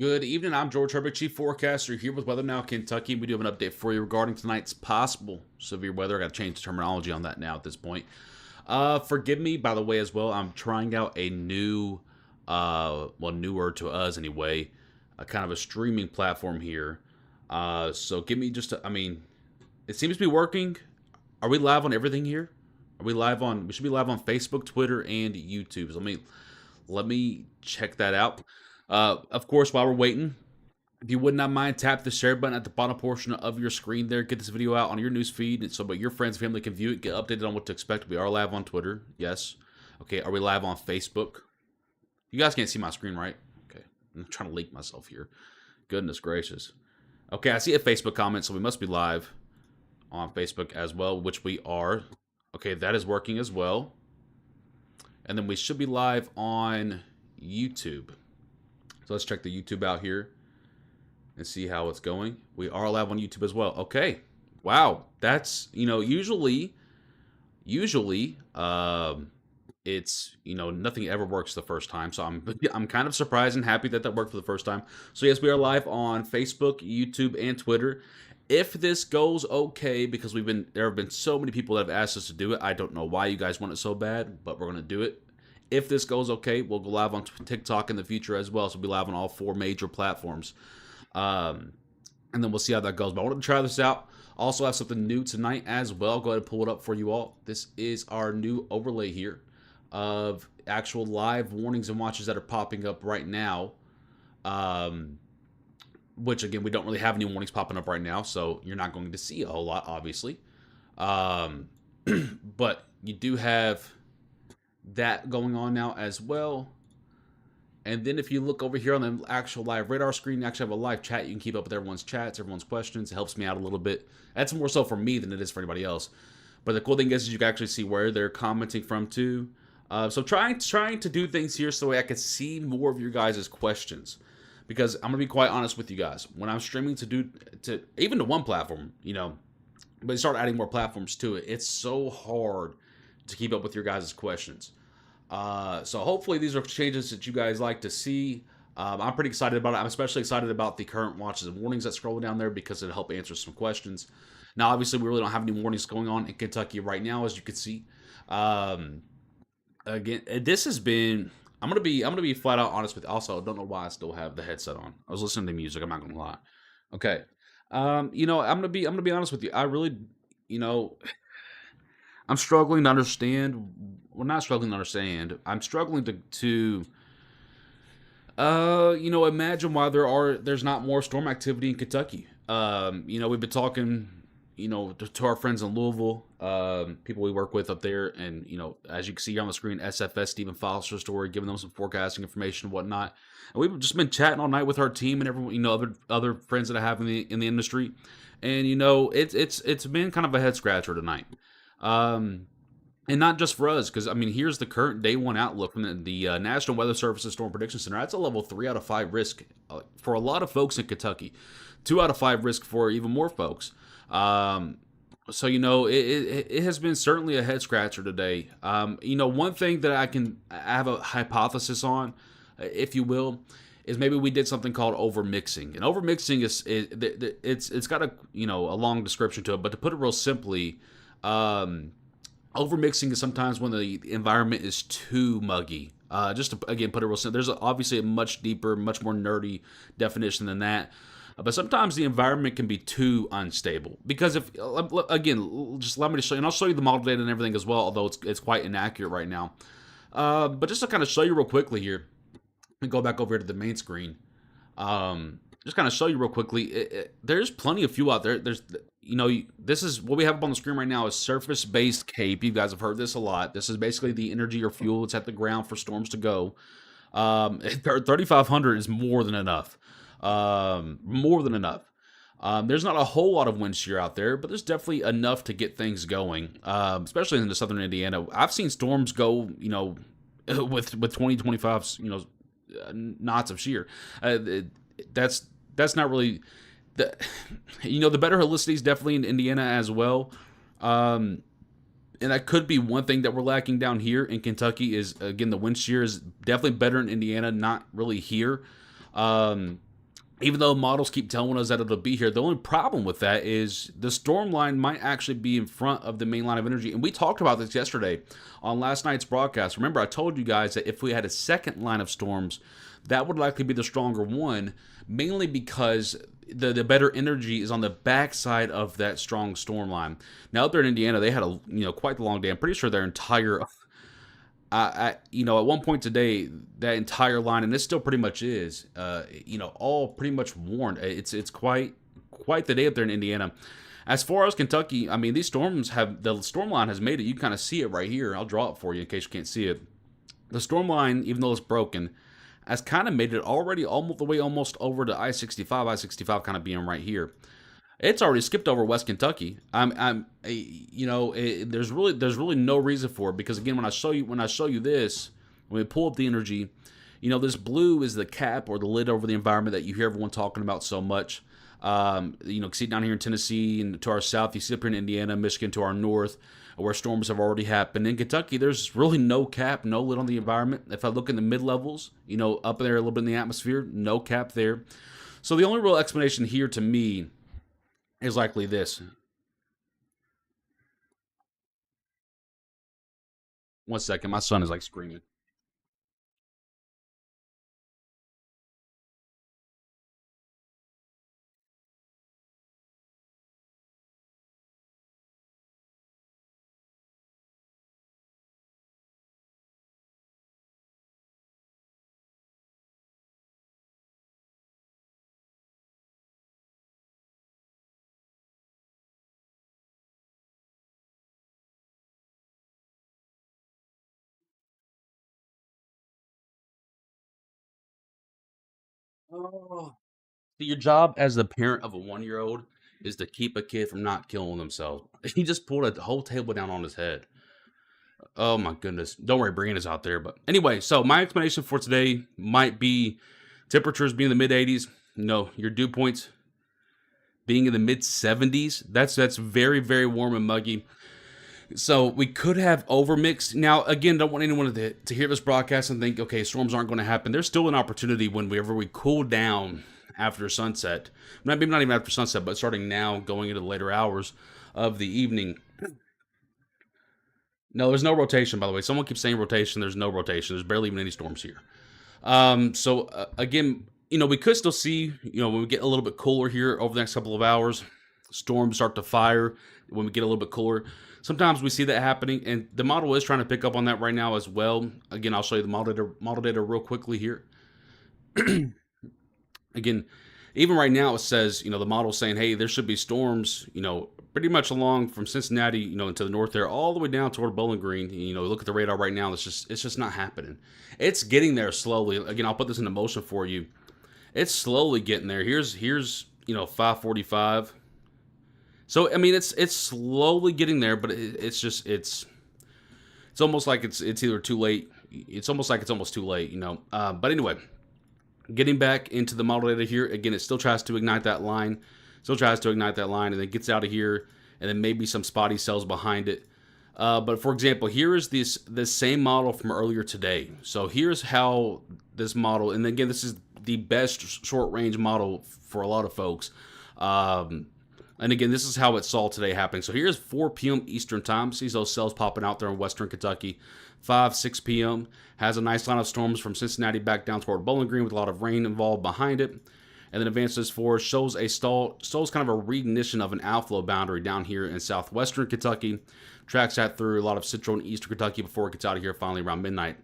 Good evening. I'm George Herbig, Chief Forecaster, here with Weather Now, Kentucky. We do have an update for you regarding tonight's possible severe weather. I got to change the terminology on that now at this point. Forgive me, by the way, as well. I'm trying out a new, newer to us anyway, a kind of a streaming platform here. So give me just, it seems to be working. Are we live on everything here? Are we live on? We should be live on Facebook, Twitter, and YouTube. So let me check that out. Of course, while we're waiting, if you would not mind, tap the share button at the bottom portion of your screen there. Get this video out on your news feed so that your friends and family can view it, get updated on what to expect. We are live on Twitter. Yes. Okay, are we live on Facebook? You guys can't see my screen, right? Okay, I'm trying to leak myself here. Goodness gracious. Okay, I see a Facebook comment, so we must be live on Facebook as well, which we are. Okay, that is working as well. And then we should be live on YouTube. So let's check the YouTube out here and see how it's going. We are live on YouTube as well. Okay. Wow. That's, usually, it's, nothing ever works the first time. So I'm kind of surprised and happy that worked for the first time. So yes, we are live on Facebook, YouTube, and Twitter. If this goes okay, because there have been so many people that have asked us to do it. I don't know why you guys want it so bad, but we're going to do it. If this goes okay, we'll go live on TikTok in the future as well. So we'll be live on all 4 major platforms. And then we'll see how that goes. But I wanted to try this out. Also have something new tonight as well. Go ahead and pull it up for you all. This is our new overlay here of actual live warnings and watches that are popping up right now. Which, again, we don't really have any warnings popping up right now. So you're not going to see a whole lot, obviously. But you do have that going on now as well. And then if you look over here on the actual live radar screen, you actually have a live chat. You can keep up with everyone's chats, everyone's questions. It helps me out a little bit. That's more so for me than it is for anybody else. But the cool thing is you can actually see where they're commenting from too. So trying to do things here so I can see more of your guys' questions. Because I'm gonna be quite honest with you guys. When I'm streaming to even to one platform, but you start adding more platforms to it, it's so hard to keep up with your guys' questions. So hopefully these are changes that you guys like to see. I'm pretty excited about it. I'm especially excited about the current watches and warnings that scroll down there because it'll help answer some questions. Now, obviously, we really don't have any warnings going on in Kentucky right now, as you can see. Again, this has been. I'm gonna be flat out honest with you. Also, I don't know why I still have the headset on. I was listening to music. I'm not gonna lie. Okay. I'm gonna be honest with you. I really, you know, I'm struggling to understand. Well, not struggling to understand. I'm struggling to imagine why there's not more storm activity in Kentucky. We've been talking, to our friends in Louisville, people we work with up there, and as you can see here on the screen, SFS Stephen Foster's story, giving them some forecasting information and whatnot. And we've just been chatting all night with our team and everyone, other friends that I have in the industry, and it's been kind of a head scratcher tonight. And not just for us, because here's the current day one outlook from the National Weather Service's Storm Prediction Center. That's a level 3 out of 5 risk for a lot of folks in Kentucky, 2 out of 5 risk for even more folks. It has been certainly a head scratcher today. One thing that I have a hypothesis on, if you will, is maybe we did something called overmixing. And overmixing it's got a long description to it, but to put it real simply, overmixing is sometimes when the environment is too muggy. Just to, again, put it real simple, there's obviously a much deeper, much more nerdy definition than that. But sometimes the environment can be too unstable. Because just allow me to show you, and I'll show you the model data and everything as well, although it's quite inaccurate right now. But just to kind of show you real quickly here, and go back over here to the main screen. Just kind of show you real quickly, there's plenty of fuel out there. This is what we have up on the screen right now is surface-based CAPE. You guys have heard this a lot. This is basically the energy or fuel that's at the ground for storms to go. 3,500 is more than enough. More than enough. There's not a whole lot of wind shear out there, but there's definitely enough to get things going, especially in the southern Indiana. I've seen storms go, with 20, 25, knots of shear. That's not really the better helicity is definitely in Indiana as well. And that could be one thing that we're lacking down here in Kentucky is, again, the wind shear is definitely better in Indiana, not really here. even though models keep telling us that it'll be here, the only problem with that is the storm line might actually be in front of the main line of energy. And we talked about this yesterday on last night's broadcast. Remember, I told you guys that if we had a second line of storms, that would likely be the stronger one, mainly because the better energy is on the backside of that strong storm line. Now, up there in Indiana, they had a quite the long day. I'm pretty sure their entire at one point today, that entire line, and this still pretty much is, all pretty much warned. It's quite the day up there in Indiana. As far as Kentucky, I mean, the storm line has made it. You kind of see it right here. I'll draw it for you in case you can't see it. The storm line, even though it's broken, has kind of made it already almost over to I-65. I-65 kind of being right here. It's already skipped over West Kentucky. There's really no reason for it because again, when I show you this, when we pull up the energy, this blue is the cap or the lid over the environment that you hear everyone talking about so much. See it down here in Tennessee and to our south. You see up here in Indiana, Michigan to our north, where storms have already happened. In Kentucky, there's really no cap, no lid on the environment. If I look in the mid levels, up there a little bit in the atmosphere, no cap there. So the only real explanation here to me is likely this. One second, my son is like screaming. Oh. Your job as the parent of a 1-year-old is to keep a kid from not killing themselves. He just pulled a whole table down on his head. Oh my goodness. Don't worry, Brianna's out there. But anyway, so my explanation for today might be temperatures being in the mid 80s. Your dew points being in the mid 70s. That's very, very warm and muggy. So we could have overmixed. Now, again, don't want anyone to hear this broadcast and think, okay, storms aren't going to happen. There's still an opportunity whenever we cool down after sunset. Maybe not even after sunset, but starting now, going into the later hours of the evening. No, there's no rotation, by the way. Someone keeps saying rotation. There's no rotation. There's barely even any storms here. Again, we could still see, when we get a little bit cooler here over the next couple of hours, storms start to fire when we get a little bit cooler. Sometimes we see that happening, and the model is trying to pick up on that right now as well. Again, I'll show you the model data real quickly here. Again, even right now it says, the model's saying, hey, there should be storms, pretty much along from Cincinnati, into the north there, all the way down toward Bowling Green. Look at the radar right now. It's just not happening. It's getting there slowly. Again, I'll put this into motion for you. It's slowly getting there. Here's 5:45. So I mean, it's slowly getting there, but it's almost like it's either too late. It's almost like it's almost too late, But anyway, getting back into the model data here again, it still tries to ignite that line, and then gets out of here, and then maybe some spotty cells behind it. But for example, here is this same model from earlier today. So here's how this model, and again, this is the best short range model for a lot of folks. And again, this is how it saw today happening. So here's 4 p.m. Eastern time. Sees those cells popping out there in western Kentucky. 6 p.m. has a nice line of storms from Cincinnati back down toward Bowling Green with a lot of rain involved behind it. And then advances forward, shows kind of a reignition of an outflow boundary down here in southwestern Kentucky. Tracks that through a lot of central and eastern Kentucky before it gets out of here finally around midnight.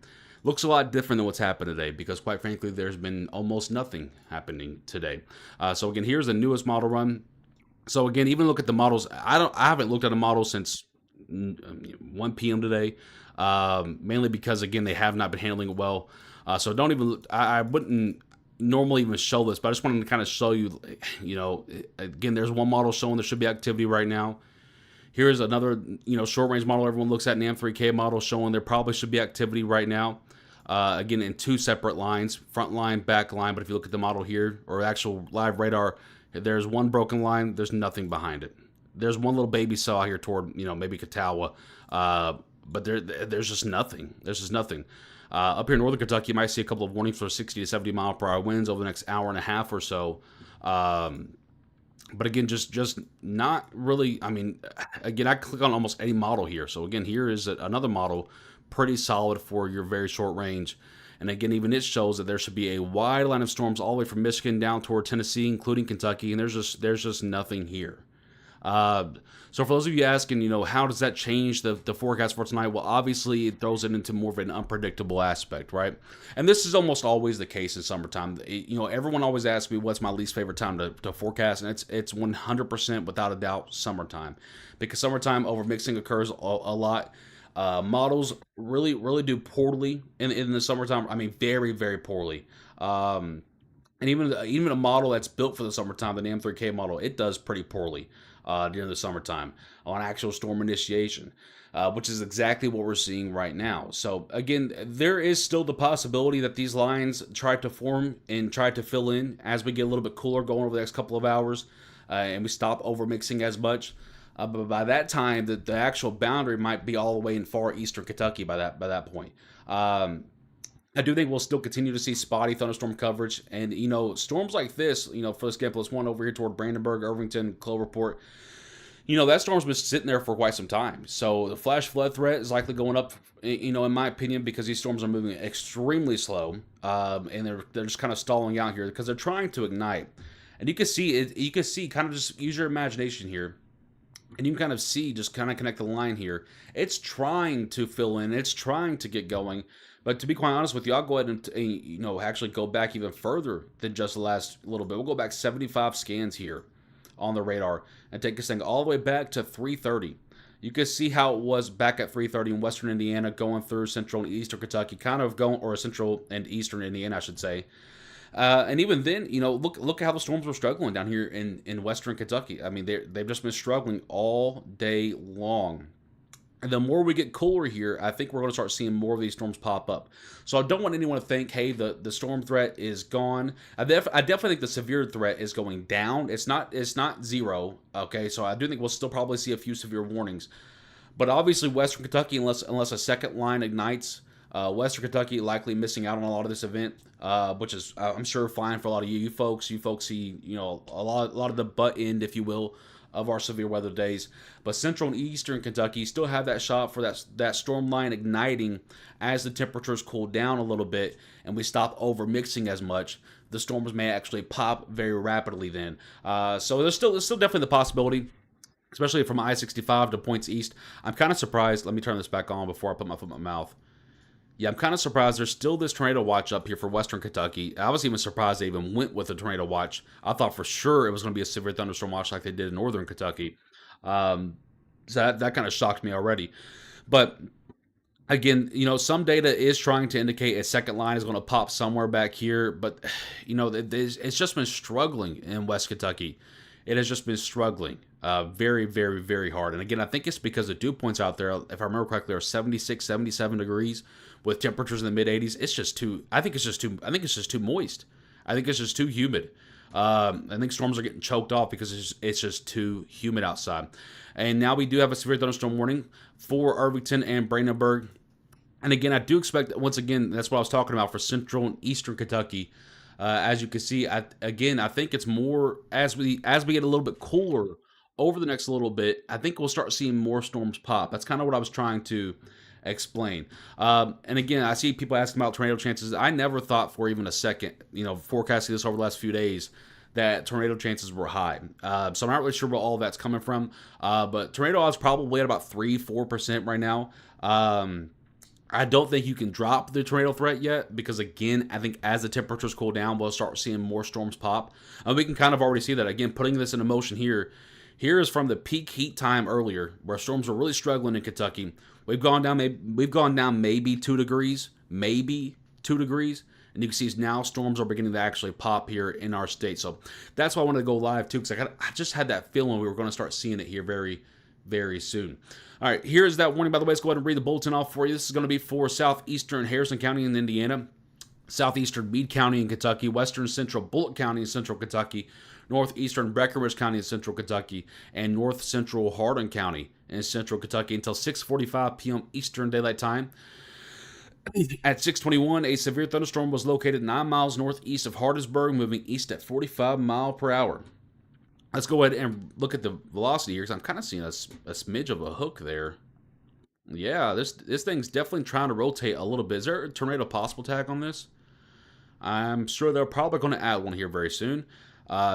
Looks a lot different than what's happened today because, quite frankly, there's been almost nothing happening today. So again, here's the newest model run. So again, even look at the models. I haven't looked at a model since 1 p.m. today, mainly because again they have not been handling it well. So don't even. I wouldn't normally even show this, but I just wanted to kind of show you. Again, there's one model showing there should be activity right now. Here's another short range model everyone looks at, an AM3K model showing there probably should be activity right now. Again, in 2 separate lines, front line, back line. But if you look at the model here or actual live radar. There's one broken line. There's nothing behind it. There's one little baby cell out here toward, maybe Catawba. But there's just nothing. There's just nothing. Up here in northern Kentucky, you might see a couple of warnings for 60 to 70 mile per hour winds over the next hour and a half or so. But again, just not really. I mean, again, I click on almost any model here. So again, here is another model, pretty solid for your very short range. And again, even it shows that there should be a wide line of storms all the way from Michigan down toward Tennessee, including Kentucky, and there's just nothing here. So for those of you asking, how does that change the forecast for tonight? Well, obviously it throws it into more of an unpredictable aspect, right? And this is almost always the case in summertime. Everyone always asks me what's my least favorite time to forecast, and it's 100% without a doubt summertime, because summertime overmixing occurs a lot. Models really do poorly in the summertime. I mean, very, very poorly. And even a model that's built for the summertime, the NAM3K model, it does pretty poorly during the summertime on actual storm initiation, which is exactly what we're seeing right now. So again, there is still the possibility that these lines try to form and try to fill in as we get a little bit cooler going over the next couple of hours, and we stop overmixing as much. But by that time, the actual boundary might be all the way in far eastern Kentucky by that point. I do think we'll still continue to see spotty thunderstorm coverage, and storms like this, for example, this one over here toward Brandenburg, Irvington, Cloverport, that storm's been sitting there for quite some time. So the flash flood threat is likely going up, in my opinion, because these storms are moving extremely slow, and they're just kind of stalling out here because they're trying to ignite. And you can see it. You can see, kind of just use your imagination here, and you can kind of see, just kind of connect the line here. It's trying to fill in. It's trying to get going. But to be quite honest with you, I'll go ahead and actually go back even further than just the last little bit. We'll go back 75 scans here on the radar and take this thing all the way back to 3:30. You can see how it was back at 3:30 in western Indiana, going through central and eastern Kentucky, or central and eastern Indiana, I should say. And even then, look at how the storms were struggling down here in western Kentucky. I mean, they've just been struggling all day long. And the more we get cooler here, I think we're going to start seeing more of these storms pop up. So I don't want anyone to think, hey, the storm threat is gone. I definitely think the severe threat is going down. It's not zero. Okay, so I do think we'll still probably see a few severe warnings. But obviously, western Kentucky, unless a second line ignites, western Kentucky likely missing out on a lot of this event, which is I'm sure fine for a lot of you folks. You folks see a lot of the butt end, if you will, of our severe weather days. But central and eastern Kentucky still have that shot for that storm line igniting as the temperatures cool down a little bit and we stop over mixing as much. The storms may actually pop very rapidly then. So there's still definitely the possibility, especially from I-65 to points east. I'm kind of surprised. Let me turn this back on before I put my foot in my mouth. Yeah, I'm kind of surprised there's still this tornado watch up here for western Kentucky. I was even surprised they even went with a tornado watch. I thought for sure it was going to be a severe thunderstorm watch like they did in northern Kentucky. So that kind of shocked me already. But again, some data is trying to indicate a second line is going to pop somewhere back here. But, it's just been struggling in West Kentucky. It has just been struggling very, very, very hard. And again, I think it's because the dew points out there, if I remember correctly, are 76, 77 degrees with temperatures in the mid 80s. It's just too. I think it's just too moist. I think it's just too humid. I think storms are getting choked off because it's just too humid outside. And now we do have a severe thunderstorm warning for Irvington and Brandenburg. And again, I do expect, once again, that's what I was talking about for central and eastern Kentucky. As you can see, I think it's more as we get a little bit cooler over the next little bit. I think we'll start seeing more storms pop. That's kind of what I was trying to explain. And again, I see people asking about tornado chances. I never thought for even a second, forecasting this over the last few days, that tornado chances were high. So I'm not really sure where all of that's coming from. But tornado odds probably at about 3-4% right now. I don't think you can drop the tornado threat yet because, again, I think as the temperatures cool down, we'll start seeing more storms pop. And we can kind of already see that. Again, putting this into motion here. Here is from the peak heat time earlier, where storms were really struggling in Kentucky. We've gone down maybe 2 degrees, and you can see now storms are beginning to actually pop here in our state. So that's why I wanted to go live too, because I just had that feeling we were going to start seeing it here very, very soon. All right, here's that warning. By the way, let's go ahead and read the bulletin off for you. This is going to be for southeastern Harrison County in Indiana, southeastern Meade County in Kentucky, western central Bullock County in central Kentucky, northeastern Breckinridge County in central Kentucky, and north central Hardin County in central Kentucky until 6:45 p.m. Eastern Daylight Time. At 6:21, a severe thunderstorm was located 9 miles northeast of Harrisburg, moving east at 45 mile per hour. Let's go ahead and look at the velocity here because I'm kind of seeing a smidge of a hook there. Yeah, this thing's definitely trying to rotate a little bit. Is there a tornado possible tag on this? I'm sure they're probably going to add one here very soon.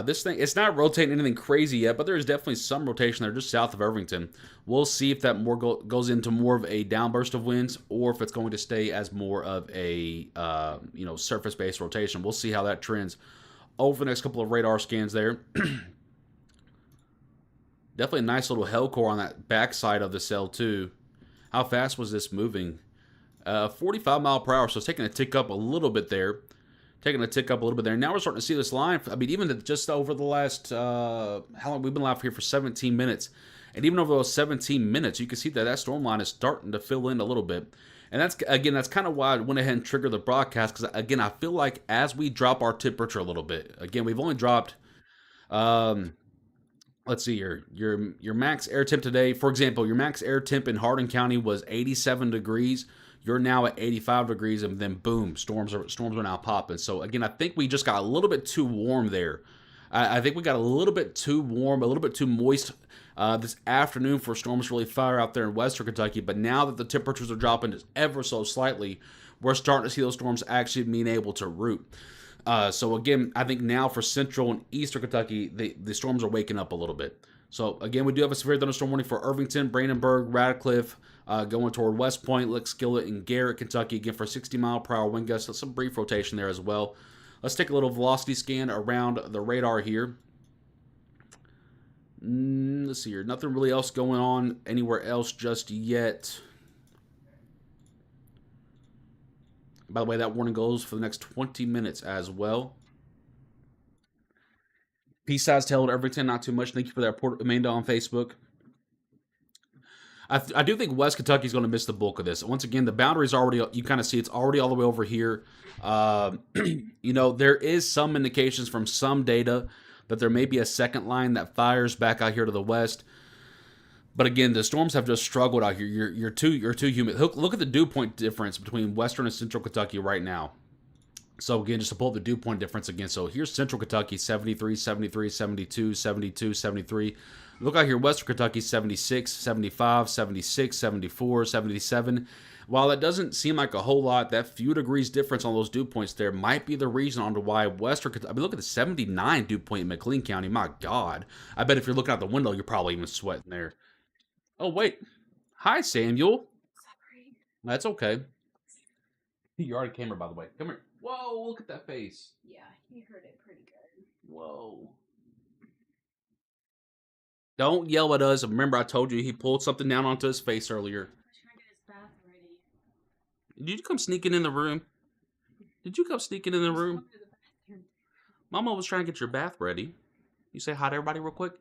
This thing, it's not rotating anything crazy yet, but there's definitely some rotation there just south of Irvington. We'll see if that goes into more of a downburst of winds or if it's going to stay as more of a surface-based rotation. We'll see how that trends over the next couple of radar scans there. Definitely a nice little hell core on that backside of the cell too. How fast was this moving? 45 mile per hour, so it's taking a tick up a little bit there. Now we're starting to see this line. I mean, even just over the last, how long we've been live here for 17 minutes. And even over those 17 minutes, you can see that that storm line is starting to fill in a little bit. And that's kind of why I went ahead and triggered the broadcast. Because, again, I feel like as we drop our temperature a little bit, again, we've only dropped, let's see here, your max air temp today. For example, your max air temp in Hardin County was 87 degrees. You're now at 85 degrees, and then boom, storms are now popping. So again, I think we just got a little bit too warm there. I think we got a little bit too warm, a little bit too moist this afternoon for storms to really fire out there in western Kentucky. But now that the temperatures are dropping just ever so slightly, we're starting to see those storms actually being able to root. So again, I think now for central and eastern Kentucky, the storms are waking up a little bit. So again, we do have a severe thunderstorm warning for Irvington, Brandenburg, Radcliffe, going toward West Point, Lick, Skillet, and Garrett, Kentucky. Again, for 60 mile per hour wind gusts. So some brief rotation there as well. Let's take a little velocity scan around the radar here. Let's see here. Nothing really else going on anywhere else just yet. By the way, that warning goes for the next 20 minutes as well. Peace size tailed Irvington, not too much. Thank you for that report, Amanda, on Facebook. I do think West Kentucky is going to miss the bulk of this. Once again, the boundary is already, you kind of see it's already all the way over here. There is some indications from some data that there may be a second line that fires back out here to the west. But again, the storms have just struggled out here. You're too humid. Look at the dew point difference between western and central Kentucky right now. So again, just to pull up the dew point difference again. So here's central Kentucky, 73, 73, 72, 72, 73. Look out here, western Kentucky, 76, 75, 76, 74, 77. While that doesn't seem like a whole lot, that few degrees difference on those dew points there might be the reason on why western Kentucky, I mean, look at the 79 dew point in McLean County. My God. I bet if you're looking out the window, you're probably even sweating there. Oh, wait. Hi, Samuel. Sorry. That's okay. You're on camera, by the way. Come here. Whoa, look at that face. Yeah, he heard it pretty good. Whoa. Don't yell at us. Remember, I told you he pulled something down onto his face earlier. I was trying to get his bath ready. Did you come sneaking in the room? Did you come sneaking in the room? Mama was trying to get your bath ready. You say hi to everybody real quick?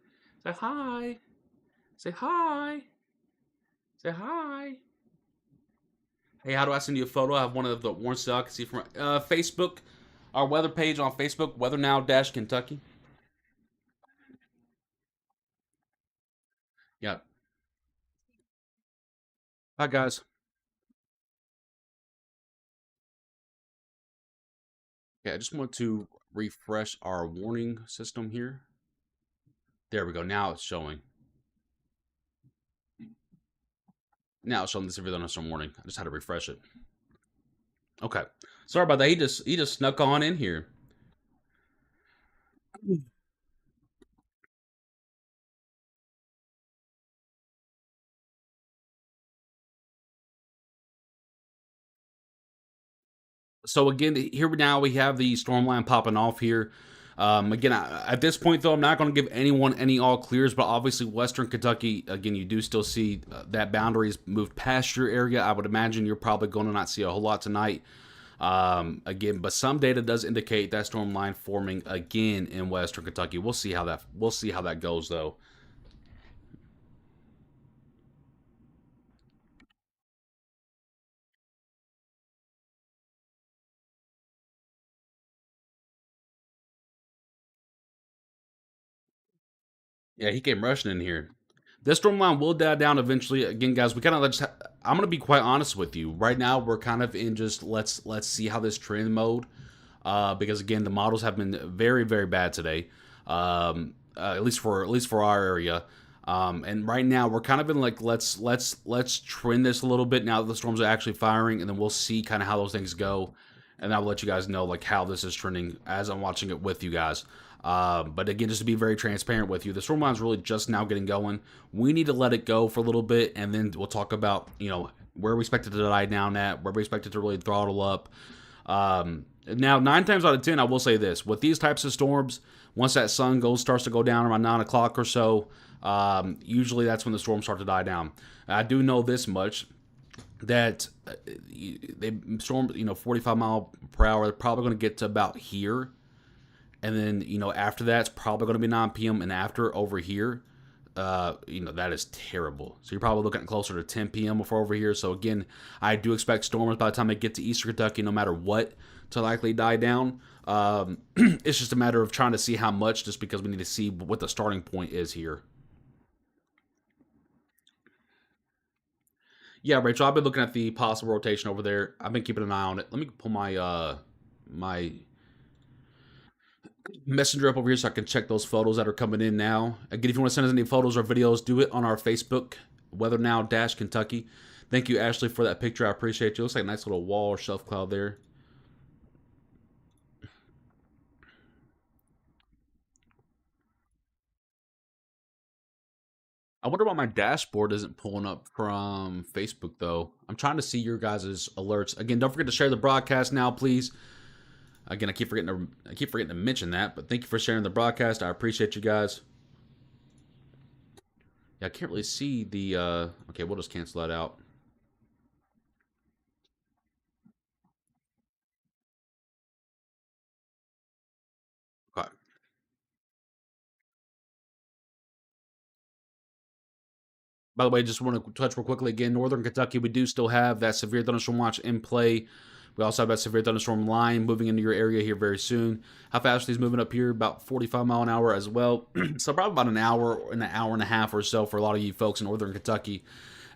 Say hi. Say hi. Say hi. Hey, how do I send you a photo? I have one of the ones that I can see from Facebook, our weather page on Facebook, Weather Now Kentucky. Yeah. Hi, guys. Okay, I just want to refresh our warning system here. There we go. Now it's showing. Now it's showing the severe thunderstorm warning. I just had to refresh it. Okay. Sorry about that. He just snuck on in here. So again, here now we have the storm line popping off here. Again, at this point though, I'm not going to give anyone any all clears, but obviously Western Kentucky, again, you do still see that boundaries moved past your area. I would imagine you're probably going to not see a whole lot tonight. Again, but some data does indicate that storm line forming again in Western Kentucky. We'll see how that goes though. Yeah, he came rushing in here. This storm line will die down eventually. Again, guys, we kind of just. I'm gonna be quite honest with you. Right now, we're kind of in just let's see how this trend mode. Because again, the models have been very very bad today. At least for our area. And right now we're kind of in like let's trend this a little bit now that the storms are actually firing, and then we'll see kind of how those things go, and I'll let you guys know like how this is trending as I'm watching it with you guys. But again, just to be very transparent with you, the storm line's really just now getting going. We need to let it go for a little bit, and then we'll talk about where we expect it to die down at, where we expect it to really throttle up. Now, 9 times out of 10, I will say this. With these types of storms, once that sun starts to go down around 9 o'clock or so, usually that's when the storms start to die down. I do know this much, that they storm, 45 mile per hour, they're probably going to get to about here. And then, after that, it's probably going to be 9 p.m. and after over here. That is terrible. So you're probably looking at closer to 10 p.m. before over here. So again, I do expect storms by the time they get to Eastern Kentucky, no matter what, to likely die down. It's just a matter of trying to see how much, just because we need to see what the starting point is here. Yeah, Rachel, I've been looking at the possible rotation over there. I've been keeping an eye on it. Let me pull my messenger up over here so I can check those photos that are coming in now. Again, if you want to send us any photos or videos, do it on our Facebook, Weather Now Kentucky. Thank you, Ashley, for that picture. I appreciate you. Looks like a nice little wall or shelf cloud there. I wonder why my dashboard isn't pulling up from Facebook though. I'm trying to see your guys' alerts. Again, don't forget to share the broadcast now, please. Again, I keep forgetting to mention that, but thank you for sharing the broadcast. I appreciate you guys. Yeah, I can't really see the okay, we'll just cancel that out. Okay. By the way, just want to touch real quickly again. Northern Kentucky, we do still have that severe thunderstorm watch in play. We also have that severe thunderstorm line moving into your area here very soon. How fast are these moving up here? About 45 mile an hour as well. So probably about an hour and a half or so for a lot of you folks in Northern Kentucky.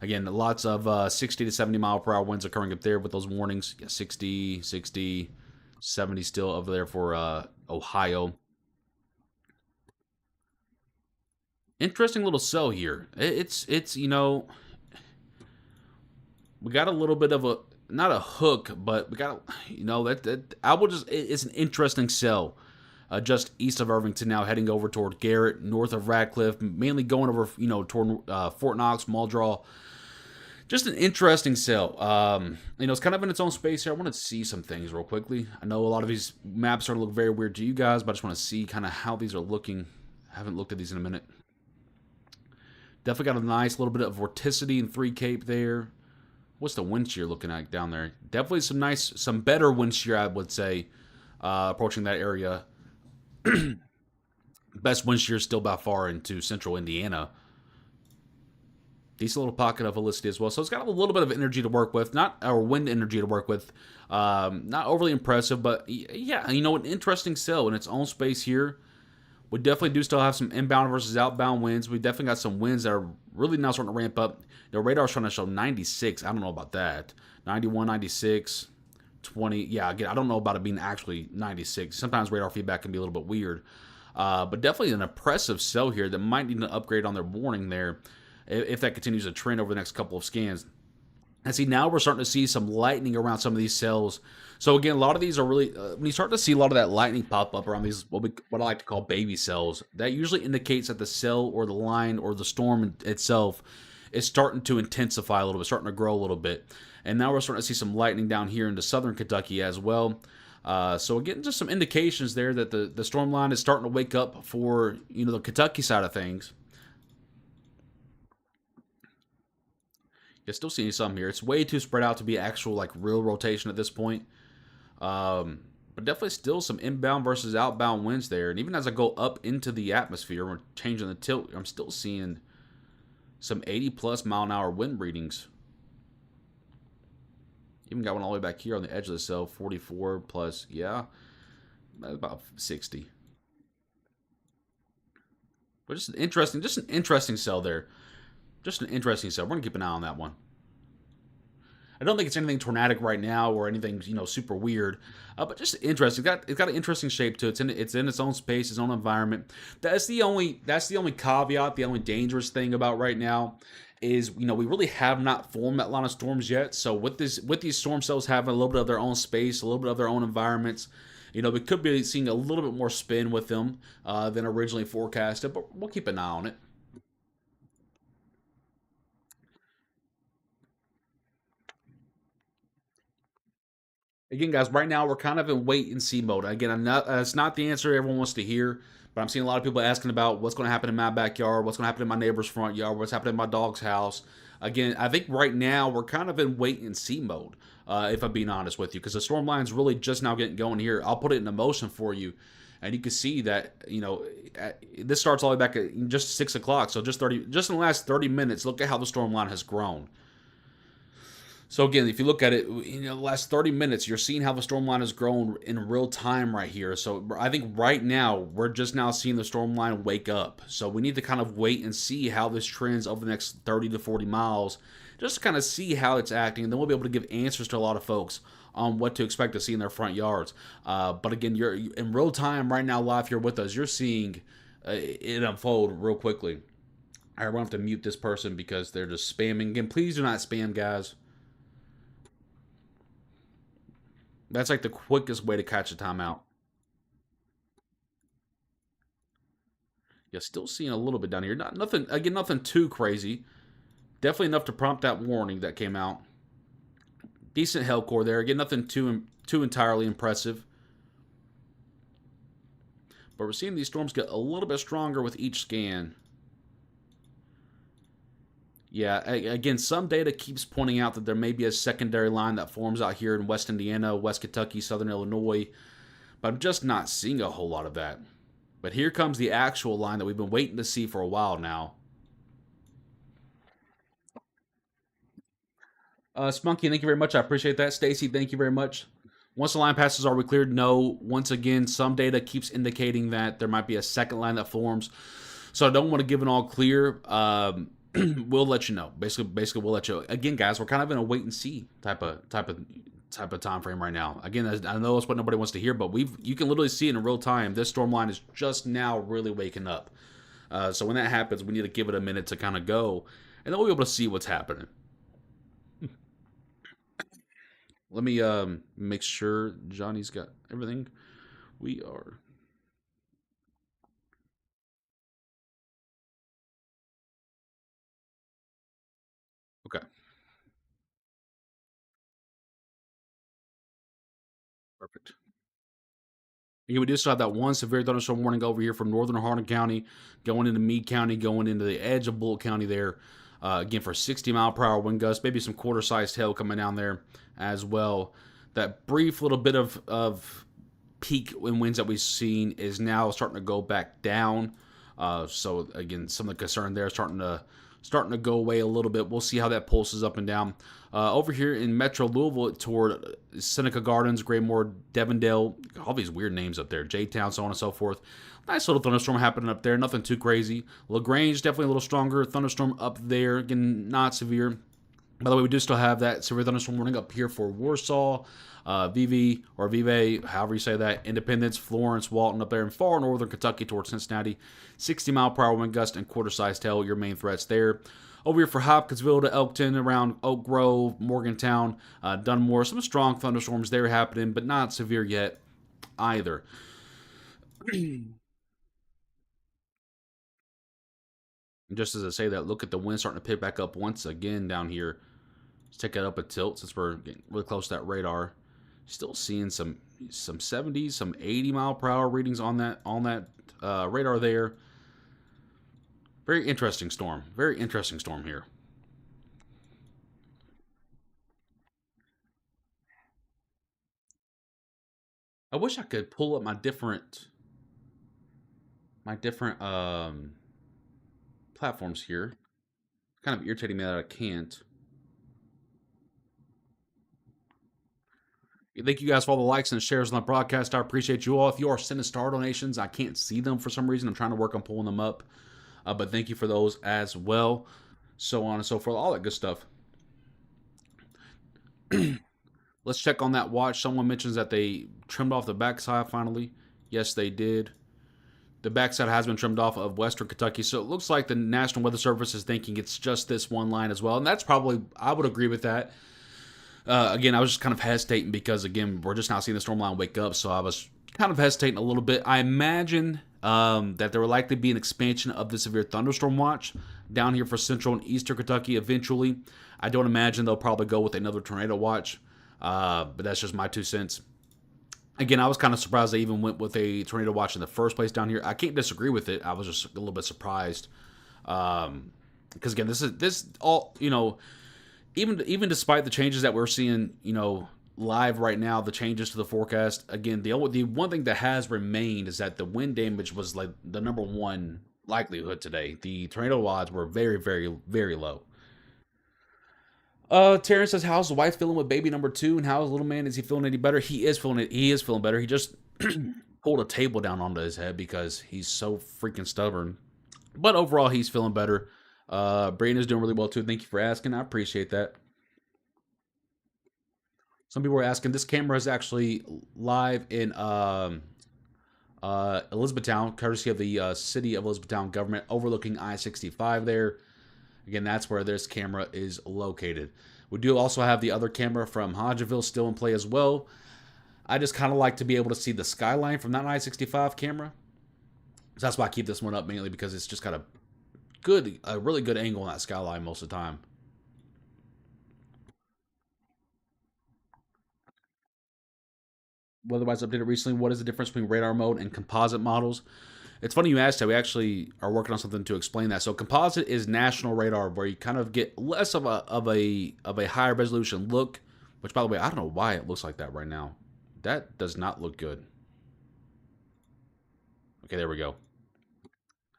Again, lots of 60 to 70 mile per hour winds occurring up there with those warnings. Yeah, 60, 60, 70 still over there for Ohio. Interesting little cell here. It's we got a little bit of a, not a hook, but we got that I will just, it's an interesting cell. Just east of Irvington now, heading over toward Garrett, north of Radcliffe, mainly going over toward Fort Knox, Muldraw. Just an interesting cell. It's kind of in its own space here. I want to see some things real quickly. I know a lot of these maps are to look very weird to you guys, but I just want to see kind of how these are looking. I haven't looked at these in a minute. Definitely got a nice little bit of vorticity in 3 Cape there. What's the wind shear looking at down there? Definitely some better wind shear, I would say, approaching that area. Best wind shear still by far into central Indiana. Decent little pocket of helicity as well. So it's got a little bit of energy to work with, or wind energy to work with. Not overly impressive, but yeah, an interesting cell in its own space here. We definitely do still have some inbound versus outbound winds. We definitely got some winds that are really now starting to ramp up. The radar's trying to show 96. I don't know about that. 91, 96, 20. Yeah, again, I don't know about it being actually 96. Sometimes radar feedback can be a little bit weird. But definitely an impressive cell here that might need an upgrade on their warning there if that continues to trend over the next couple of scans. And see, now we're starting to see some lightning around some of these cells. So again, a lot of these are really, when you start to see a lot of that lightning pop up around these, what I like to call baby cells, that usually indicates that the cell or the line or the storm itself is starting to intensify a little bit, starting to grow a little bit. And now we're starting to see some lightning down here into southern Kentucky as well. So again, just some indications there that the storm line is starting to wake up for, the Kentucky side of things. You're still seeing some here. It's way too spread out to be actual, like, real rotation at this point. But definitely still some inbound versus outbound winds there. And even as I go up into the atmosphere, we're changing the tilt, I'm still seeing some 80-plus mile-an-hour wind readings. Even got one all the way back here on the edge of the cell, 44 plus, yeah, about 60. But just an interesting cell there. Just an interesting stuff. We're going to keep an eye on that one. I don't think it's anything tornadic right now or anything super weird, but just interesting. It's got an interesting shape to it. It's in its own space, its own environment. That's the only caveat, the only dangerous thing about right now is we really have not formed that line of storms yet. So with these storm cells having a little bit of their own space, a little bit of their own environments, we could be seeing a little bit more spin with them than originally forecasted. But we'll keep an eye on it. Again, guys, right now we're kind of in wait and see mode. Again, it's not the answer everyone wants to hear, but I'm seeing a lot of people asking about what's going to happen in my backyard, what's going to happen in my neighbor's front yard, what's happening in my dog's house. Again, I think right now we're kind of in wait and see mode, if I'm being honest with you, because the storm line's really just now getting going here. I'll put it into motion for you, and you can see that this starts all the way back at just 6 o'clock. So just in the last 30 minutes, look at how the storm line has grown. So again, if you look at it, the last 30 minutes, you're seeing how the storm line has grown in real time right here. So I think right now, we're just now seeing the storm line wake up. So we need to kind of wait and see how this trends over the next 30 to 40 miles, just to kind of see how it's acting. And then we'll be able to give answers to a lot of folks on what to expect to see in their front yards. But again, you're in real time right now, live here with us. You're seeing it unfold real quickly. I won't have to mute this person because they're just spamming. Again, please do not spam, guys. That's like the quickest way to catch a timeout. Yeah, still seeing a little bit down here. Nothing too crazy. Definitely enough to prompt that warning that came out. Decent hell core there. Again, nothing too entirely impressive. But we're seeing these storms get a little bit stronger with each scan. Yeah, again, some data keeps pointing out that there may be a secondary line that forms out here in West Indiana, West Kentucky, Southern Illinois, but I'm just not seeing a whole lot of that. But here comes the actual line that we've been waiting to see for a while now. Spunky, thank you very much. I appreciate that. Stacy, thank you very much. Once the line passes, are we cleared? No. Once again, some data keeps indicating that there might be a second line that forms. So I don't want to give an all clear. We'll let you know. Basically, we'll let you know. Again, guys, we're kind of in a wait and see type of time frame right now. Again, I know that's what nobody wants to hear, but you can literally see it in real time. This storm line is just now really waking up. So when that happens, we need to give it a minute to kind of go, and then we'll be able to see what's happening. Let me make sure Johnny's got everything. We are. Okay. Perfect. Again, we do still have that one severe thunderstorm warning over here from northern Hardin County, going into Meade County, going into the edge of Bullitt County there. Again, for 60-mile-per-hour wind gusts, maybe some quarter-sized hail coming down there as well. That brief little bit of peak in winds that we've seen is now starting to go back down. So again, some of the concern there is starting to go away a little bit. We'll see how that pulses up and down. Over here in Metro Louisville toward Seneca Gardens, Graymore, Devondale, all these weird names up there, J-Town, so on and so forth. Nice little thunderstorm happening up there, nothing too crazy. LaGrange, definitely a little stronger. Thunderstorm up there, again, not severe. By the way, we do still have that severe thunderstorm warning up here for Warsaw, VV, or Vive, however you say that, Independence, Florence, Walton up there in far northern Kentucky towards Cincinnati. 60-mile-per-hour wind gust and quarter-sized hail, your main threats there. Over here for Hopkinsville to Elkton, around Oak Grove, Morgantown, Dunmore. Some strong thunderstorms there happening, but not severe yet either. Just as I say that, look at the wind starting to pick back up once again down here. Let's take it up a tilt since we're getting really close to that radar. Still seeing some 70s, some 80-mile-per-hour readings on that radar there. Very interesting storm. Very interesting storm here. I wish I could pull up my different platforms here. Kind of irritating me that I can't. Thank you guys for all the likes and shares on the broadcast. I appreciate you all. If you are sending star donations, I can't see them for some reason. I'm trying to work on pulling them up. But thank you for those as well. so on and so forth, all that good stuff. Let's check on that watch. Someone mentions that they trimmed off the backside finally. Yes, they did. The backside has been trimmed off of Western Kentucky, so it looks like the National Weather Service is thinking it's just this one line as well, and that's probably, I would agree with that. Again, I was just kind of hesitating because, again, we're just now seeing the storm line wake up, so I was kind of hesitating a little bit. I imagine that there will likely be an expansion of the severe thunderstorm watch down here for central and eastern Kentucky eventually. I don't imagine they'll probably go with another tornado watch, but that's just my 2 cents. Again, I was kind of surprised they even went with a tornado watch in the first place down here. I can't disagree with it. I was just a little bit surprised. Because again, this all, even despite the changes that we're seeing, live right now, the changes to the forecast, again, the one thing that has remained is that the wind damage was like the number one likelihood today. The tornado odds were very, very, very low. Terrence says, "How's the wife feeling with baby number two, and how's little man? Is he feeling any better? He is feeling it. He is feeling better. He just pulled a table down onto his head because he's so freaking stubborn. But overall, he's feeling better. Brayden is doing really well too. Thank you for asking. I appreciate that. Some people were asking. This camera is actually live in Elizabethtown, courtesy of the city of Elizabethtown government, overlooking I-65 there. Again, that's where this camera is located. We do also have the other camera from Hodgeville still in play as well. I just kind of like to be able to see the skyline from that I-65 camera. So that's why I keep this one up mainly, because it's just got a really good angle on that skyline most of the time. Otherwise updated recently. What is the difference between radar mode and composite models? It's funny you asked that. We actually are working on something to explain that. So composite is national radar, where you kind of get less of a higher resolution look. Which, by the way, I don't know why it looks like that right now. That does not look good. Okay, there we go.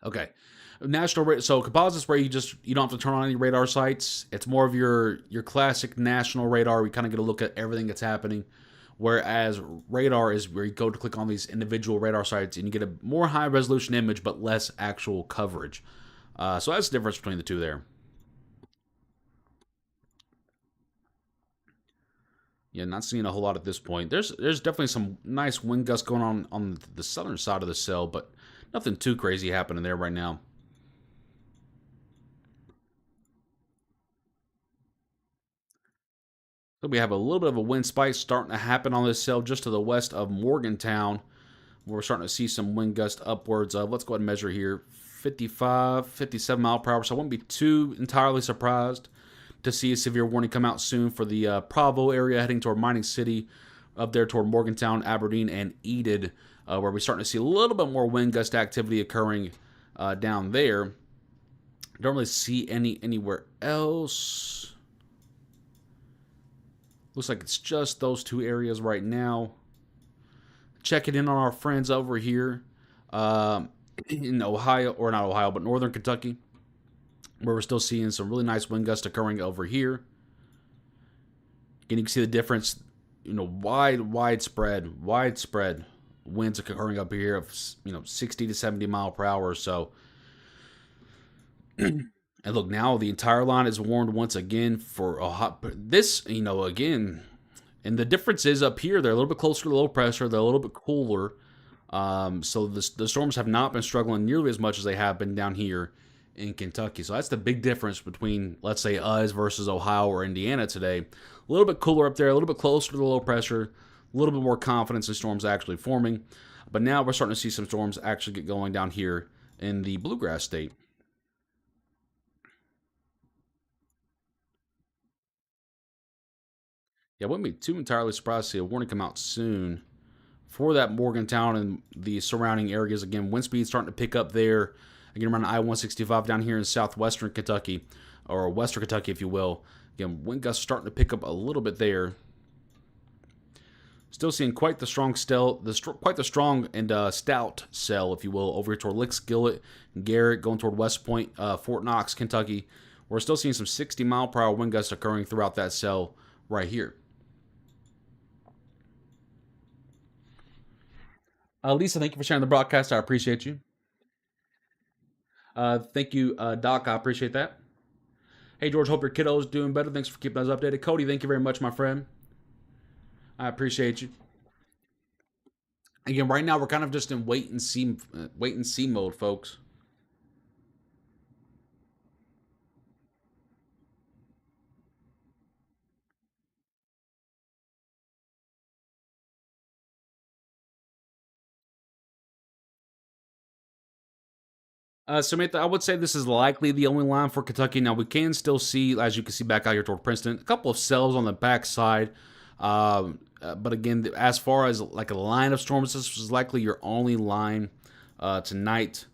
Okay, so composites where you don't have to turn on any radar sights. It's more of your classic national radar. We kind of get a look at everything that's happening. Whereas radar is where you go to click on these individual radar sites and you get a more high resolution image but less actual coverage. So that's the difference between the two there. Yeah, not seeing a whole lot at this point. There's definitely some nice wind gusts going on the southern side of the cell, but nothing too crazy happening there right now. So we have a little bit of a wind spike starting to happen on this cell just to the west of Morgantown. We're starting to see some wind gusts upwards of, let's go ahead and measure here, 55, 57 mile per hour. So I wouldn't be too entirely surprised to see a severe warning come out soon for the Provo area heading toward Mining City, up there toward Morgantown, Aberdeen, and Enid, where we're starting to see a little bit more wind gust activity occurring down there. Don't really see anywhere else. Looks like it's just those two areas right now. Checking in on our friends over here in Ohio, or not Ohio, but northern Kentucky, where we're still seeing some really nice wind gusts occurring over here. Again, you can see the difference, widespread winds occurring up here of 60 to 70 mile per hour or so. And look, now the entire line is warned once again for a again. And the difference is up here, they're a little bit closer to low pressure. They're a little bit cooler. So the storms have not been struggling nearly as much as they have been down here in Kentucky. So that's the big difference between, let's say, us versus Ohio or Indiana today. A little bit cooler up there, a little bit closer to the low pressure, a little bit more confidence in storms actually forming. But now we're starting to see some storms actually get going down here in the Bluegrass State. Yeah, I wouldn't be too entirely surprised to see a warning come out soon for that Morgantown and the surrounding areas. Again, wind speed starting to pick up there. Again, around I-165 down here in southwestern Kentucky, or western Kentucky, if you will. Again, wind gusts starting to pick up a little bit there. Still seeing quite the strong and stout cell, if you will, over here toward Licks, Gillett, and Garrett, going toward West Point, Fort Knox, Kentucky. We're still seeing some 60 mile per hour wind gusts occurring throughout that cell right here. Lisa, thank you for sharing the broadcast. I appreciate you. Thank you, Doc. I appreciate that. Hey, George, hope your kiddo's doing better. Thanks for keeping us updated. Cody, thank you very much, my friend. I appreciate you. Again, right now we're kind of just in wait and see mode, folks. Samantha, I would say this is likely the only line for Kentucky. Now we can still see, as you can see back out here toward Princeton, a couple of cells on the backside. But again, as far as like a line of storms, this is likely your only line tonight.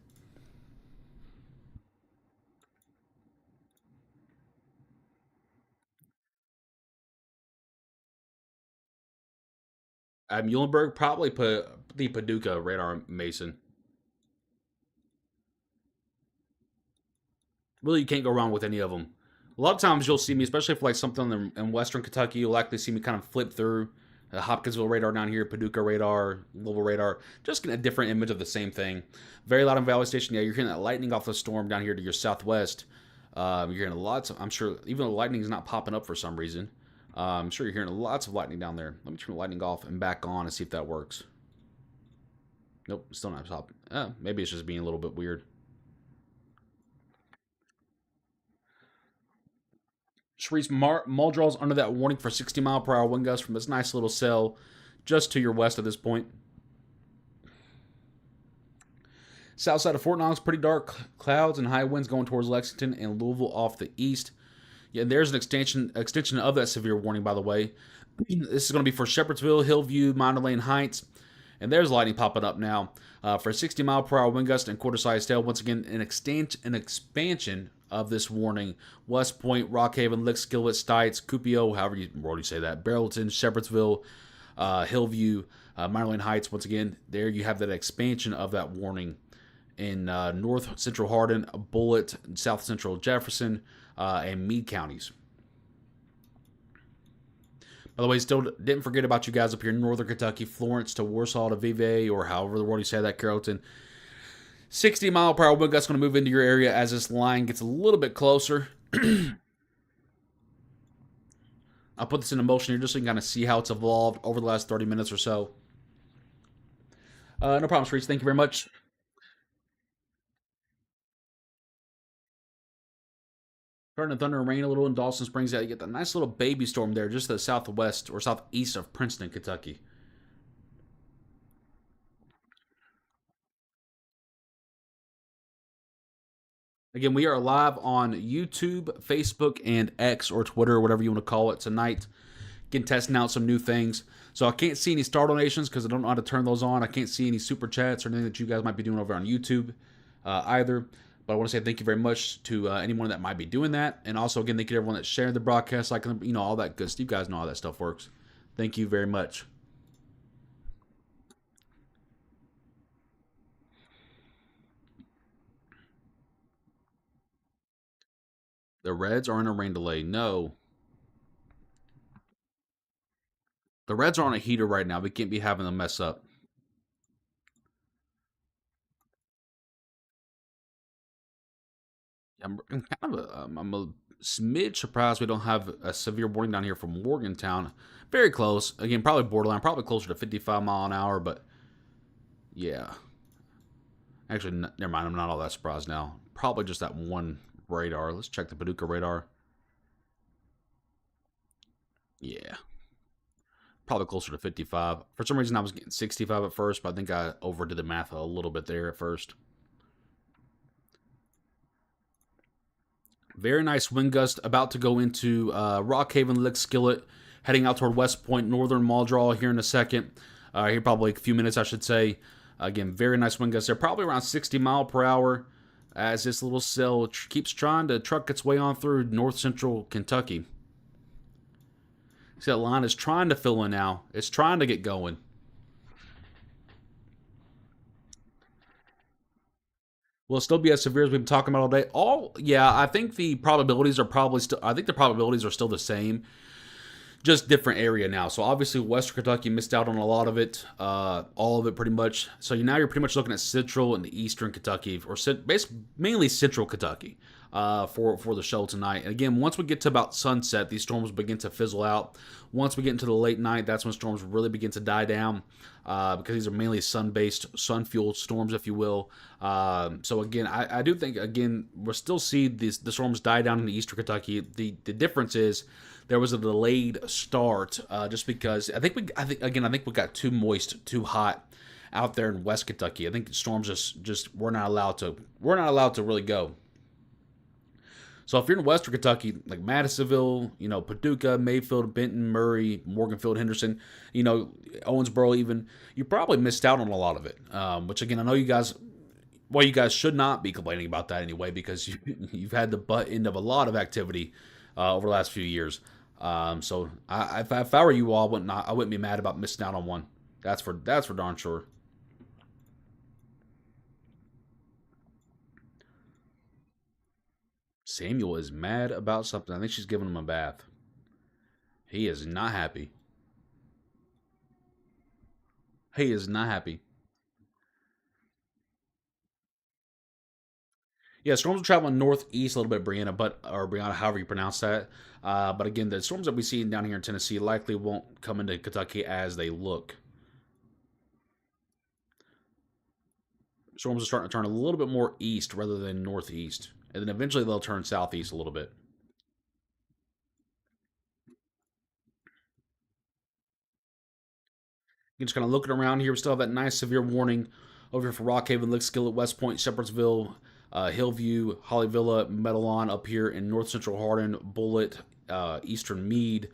Muhlenberg probably put the Paducah radar, Mason. Really, you can't go wrong with any of them. A lot of times you'll see me, especially for like something in Western Kentucky, you'll likely see me kind of flip through Hopkinsville radar down here, Paducah radar, Louisville radar, just getting a different image of the same thing. Very loud on Valley Station. Yeah, you're hearing that lightning off the storm down here to your southwest. You're hearing lots of, I'm sure, even though lightning is not popping up for some reason, I'm sure you're hearing lots of lightning down there. Let me turn the lightning off and back on and see if that works. Nope, still not popping. Maybe it's just being a little bit weird. Sharice Muldrow's under that warning for 60-mile-per-hour wind gusts from this nice little cell just to your west at this point. South side of Fort Knox, pretty dark clouds and high winds going towards Lexington and Louisville off the east. Yeah, and there's an extension of that severe warning, by the way. This is going to be for Shepherdsville, Hillview, Minor Lane Heights. And there's lightning popping up now for 60-mile-per-hour wind gust and quarter-size hail. Once again, an expansion of this warning. West Point, Rockhaven, Lick, Skillet, Stites, Cupio, however you already say that, Barrelton, Shepherdsville, Hillview, Minor Lane Heights. Once again, there you have that expansion of that warning in north central Hardin, Bullitt, south central Jefferson, and Meade counties. By the way, still didn't forget about you guys up here in northern Kentucky, Florence to Warsaw to Vevey, or however the word you say that, Carrollton. 60-mile-per-hour wind gust going to move into your area as this line gets a little bit closer. I'll put this into motion here just so you can kind of see how it's evolved over the last 30 minutes or so. No problem, Streets. Thank you very much. Starting to thunder and rain a little in Dawson Springs. Yeah, you get that nice little baby storm there just to the southwest or southeast of Princeton, Kentucky. Again, we are live on YouTube, Facebook, and X or Twitter, whatever you want to call it tonight. Again, testing out some new things. So I can't see any star donations because I don't know how to turn those on. I can't see any super chats or anything that you guys might be doing over on YouTube either. But I want to say thank you very much to anyone that might be doing that. And also, again, thank you to everyone that shared the broadcast, like, you know, all that good stuff. You guys know how that stuff works. Thank you very much. The Reds are in a rain delay. No. The Reds are on a heater right now. We can't be having them mess up. I'm a smidge surprised we don't have a severe warning down here from Morgantown. Very close. Again, probably borderline. Probably closer to 55 mile an hour, but yeah. Actually, never mind. I'm not all that surprised now. Probably just that one radar. Let's check the Paducah radar. Yeah. Probably closer to 55. For some reason, I was getting 65 at first, but I think I overdid the math a little bit there at first. Very nice wind gust about to go into Rockhaven, Lick, Skillet, heading out toward West Point, Northern Muldrow here in a second. Here probably a few minutes, I should say. Again, very nice wind gusts there. Probably around 60 mile per hour as this little cell keeps trying to truck its way on through north central Kentucky. See, that line is trying to fill in now. It's trying to get going. Will it still be as severe as we've been talking about all day? Yeah, I think the probabilities are probably still. I think the probabilities are still the same, just different area now. So obviously, Western Kentucky missed out on a lot of it, all of it pretty much. So now you're pretty much looking at Central and the Eastern Kentucky, or basically mainly Central Kentucky. for the show tonight. And again, once we get to about sunset, these storms begin to fizzle out. Once we get into the late night, that's when storms really begin to die down, because these are mainly sun-based, sun-fueled storms, if you will. So again, I do think, again, we'll still see the storms die down in eastern Kentucky. The difference is there was a delayed start, just because I think we got too moist, too hot out there in West Kentucky. I think the storms just we're not allowed to really go. So if you're in Western Kentucky, like Madisonville, Paducah, Mayfield, Benton, Murray, Morganfield, Henderson, Owensboro, even, you probably missed out on a lot of it. Which again, I know you guys, well, you guys should not be complaining about that anyway, because you've had the butt end of a lot of activity over the last few years. So if I were you all, I wouldn't be mad about missing out on one. That's for darn sure. Samuel is mad about something. I think she's giving him a bath. He is not happy. He is not happy. Yeah, storms are traveling northeast a little bit, Brianna, however you pronounce that. But again, the storms that we see down here in Tennessee likely won't come into Kentucky as they look. Storms are starting to turn a little bit more east rather than northeast, and then eventually they'll turn southeast a little bit. You're just kind of looking around here. We still have that nice severe warning over here for Rockhaven, Lickskillet, West Point, Shepherdsville, Hillview, Holly Villa, Medalon up here in north central Hardin, Bullitt, eastern Meade,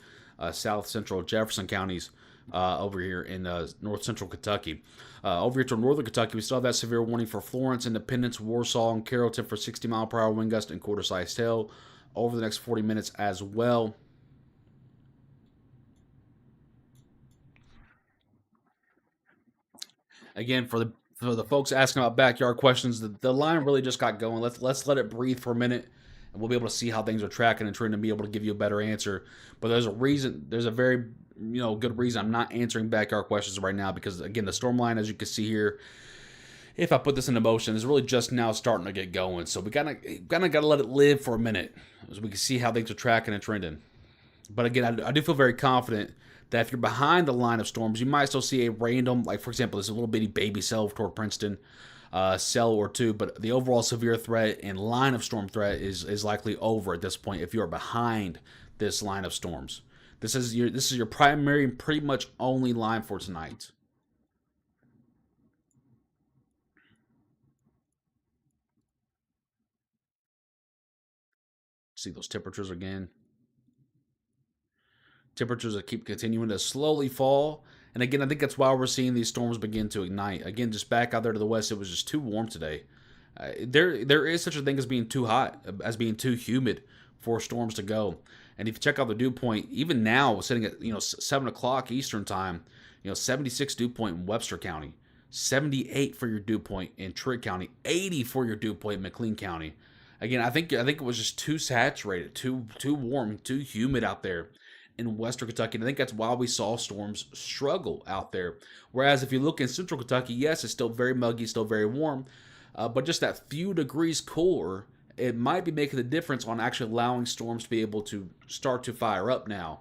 south central Jefferson counties over here in north central Kentucky. Over here to northern Kentucky, we still have that severe warning for Florence, Independence, Warsaw, and Carrollton for 60-mile-per-hour wind gust and quarter-sized hail over the next 40 minutes as well. Again, for the folks asking about backyard questions, the line really just got going. Let's let it breathe for a minute, and we'll be able to see how things are tracking and trying to be able to give you a better answer. But there's a reason. There's a very good reason I'm not answering backyard questions right now, because again, the storm line, as you can see here, if I put this into motion, is really just now starting to get going. So we gotta let it live for a minute, so we can see how things are tracking and trending. But again, I do feel very confident that if you're behind the line of storms, you might still see a random, like for example, there's a little bitty baby cell toward Princeton, cell or two, but the overall severe threat and line of storm threat is likely over at this point if you are behind this line of storms. This is your primary and pretty much only line for tonight. See those temperatures again. Temperatures that keep continuing to slowly fall. And again, I think that's why we're seeing these storms begin to ignite. Again, just back out there to the west, it was just too warm today. There is such a thing as being too hot, as being too humid for storms to go. And if you check out the dew point, even now, sitting at 7 o'clock Eastern time, 76 dew point in Webster County, 78 for your dew point in Trigg County, 80 for your dew point in McLean County. Again, I think it was just too saturated, too warm, too humid out there in Western Kentucky. And I think that's why we saw storms struggle out there. Whereas if you look in Central Kentucky, yes, it's still very muggy, still very warm, but just that few degrees cooler, it might be making the difference on actually allowing storms to be able to start to fire up now.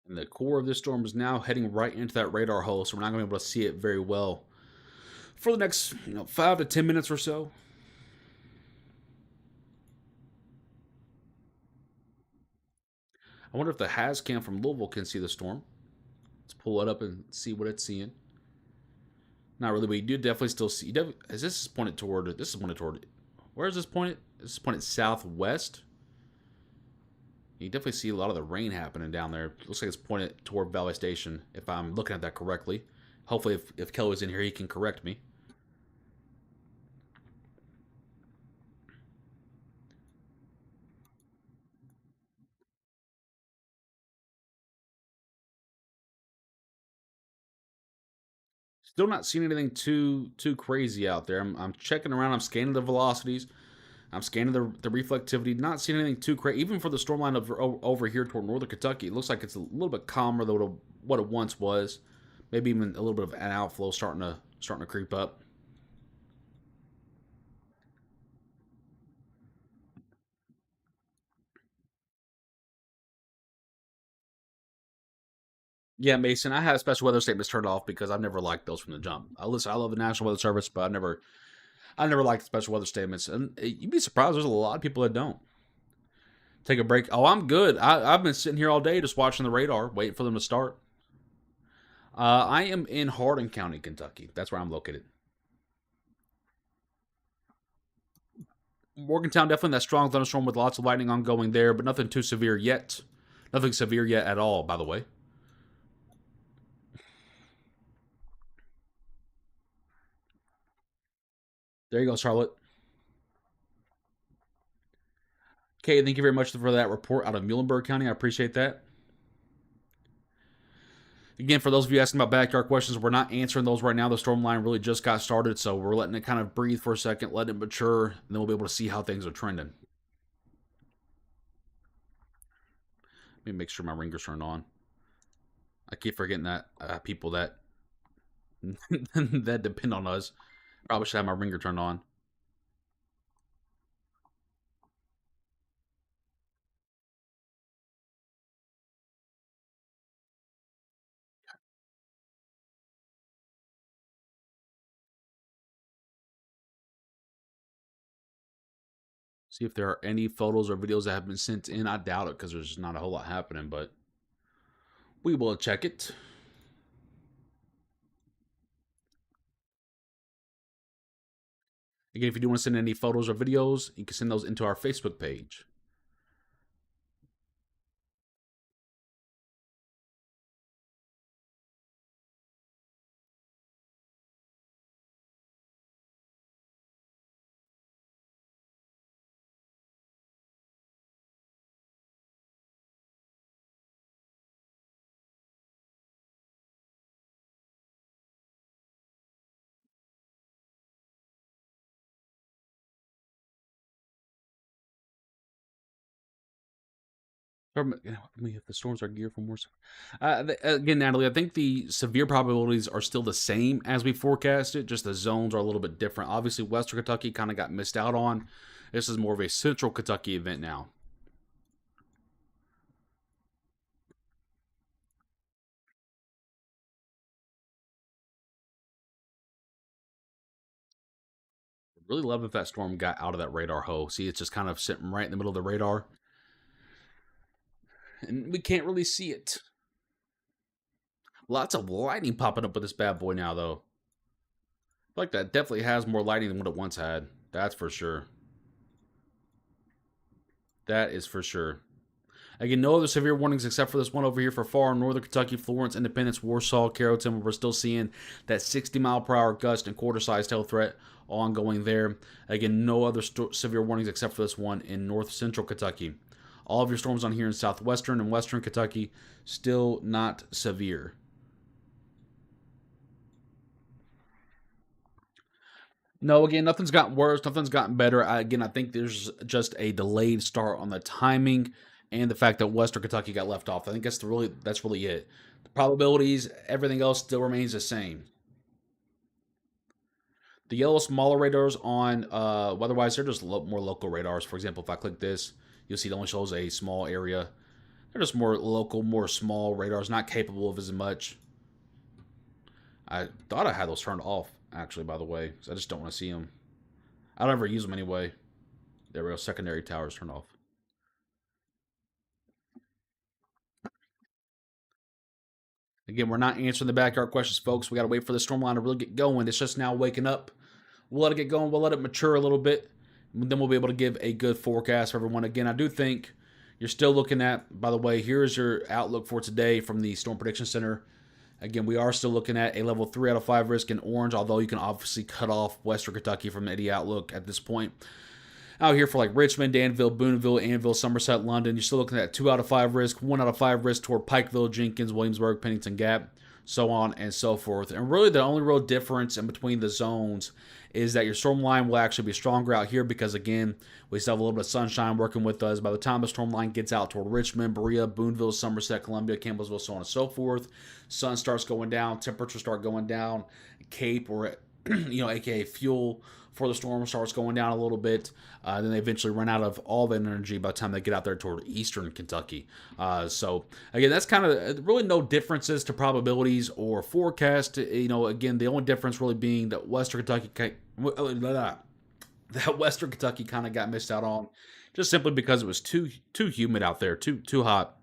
And the core of this storm is now heading right into that radar hole, so we're not going to be able to see it very well for the next 5 to 10 minutes or so. I wonder if the has cam from Louisville can see the storm. Let's pull it up and see what it's seeing. Not really, but you do definitely still see. As this is pointed toward. This is pointed toward. Where is this pointed? This is pointed southwest. You definitely see a lot of the rain happening down there. It looks like it's pointed toward Valley Station, if I'm looking at that correctly. Hopefully, if Kelly's in here, he can correct me. Still not seeing anything too crazy out there. I'm checking around. I'm scanning the velocities. I'm scanning the reflectivity. Not seeing anything too crazy. Even for the storm line over here toward northern Kentucky, it looks like it's a little bit calmer than what it once was. Maybe even a little bit of an outflow starting to creep up. Yeah, Mason, I had special weather statements turned off because I've never liked those from the jump. I love the National Weather Service, but I never liked special weather statements, and you'd be surprised. There's a lot of people that don't take a break. Oh, I'm good. I've been sitting here all day just watching the radar, waiting for them to start. I am in Hardin County, Kentucky. That's where I'm located. Morgantown, definitely that strong thunderstorm with lots of lightning ongoing there, but nothing too severe yet. Nothing severe yet at all, by the way. There you go, Charlotte. Okay, thank you very much for that report out of Muhlenberg County. I appreciate that. Again, for those of you asking about backyard questions, we're not answering those right now. The storm line really just got started, so we're letting it kind of breathe for a second, letting it mature, and then we'll be able to see how things are trending. Let me make sure my ringer's turned on. I keep forgetting that people that that depend on us probably should have my ringer turned on. See if there are any photos or videos that have been sent in. I doubt it because there's not a whole lot happening, but we will check it. Again, if you do want to send any photos or videos, you can send those into our Facebook page. If the storms are geared for more. Again, Natalie, I think the severe probabilities are still the same as we forecasted. Just the zones are a little bit different. Obviously, Western Kentucky kind of got missed out on. This is more of a Central Kentucky event now. Really love if that storm got out of that radar hole. See, it's just kind of sitting right in the middle of the radar, and we can't really see it. Lots of lightning popping up with this bad boy now, though. I feel like that definitely has more lightning than what it once had. That's for sure. That is for sure. Again, no other severe warnings except for this one over here for far northern Kentucky, Florence, Independence, Warsaw, Carrollton, where we're still seeing that 60 mile per hour gust and quarter-sized hail threat ongoing there. Again, no other severe warnings except for this one in north central Kentucky. All of your storms on here in southwestern and western Kentucky still not severe. No, again, nothing's gotten worse. Nothing's gotten better. Again, I think there's just a delayed start on the timing and the fact that Western Kentucky got left off. I think that's really it. The probabilities, everything else still remains the same. The yellow smaller radars on weatherwise, they're just more local radars. For example, if I click this, you'll see it only shows a small area. They're just more local, more small radars, not capable of as much. I thought I had those turned off, actually, by the way, because I just don't want to see them. I don't ever use them anyway. There we go. Secondary towers turned off. Again, we're not answering the backyard questions, folks. We got to wait for the storm line to really get going. It's just now waking up. We'll let it get going. We'll let it mature a little bit. Then we'll be able to give a good forecast for everyone. Again, I do think you're still looking at, by the way, here's your outlook for today from the Storm Prediction Center. Again, we are still looking at a level 3 out of 5 risk in orange, although you can obviously cut off Western Kentucky from any outlook at this point. Out here for like Richmond, Danville, Boonville, Annville, Somerset, London, you're still looking at 2 out of 5 risk, 1 out of 5 risk toward Pikeville, Jenkins, Williamsburg, Pennington Gap. so on and so forth. And really, the only real difference in between the zones is that your storm line will actually be stronger out here because, again, we still have a little bit of sunshine working with us. By the time the storm line gets out toward Richmond, Berea, Boonville, Somerset, Columbia, Campbellsville, so on and so forth, sun starts going down, temperatures start going down, Cape or aka fuel for the storm starts going down a little bit. Then they eventually run out of all the energy by the time they get out there toward eastern Kentucky. So again, that's kind of really no differences to probabilities or forecast. Again, the only difference really being that Western Kentucky kind of got missed out on, just simply because it was too humid out there, too hot.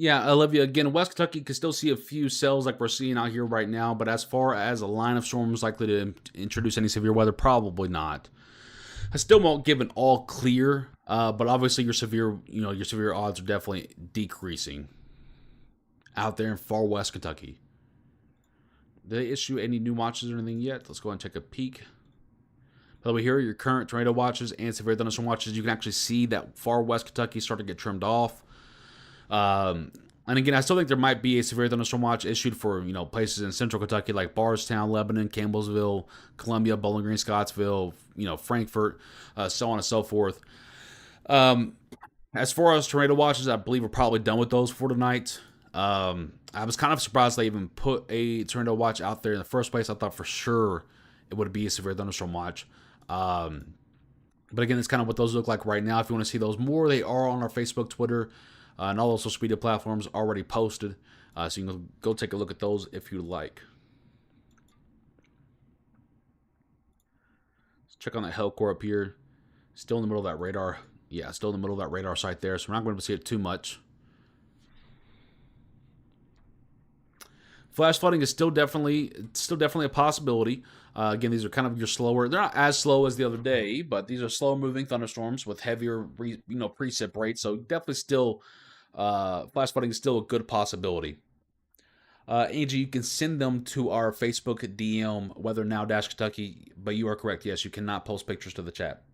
Yeah, Olivia, again, West Kentucky can still see a few cells like we're seeing out here right now, but as far as a line of storms likely to introduce any severe weather, probably not. I still won't give an all clear, but obviously your severe odds are definitely decreasing out there in far West Kentucky. Did they issue any new watches or anything yet? Let's go and take a peek. By the way, here are your current tornado watches and severe thunderstorm watches. You can actually see that far West Kentucky start to get trimmed off. And again, I still think there might be a severe thunderstorm watch issued for places in central Kentucky like Bardstown, Lebanon, Campbellsville, Columbia, Bowling Green, Scottsville, Frankfort, so on and so forth. As far as tornado watches, I believe we're probably done with those for tonight. I was kind of surprised they even put a tornado watch out there in the first place. I thought for sure it would be a severe thunderstorm watch. But again, it's kind of what those look like right now. If you want to see those more, they are on our Facebook, Twitter, and all those social media platforms already posted. So you can go take a look at those if you like. Let's check on that Hellcore up here. Still in the middle of that radar. Yeah, still in the middle of that radar site there. So we're not going to see it too much. Flash flooding is still definitely a possibility. Again, these are kind of your slower. They're not as slow as the other day, but these are slow moving thunderstorms with heavier precip rates. So definitely still, flash flooding is still a good possibility. Angie, you can send them to our Facebook DM, Weather Now Kentucky. But you are correct. Yes, you cannot post pictures to the chat.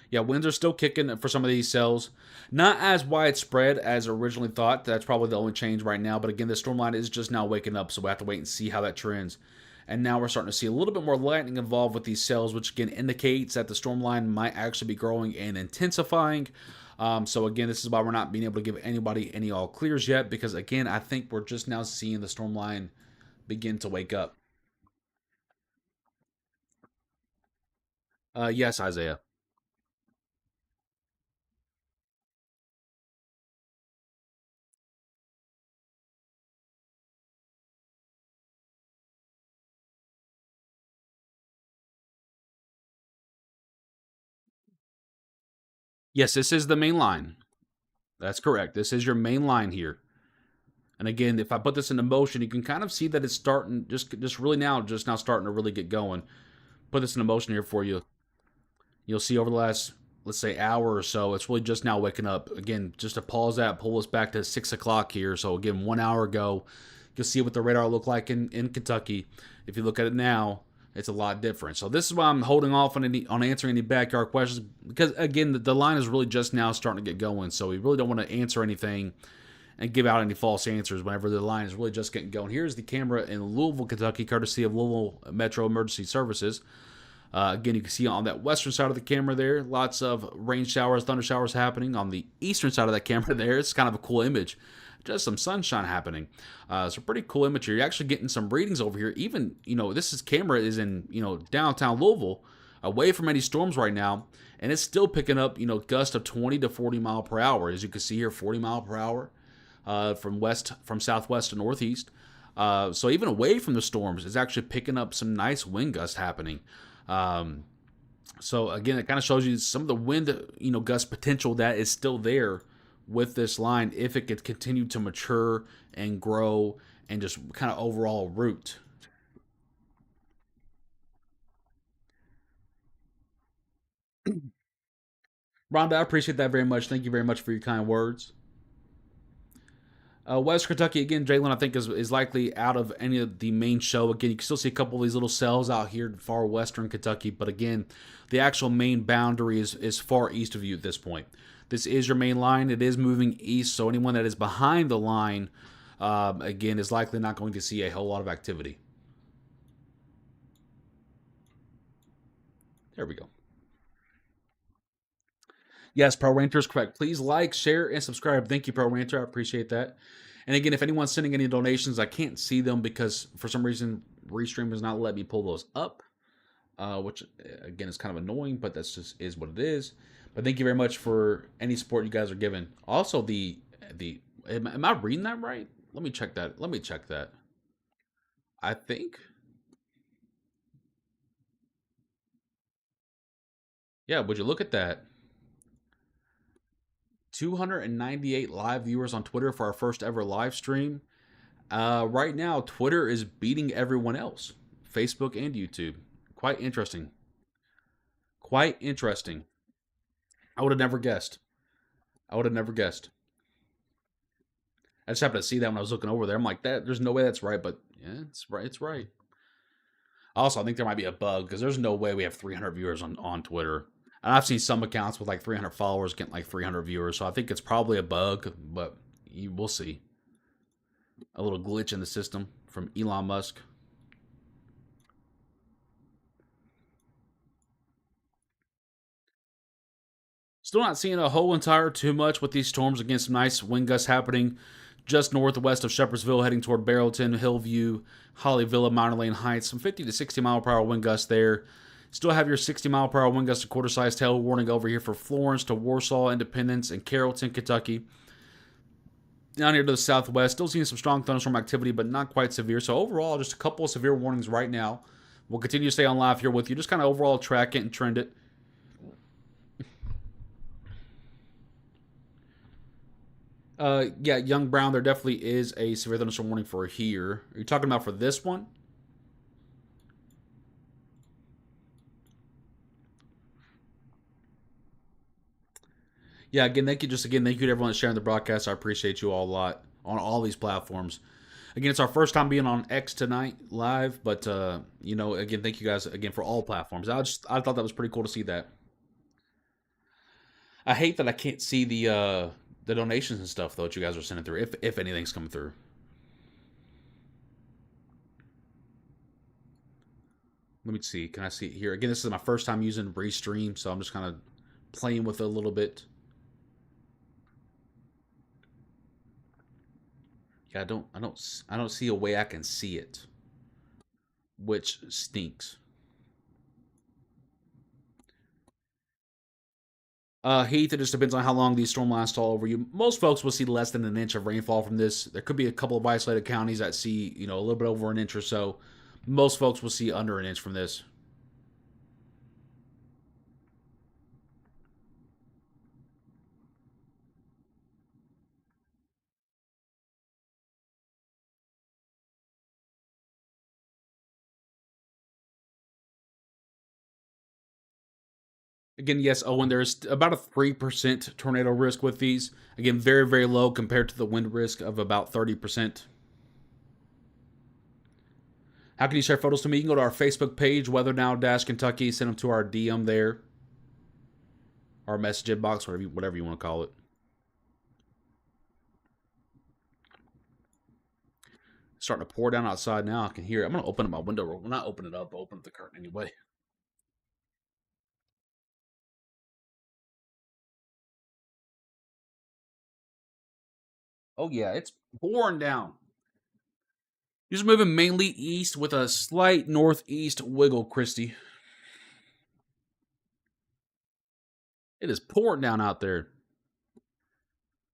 Yeah, winds are still kicking for some of these cells. Not as widespread as originally thought. That's probably the only change right now. But again, the storm line is just now waking up, so we have to wait and see how that trends. And now we're starting to see a little bit more lightning involved with these cells, which again indicates that the storm line might actually be growing and intensifying. So again, this is why we're not being able to give anybody any all clears yet, because again, I think we're just now seeing the storm line begin to wake up. Yes, Isaiah. Yes, this is the main line. That's correct. This is your main line here. And again, if I put this into motion, you can kind of see that it's starting just really now, just now starting to really get going. Put this into motion here for you. You'll see over the last, let's say, hour or so, it's really just now waking up. Again, just to pause that, pull us back to 6 o'clock here. So again, 1 hour ago, you'll see what the radar looked like in Kentucky. If you look at it now, it's a lot different. So this is why I'm holding off on answering any backyard questions, because again, the line is really just now starting to get going. So we really don't want to answer anything and give out any false answers whenever the line is really just getting going. Here's the camera in Louisville, Kentucky, courtesy of Louisville Metro Emergency Services. Again, you can see on that western side of the camera there, lots of rain showers, thunder showers happening. On the eastern side of that camera there, it's kind of a cool image. Just some sunshine happening. So pretty cool image here. You're actually getting some readings over here. Even, this camera is in, downtown Louisville, away from any storms right now. And it's still picking up, gusts of 20 to 40 mile per hour. As you can see here, 40 mile per hour from southwest to northeast. So even away from the storms, it's actually picking up some nice wind gusts happening. So again, it kind of shows you some of the wind, gust potential that is still there with this line if it could continue to mature and grow and just kind of overall root. Rhonda, I appreciate that very much. Thank you very much for your kind words. West Kentucky, again, Jalen, I think, is likely out of any of the main show. Again, you can still see a couple of these little cells out here in far western Kentucky, but again, the actual main boundary is far east of you at this point. This is your main line. It is moving east, so anyone that is behind the line, again, is likely not going to see a whole lot of activity. There we go. Yes, Pro Ranter is correct. Please like, share, and subscribe. Thank you, Pro Ranter. I appreciate that. And again, if anyone's sending any donations, I can't see them because for some reason Restream does not let me pull those up, which again is kind of annoying, but that's just is what it is. But thank you very much for any support you guys are giving. Also, the am I reading that right? Let me check that. Let me check that. I think. Yeah, would you look at that? 298 live viewers on Twitter for our first ever live stream. Right now, Twitter is beating everyone else, Facebook and YouTube. Quite interesting. Quite interesting. I would have never guessed. I would have never guessed. I just happened to see that when I was looking over there. I'm like, that. There's no way that's right, but yeah, it's right. It's right. Also, I think there might be a bug because there's no way we have 300 viewers on Twitter. And I've seen some accounts with like 300 followers getting like 300 viewers, so I think it's probably a bug, but we'll see. A little glitch in the system from Elon Musk. Still not seeing a whole entire too much with these storms. Again, some nice wind gusts happening just northwest of Shepherdsville, heading toward Barrelton, Hillview, Holly Villa, Minor Lane Heights. Some 50 to 60 mile per hour wind gusts there. Still have your 60 mile per hour wind gust to quarter size tail warning over here for Florence to Warsaw, Independence, and Carrollton, Kentucky. Down here to the southwest, still seeing some strong thunderstorm activity, but not quite severe. So overall, just a couple of severe warnings right now. We'll continue to stay on live here with you. Just kind of overall track it and trend it. Yeah, Young Brown, there definitely is a severe thunderstorm warning for here. Are you talking about for this one? Yeah, again, thank you. Just again, thank you to everyone that's sharing the broadcast. I appreciate you all a lot on all these platforms. Again, it's our first time being on X tonight live, but again, thank you guys again for all platforms. I thought that was pretty cool to see that. I hate that I can't see the donations and stuff though that you guys are sending through, if anything's coming through. Let me see. Can I see it here? Again, this is my first time using Restream, so I'm just kind of playing with it a little bit. Yeah, I don't see a way I can see it, which stinks. Heath, it just depends on how long these storm lasts all over you. Most folks will see less than an inch of rainfall from this. There could be a couple of isolated counties that see, a little bit over an inch or so. Most folks will see under an inch from this. Again, yes, Owen, there's about a 3% tornado risk with these. Again, very, very low compared to the wind risk of about 30%. How can you share photos to me? You can go to our Facebook page, Weather Now Kentucky, send them to our DM there, our message inbox, whatever you want to call it. It's starting to pour down outside now. I can hear it. I'm going to open up my window. Well, not open it up, but open up the curtain anyway. Oh, yeah, it's pouring down. You're just moving mainly east with a slight northeast wiggle, Christy. It is pouring down out there.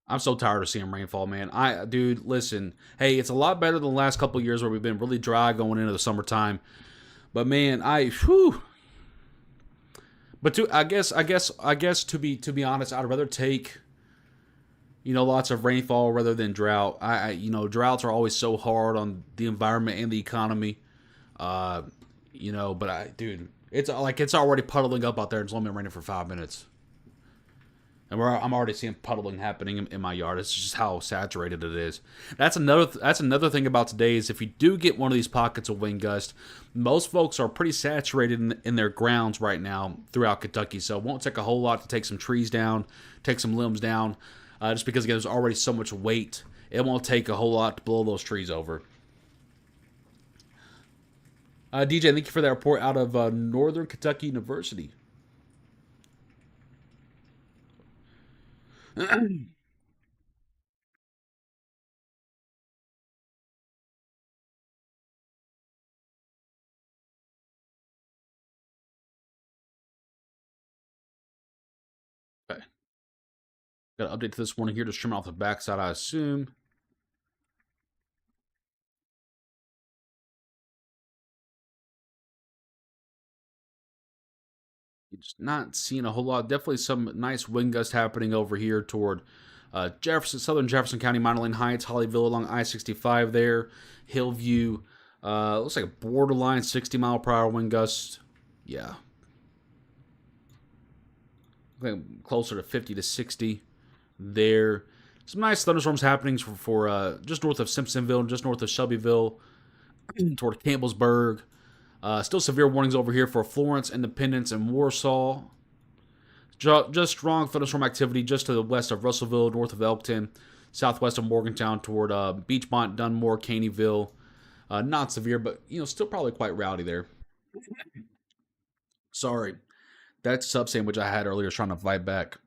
I'm so tired of seeing rainfall, man. Dude, listen. Hey, it's a lot better than the last couple of years where we've been really dry going into the summertime. But man, whew. But I guess to be honest, I'd rather take lots of rainfall rather than drought. Droughts are always so hard on the environment and the economy. But dude, it's already puddling up out there. It's only been raining for 5 minutes. and I'm already seeing puddling happening in my yard. It's just how saturated it is. That's another thing about today is if you do get one of these pockets of wind gust, most folks are pretty saturated in their grounds right now throughout Kentucky. So it won't take a whole lot to take some trees down, take some limbs down, just because again there's already so much weight. It won't take a whole lot to blow those trees over. DJ, thank you for that report out of Northern Kentucky University. Okay. Got an update to this morning here, just trimming off the backside, I assume. Just not seeing a whole lot. Definitely some nice wind gust happening over here toward southern Jefferson County, Monoline Heights, Hollyville along I-65 there, Hillview. Looks like a borderline 60-mile-per-hour wind gust. Yeah. Closer to 50 to 60 there. Some nice thunderstorms happening for just north of Simpsonville, just north of Shelbyville, toward Campbellsburg. Still severe warnings over here for Florence, Independence, and Warsaw. Just strong thunderstorm activity just to the west of Russellville, north of Elkton, southwest of Morgantown toward Beachmont, Dunmore, Caneyville. Not severe, but still probably quite rowdy there. Sorry, that sub sandwich I had earlier is trying to fight back.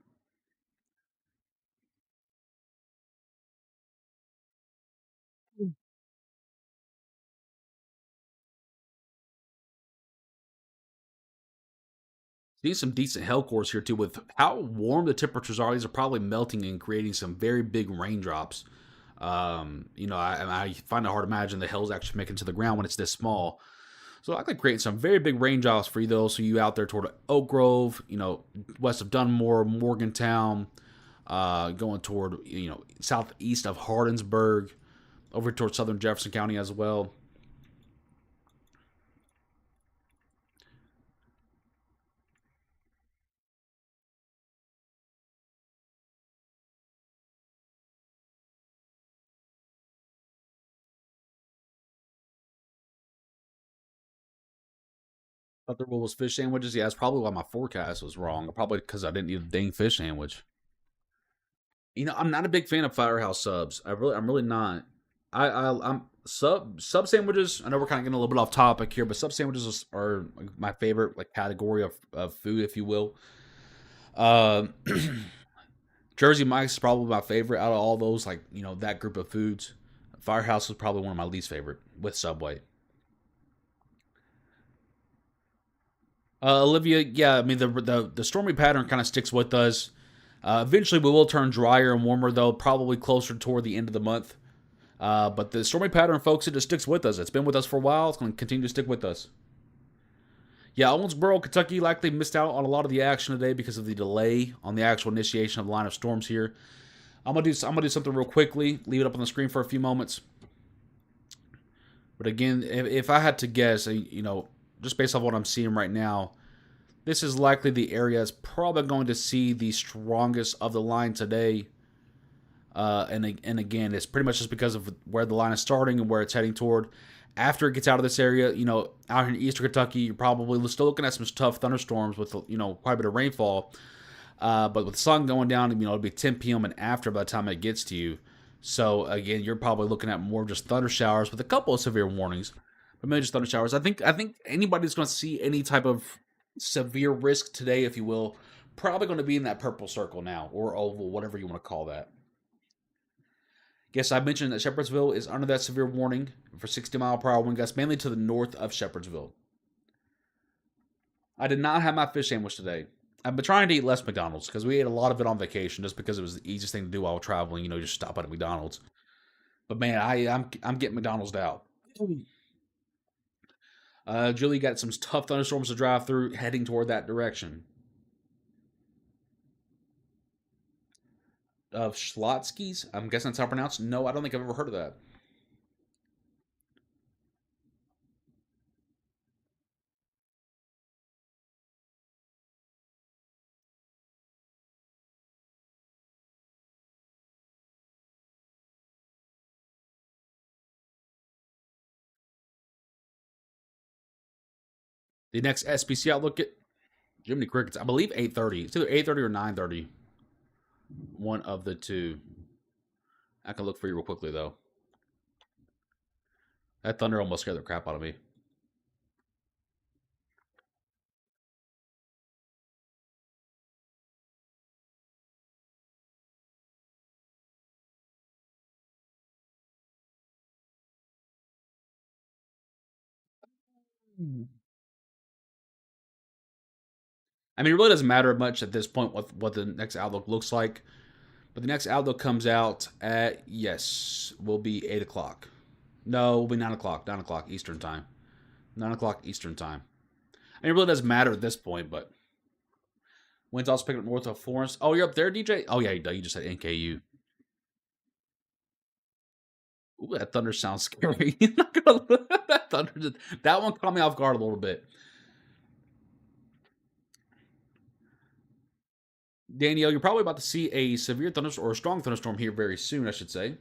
Seeing some decent hell cores here too. With how warm the temperatures are, these are probably melting and creating some very big raindrops. I find it hard to imagine the hell's actually making it to the ground when it's this small. So I could create some very big raindrops for you though. So you out there toward Oak Grove, west of Dunmore, Morgantown, going toward southeast of Hardinsburg, over toward southern Jefferson County as well. Thought the rule was fish sandwiches. Yeah, that's probably why my forecast was wrong. Probably because I didn't eat a dang fish sandwich. I'm not a big fan of Firehouse subs. I'm really not. I'm sub sandwiches. I know we're kind of getting a little bit off topic here, but sub sandwiches are my favorite like category of food, if you will. Uh, Jersey Mike's is probably my favorite out of all those, like that group of foods. Firehouse is probably one of my least favorite with Subway. Olivia, yeah, I mean the stormy pattern kind of sticks with us. Eventually, we will turn drier and warmer, though, probably closer toward the end of the month. But the stormy pattern, folks, it just sticks with us. It's been with us for a while. It's going to continue to stick with us. Yeah, Owensboro, Kentucky likely missed out on a lot of the action today because of the delay on the actual initiation of the line of storms here. I'm gonna do something real quickly. Leave it up on the screen for a few moments. But again, if I had to guess, just based off what I'm seeing right now, this is likely the area that's probably going to see the strongest of the line today. And again, it's pretty much just because of where the line is starting and where it's heading toward. After it gets out of this area, out here in eastern Kentucky, you're probably still looking at some tough thunderstorms with quite a bit of rainfall. But with the sun going down, it'll be 10 p.m. and after by the time it gets to you. So again, you're probably looking at more just thunder showers with a couple of severe warnings, but maybe just thunder showers. I think anybody that's going to see any type of severe risk today, if you will, probably going to be in that purple circle now or oval, whatever you want to call that. Yes, I mentioned that Shepherdsville is under that severe warning for 60-mile-per-hour wind gusts, mainly to the north of Shepherdsville. I did not have my fish sandwich today. I've been trying to eat less McDonald's because we ate a lot of it on vacation just because it was the easiest thing to do while traveling. Just stop at McDonald's. But man, I'm getting McDonald's out. Julie got some tough thunderstorms to drive through, heading toward that direction. Of Schlotsky's, I'm guessing that's how pronounced. No, I don't think I've ever heard of that. The next SPC outlook at Jiminy Crickets, I believe 8:30. It's either 8:30 or 9:30. One of the two. I can look for you real quickly though. That thunder almost scared the crap out of me. I mean, it really doesn't matter much at this point what the next outlook looks like. But the next outlook comes out at, yes, will be 8 o'clock. No, will be 9 o'clock. 9 o'clock Eastern time. 9 o'clock Eastern time. I mean, it really doesn't matter at this point, but winds also picking up north of Florence. Oh, you're up there, DJ? Oh, yeah, you just said NKU. Ooh, that thunder sounds scary. That thunder, that one caught me off guard a little bit. Danielle, you're probably about to see a severe thunderstorm or a strong thunderstorm here very soon, I should say.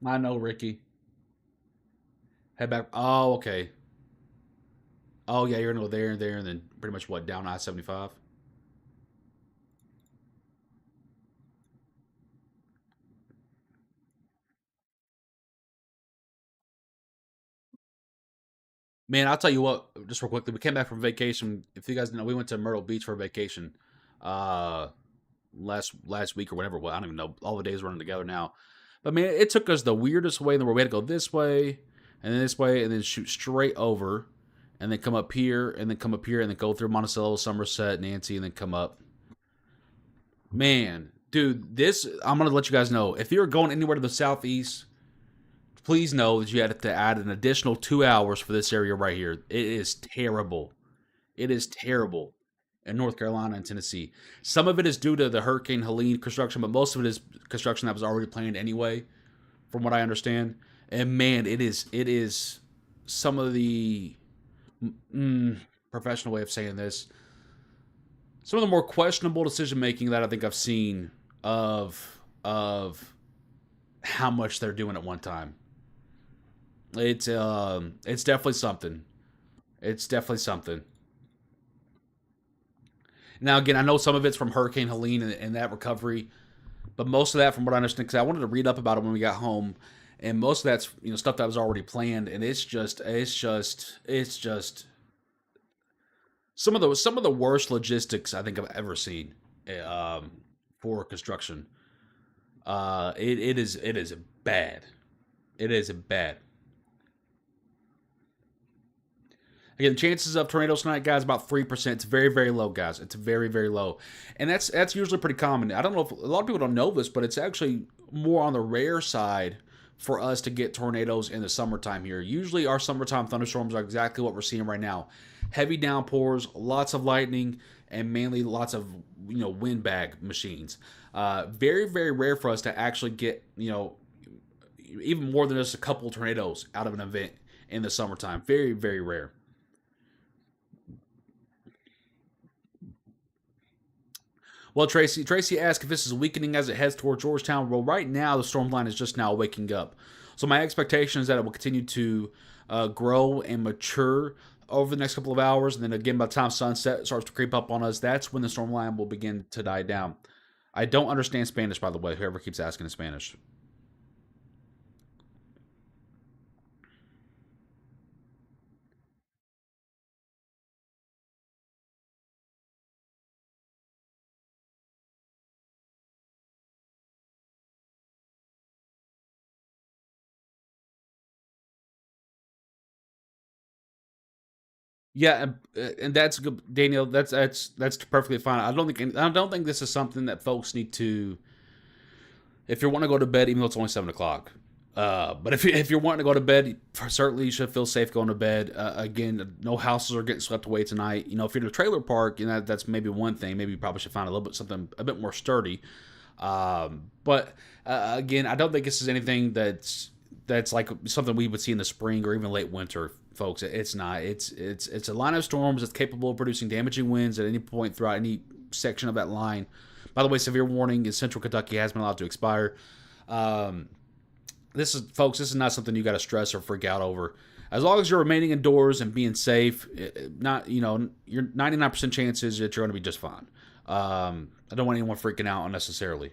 I know, Ricky. Head back. Oh, okay. Oh, yeah, you're going to go there and there and then pretty much what, down I-75? Man, I'll tell you what, just real quickly, we came back from vacation. If you guys know, we went to Myrtle Beach for vacation uh last week or whatever. Well, I don't even know. All the days running together now. But man, it took us the weirdest way in the world. We had to go this way and then this way and then shoot straight over and then come up here and then come up here and then go through Monticello, Somerset, Nancy, and then come up. Man, dude, this I'm gonna let you guys know. If you're going anywhere to the southeast, please know that you had to add an additional 2 hours for this area right here. It is terrible. It is terrible in North Carolina and Tennessee. Some of it is due to the Hurricane Helene construction, but most of it is construction that was already planned anyway, from what I understand. And man, it is some of the professional way of saying this. Some of the more questionable decision making that I think I've seen of how much they're doing at one time. It's definitely something. It's definitely something. Now again, I know some of it's from Hurricane Helene and that recovery, but most of that, from what I understand, because I wanted to read up about it when we got home, and most of that's stuff that was already planned, and it's just some of the worst logistics I think I've ever seen for construction. It is bad. It is bad. Again, the chances of tornadoes tonight, guys, about 3%. It's very, very low, guys. It's very, very low, and that's usually pretty common. I don't know if a lot of people don't know this, but it's actually more on the rare side for us to get tornadoes in the summertime here. Usually, our summertime thunderstorms are exactly what we're seeing right now: heavy downpours, lots of lightning, and mainly lots of windbag machines. Very, very rare for us to actually get even more than just a couple tornadoes out of an event in the summertime. Very, very rare. Well, Tracy asked if this is weakening as it heads toward Georgetown. Well, right now the storm line is just now waking up, so my expectation is that it will continue to grow and mature over the next couple of hours, and then again by the time sunset starts to creep up on us, that's when the storm line will begin to die down. I don't understand Spanish, by the way. Whoever keeps asking in Spanish. Yeah, and that's good, Daniel. That's perfectly fine. I don't think this is something that folks need to. If you want to go to bed, even though it's only 7 o'clock, but if you're wanting to go to bed, certainly you should feel safe going to bed. Again, no houses are getting swept away tonight. If you're in a trailer park, that's maybe one thing. Maybe you probably should find a little bit something a bit more sturdy. But again, I don't think this is anything that's like something we would see in the spring or even late winter, folks. It's not. It's a line of storms that's capable of producing damaging winds at any point throughout any section of that line. By the way, severe warning in central Kentucky has been allowed to expire. This is, folks. This is not something you got to stress or freak out over. As long as you're remaining indoors and being safe, not your 99% chances that you're going to be just fine. I don't want anyone freaking out unnecessarily.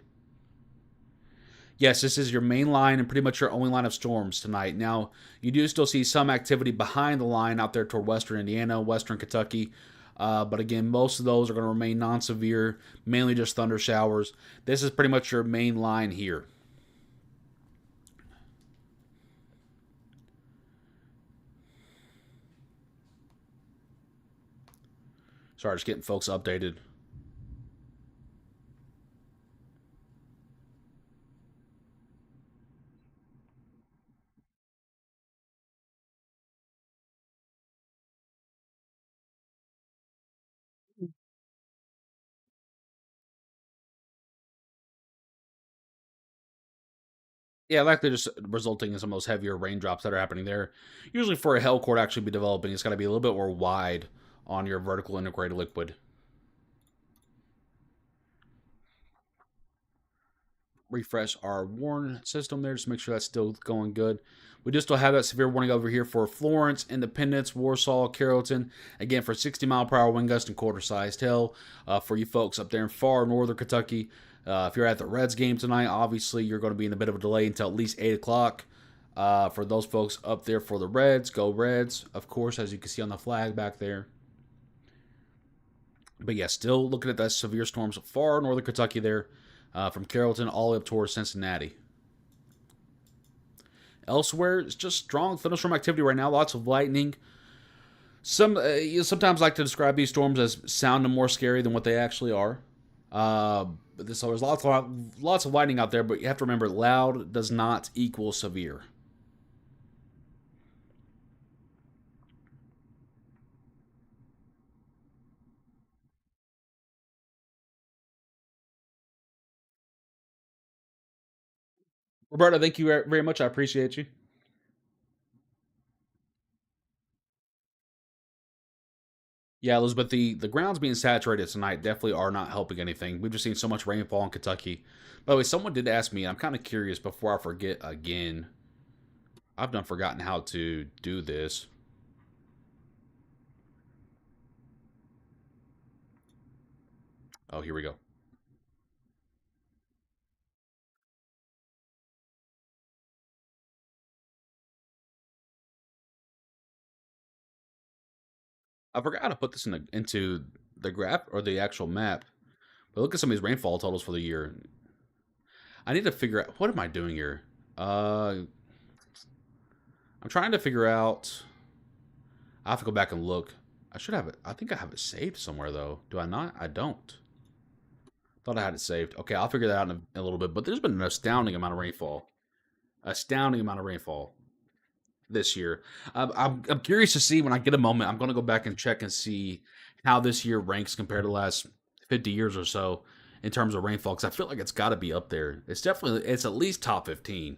Yes, this is your main line and pretty much your only line of storms tonight. Now, you do still see some activity behind the line out there toward western Indiana, western Kentucky. But again, most of those are going to remain non severe, mainly just thunder showers. This is pretty much your main line here. Sorry, just getting folks updated. Yeah, likely just resulting in some of those heavier raindrops that are happening there. Usually, for a hell core to actually be developing, it's got to be a little bit more wide on your vertical integrated liquid. Refresh our warn system there, just make sure that's still going good. We do still have that severe warning over here for Florence, Independence, Warsaw, Carrollton. Again, for 60-mile-per-hour wind gust and quarter-sized hail. For you folks up there in far northern Kentucky, if you're at the Reds game tonight, obviously you're going to be in a bit of a delay until at least 8 o'clock. For those folks up there for the Reds, go Reds, of course, as you can see on the flag back there. But yeah, still looking at that severe storms far northern Kentucky there, from Carrollton all the way up towards Cincinnati. Elsewhere, it's just strong thunderstorm activity right now. Lots of lightning. You sometimes like to describe these storms as sounding more scary than what they actually are. So there's lots of lightning out there, but you have to remember, loud does not equal severe. Roberta, thank you very much. I appreciate you. Yeah, Elizabeth, the grounds being saturated tonight definitely are not helping anything. We've just seen so much rainfall in Kentucky. By the way, someone did ask me, and I'm kind of curious before I forget again. I've done forgotten how to do this. Oh, here we go. I forgot how to put this into the graph or the actual map. But look at some of these rainfall totals for the year. I need to figure out what am I doing here. I'm trying to figure out. I have to go back and look. I should have it. I think I have it saved somewhere though. Do I not? I don't. Thought I had it saved. Okay, I'll figure that out in a little bit. But there's been an astounding amount of rainfall. Astounding amount of rainfall this year. I'm curious to see when I get a moment. I'm going to go back and check and see how this year ranks compared to the last 50 years or so in terms of rainfall. Because I feel like it's got to be up there. It's at least top 15.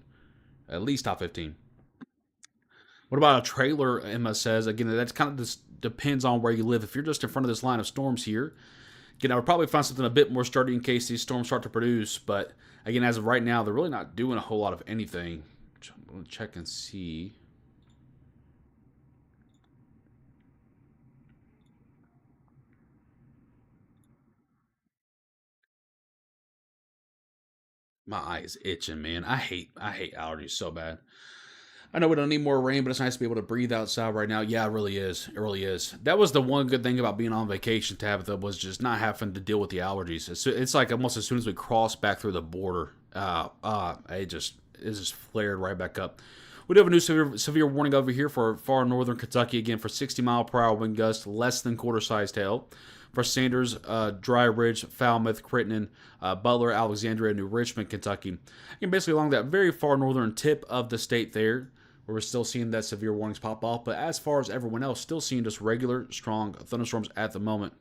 At least top 15. What about a trailer? Emma says again. That kind of just depends on where you live. If you're just in front of this line of storms here, again, I would probably find something a bit more sturdy in case these storms start to produce. But again, as of right now, they're really not doing a whole lot of anything. I'm going to check and see. My eye is itching, man. I hate allergies so bad. I know we don't need more rain, but it's nice to be able to breathe outside right now. Yeah, it really is. It really is. That was the one good thing about being on vacation, Tabitha, was just not having to deal with the allergies. It's like almost as soon as we cross back through the border, it just flared right back up. We do have a new severe warning over here for far northern Kentucky, again for 60-mile-per-hour wind gusts, less than quarter-sized hail. For Sanders, Dry Ridge, Falmouth, Crittenden, Butler, Alexandria, New Richmond, Kentucky. And basically along that very far northern tip of the state there, where we're still seeing that severe warnings pop off. But as far as everyone else, still seeing just regular, strong thunderstorms at the moment.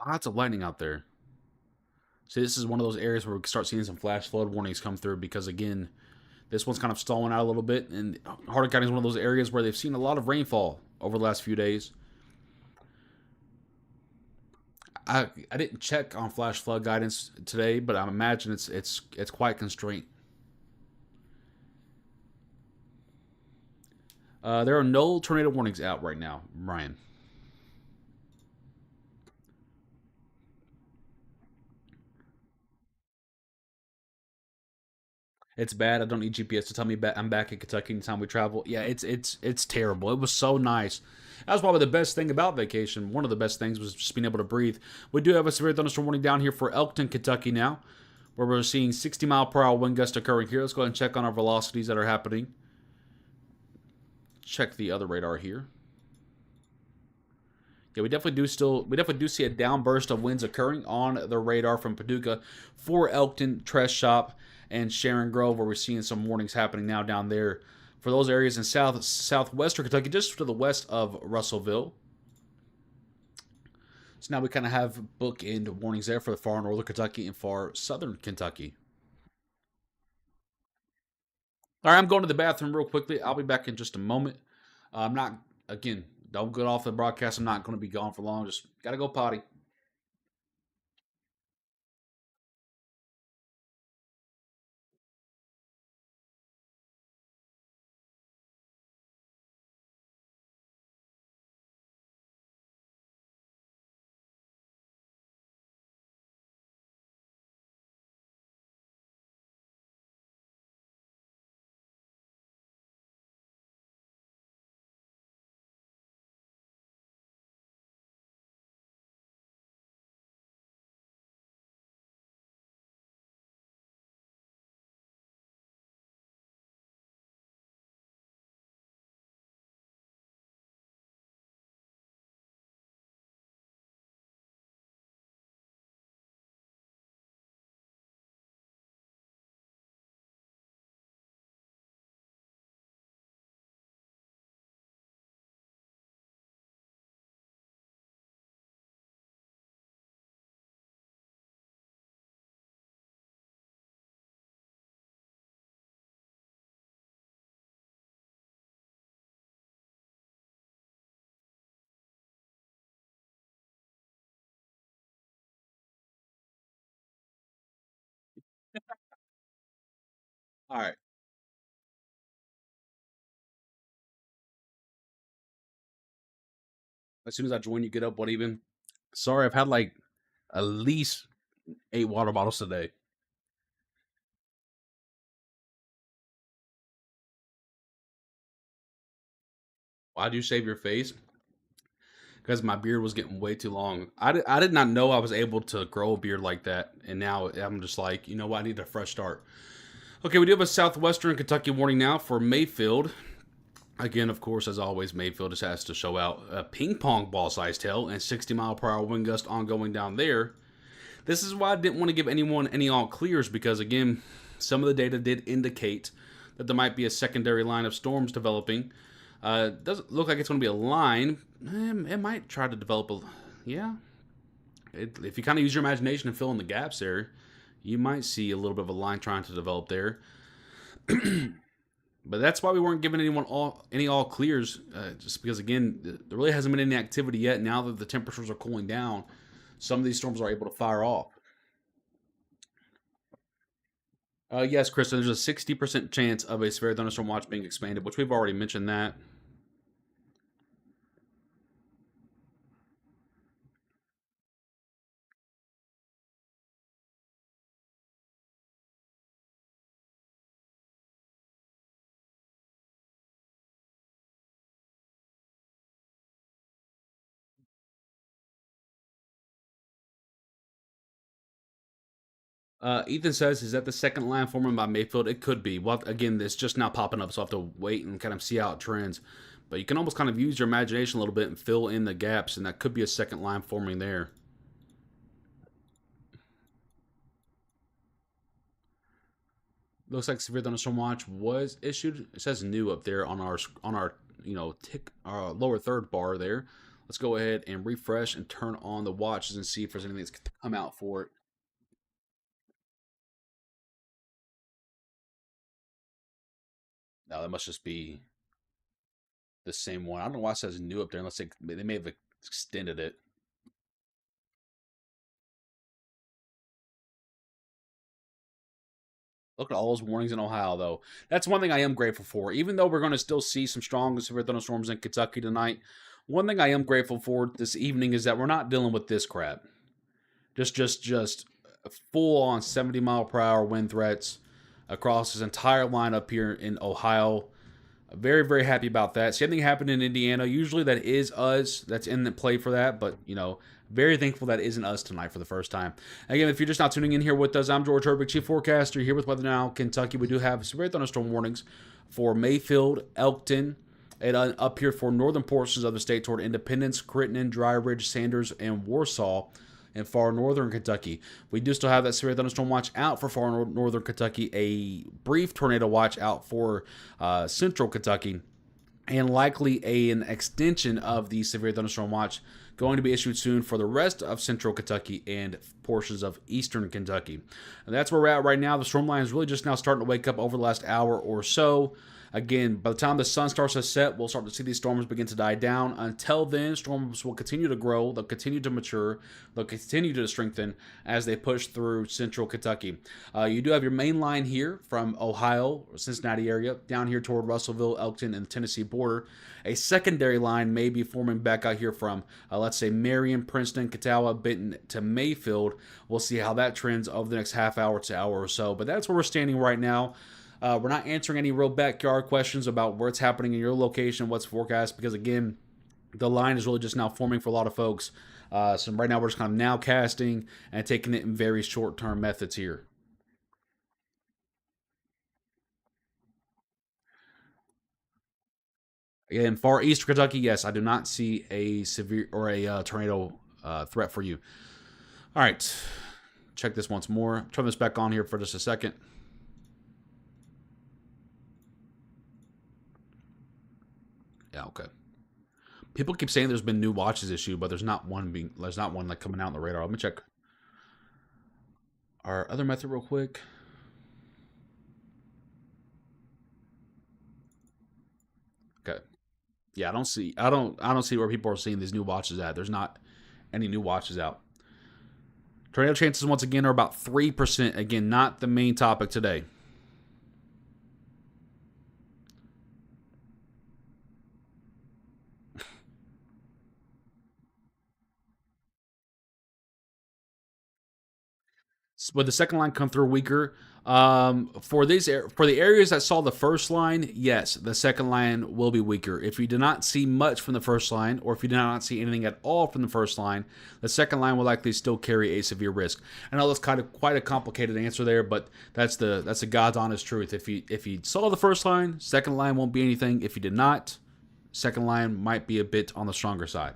Lots of lightning out there. See, this is one of those areas where we start seeing some flash flood warnings come through because, again, This one's kind of stalling out a little bit, and Hardin County is one of those areas where they've seen a lot of rainfall over the last few days. I didn't check on flash flood guidance today, but I imagine it's quite constrained. There are no tornado warnings out right now, Ryan. It's bad. I don't need GPS to tell me I'm back in Kentucky anytime we travel. Yeah, it's terrible. It was so nice. That was probably the best thing about vacation. One of the best things was just being able to breathe. We do have a severe thunderstorm warning down here for Elkton, Kentucky now, where we're seeing 60-mile-per-hour wind gusts occurring here. Let's go ahead and check on our velocities that are happening. Check the other radar here. Yeah, we definitely do see a downburst of winds occurring on the radar from Paducah for Elkton, Tress Shop, and Sharon Grove, where we're seeing some warnings happening now down there for those areas in southwestern Kentucky, just to the west of Russellville. So now we kind of have bookend warnings there for the far northern Kentucky and far southern Kentucky. All right, I'm going to the bathroom real quickly. I'll be back in just a moment. I'm not, again, don't get off the broadcast. I'm not going to be gone for long. Just got to go potty. All right. As soon as I join, you get up. What even? Sorry, I've had like at least 8 water bottles today. Why do you shave your face? Because my beard was getting way too long. I did not know I was able to grow a beard like that. And now I'm just like, you know what? I need a fresh start. Okay, we do have a southwestern Kentucky warning now for Mayfield. Again, of course, as always, Mayfield just has to show out a ping pong ball size tail and 60-mile-per-hour wind gust ongoing down there. This is why I didn't want to give anyone any all clears because, again, some of the data did indicate that there might be a secondary line of storms developing. Doesn't look like it's going to be a line. It might try to develop a. Yeah. If you kind of use your imagination and fill in the gaps there, you might see a little bit of a line trying to develop there. But that's why we weren't giving anyone any all clears, just because again there really hasn't been any activity yet. Now that the temperatures are cooling down, some of these storms are able to fire off. Yes, Chris, there's a 60% chance of a severe thunderstorm watch being expanded, which we've already mentioned that. Ethan says, is that the second line forming by Mayfield? It could be. Well, again, it's just now popping up, so I have to wait and kind of see how it trends. But you can almost kind of use your imagination a little bit and fill in the gaps, and that could be a second line forming there. Looks like severe thunderstorm watch was issued. It says new up there on our tick lower third bar there. Let's go ahead and refresh and turn on the watches and see if there's anything that's come out for it. Now that must just be the same one. I don't know why it says new up there unless they may have extended it. Look at all those warnings in Ohio, though. That's one thing I am grateful for. Even though we're going to still see some strong and severe thunderstorms in Kentucky tonight, one thing I am grateful for this evening is that we're not dealing with this crap. Just full on 70-mile-per-hour wind threats across this entire line up here in Ohio. Very, very happy about that. Same thing happened in Indiana. Usually that is us that's in the play for that, but, very thankful that isn't us tonight for the first time. Again, if you're just not tuning in here with us, I'm George Herbig, Chief Forecaster, here with Weather Now, Kentucky. We do have severe thunderstorm warnings for Mayfield, Elkton, and up here for northern portions of the state toward Independence, Crittenden, Dry Ridge, Sanders, and Warsaw in far northern Kentucky. We do still have that severe thunderstorm watch out for far northern Kentucky, a brief tornado watch out for central Kentucky, and likely an extension of the severe thunderstorm watch going to be issued soon for the rest of central Kentucky and portions of eastern Kentucky. And that's where we're at right now. The storm line is really just now starting to wake up over the last hour or so. Again, by the time the sun starts to set, we'll start to see these storms begin to die down. Until then, storms will continue to grow, they'll continue to mature, they'll continue to strengthen as they push through central Kentucky. You do have your main line here from Ohio, Cincinnati area, down here toward Russellville, Elkton, and the Tennessee border. A secondary line may be forming back out here from, let's say, Marion, Princeton, Catawba, Benton to Mayfield. We'll see how that trends over the next half hour to hour or so. But that's where we're standing right now. We're not answering any real backyard questions about what's happening in your location, what's forecast, because again, the line is really just now forming for a lot of folks. So right now we're just kind of now casting and taking it in very short-term methods here. Again, far eastern Kentucky, yes, I do not see a severe or a tornado threat for you. All right, check this once more. Turn this back on here for just a second. Yeah, okay. People keep saying there's been new watches issued, but there's not one like coming out on the radar. Let me check our other method real quick. Okay. Yeah, I don't see where people are seeing these new watches at. There's not any new watches out. Tornado chances once again are about 3%. Again, not the main topic today. Would the second line come through weaker? For the areas that saw the first line, yes, the second line will be weaker. If you do not see much from the first line, or if you do not see anything at all from the first line, the second line will likely still carry a severe risk. I know that's kind of quite a complicated answer there, but that's the God's honest truth. If you saw the first line, second line won't be anything. If you did not, second line might be a bit on the stronger side.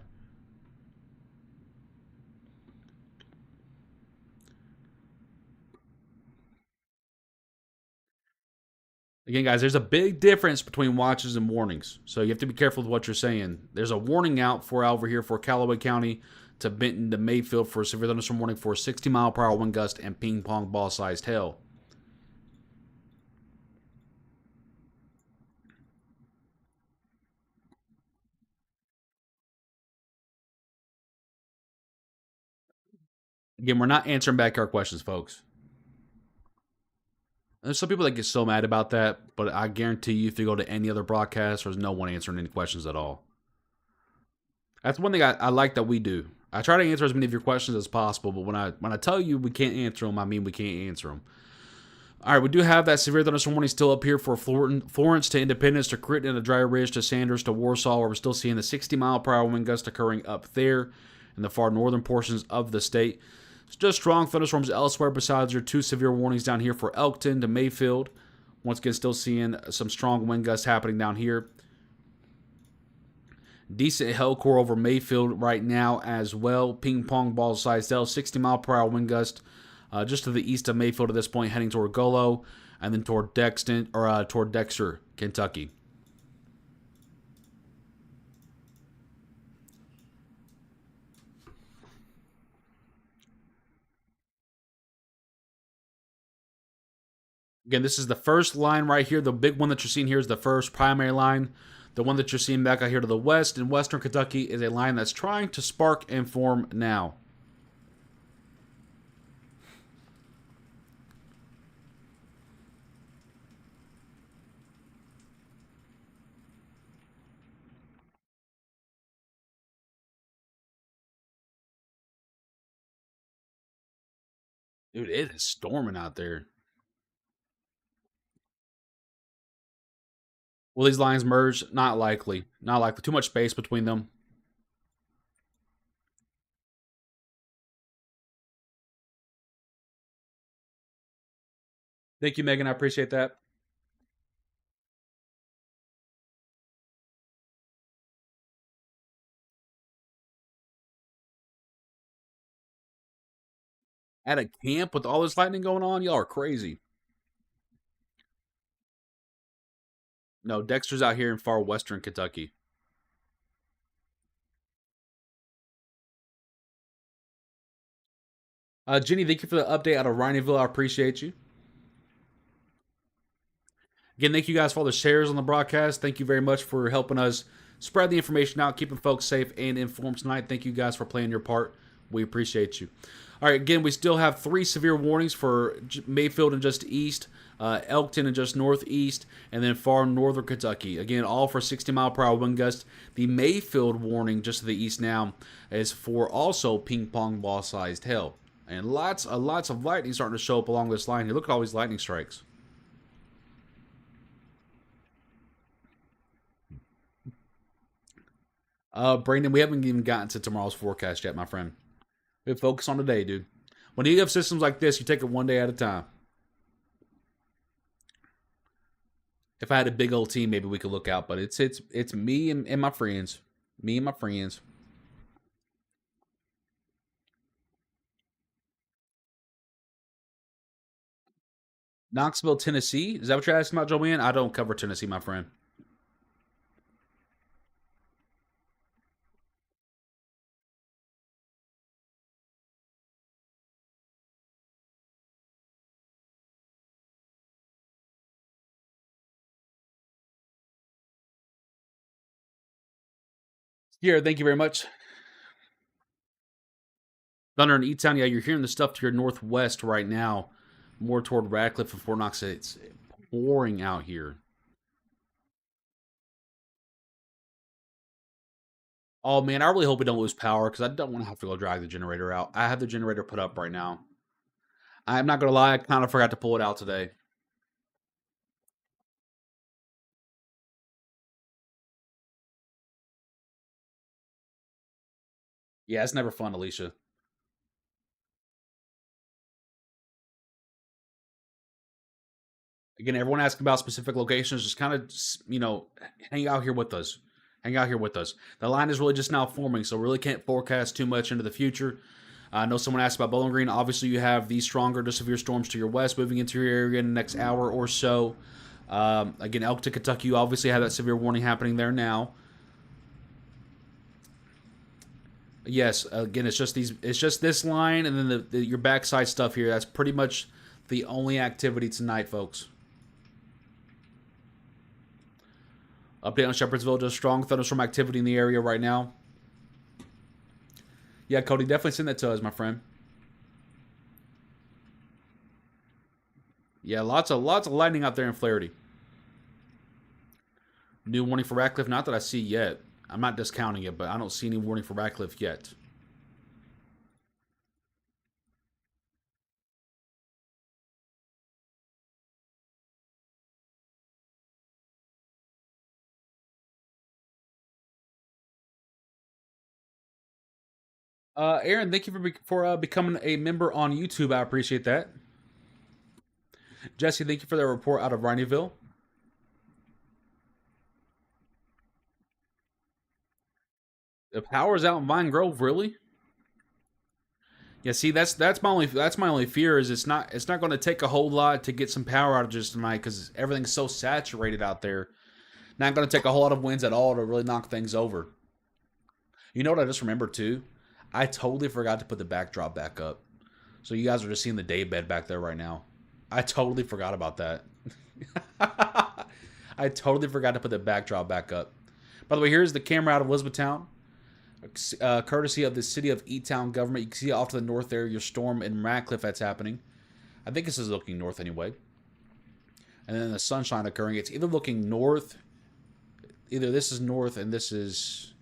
Again, guys, there's a big difference between watches and warnings. So you have to be careful with what you're saying. There's a warning out for over here for Callaway County to Benton to Mayfield for a severe thunderstorm warning for 60-mile-per-hour wind gust and ping pong ball-sized hail. Again, we're not answering backyard questions, folks. There's some people that get so mad about that, but I guarantee you if you go to any other broadcast, there's no one answering any questions at all. That's one thing I like that we do. I try to answer as many of your questions as possible, but when I tell you we can't answer them, I mean we can't answer them. All right, we do have that severe thunderstorm warning still up here for Florence to Independence to Crittenden to Dry Ridge to Sanders to Warsaw, where we're still seeing the 60-mile-per-hour wind gust occurring up there in the far northern portions of the state. It's just strong thunderstorms elsewhere besides your two severe warnings down here for Elkton to Mayfield. Once again, still seeing some strong wind gusts happening down here. Decent hail core over Mayfield right now as well. Ping pong ball sized hail, 60-mile-per-hour wind gust just to the east of Mayfield at this point, heading toward Golo and then toward toward Dexter, Kentucky. Again, this is the first line right here. The big one that you're seeing here is the first primary line. The one that you're seeing back out here to the west in western Kentucky is a line that's trying to spark and form now. Dude, it is storming out there. Will these lines merge? Not likely. Not likely. Too much space between them. Thank you, Megan. I appreciate that. At a camp with all this lightning going on, y'all are crazy. No, Dexter's out here in far western Kentucky. Jenny, thank you for the update out of Rhineyville. I appreciate you. Again, thank you guys for all the shares on the broadcast. Thank you very much for helping us spread the information out, keeping folks safe and informed tonight. Thank you guys for playing your part. We appreciate you. All right, again, we still have 3 severe warnings for Mayfield and just east, Elkton and just northeast, and then far northern Kentucky. Again, all for 60-mile-per-hour wind gusts. The Mayfield warning just to the east now is for also ping-pong ball-sized hail. And lots of lightning starting to show up along this line here. Look at all these lightning strikes. Brandon, we haven't even gotten to tomorrow's forecast yet, my friend. We focus on today, dude. When you have systems like this, you take it one day at a time. If I had a big old team, maybe we could look out. But it's me and my friends. Me and my friends. Knoxville, Tennessee. Is that what you're asking about, Joanne? I don't cover Tennessee, my friend. Here, thank you very much. Thunder and E-Town, yeah, you're hearing the stuff to your northwest right now. More toward Radcliffe and Fort Knox. It's pouring out here. Oh, man, I really hope we don't lose power because I don't want to have to go drag the generator out. I have the generator put up right now. I'm not going to lie, I kind of forgot to pull it out today. Yeah, it's never fun, Alicia. Again, everyone asking about specific locations, just kind of, hang out here with us. Hang out here with us. The line is really just now forming, so really can't forecast too much into the future. I know someone asked about Bowling Green. Obviously, you have these stronger to severe storms to your west moving into your area in the next hour or so. Again, Elk to Kentucky, you obviously have that severe warning happening there now. Yes, again, it's just this line, and then your backside stuff here. That's pretty much the only activity tonight, folks. Update on Shepherdsville, just strong thunderstorm activity in the area right now. Yeah, Cody, definitely send that to us, my friend. Yeah, lots of lightning out there in Flaherty. New warning for Radcliffe, not that I see yet. I'm not discounting it, but I don't see any warning for Radcliffe yet. Aaron, thank you for becoming a member on YouTube. I appreciate that. Jesse, thank you for the report out of Rhineyville. The power's out in Vine Grove, really? Yeah, see, that's my only fear is it's not going to take a whole lot to get some power outages tonight because everything's so saturated out there. Not going to take a whole lot of winds at all to really knock things over. You know what I just remembered too? I totally forgot to put the backdrop back up. So you guys are just seeing the day bed back there right now. I totally forgot about that. I totally forgot to put the backdrop back up. By the way, here's the camera out of Elizabethtown, courtesy of the city of E-Town government. You can see off to the north there your storm in Radcliffe that's happening. I think this is looking north anyway. And then the sunshine occurring. It's either looking north, either this is north and this is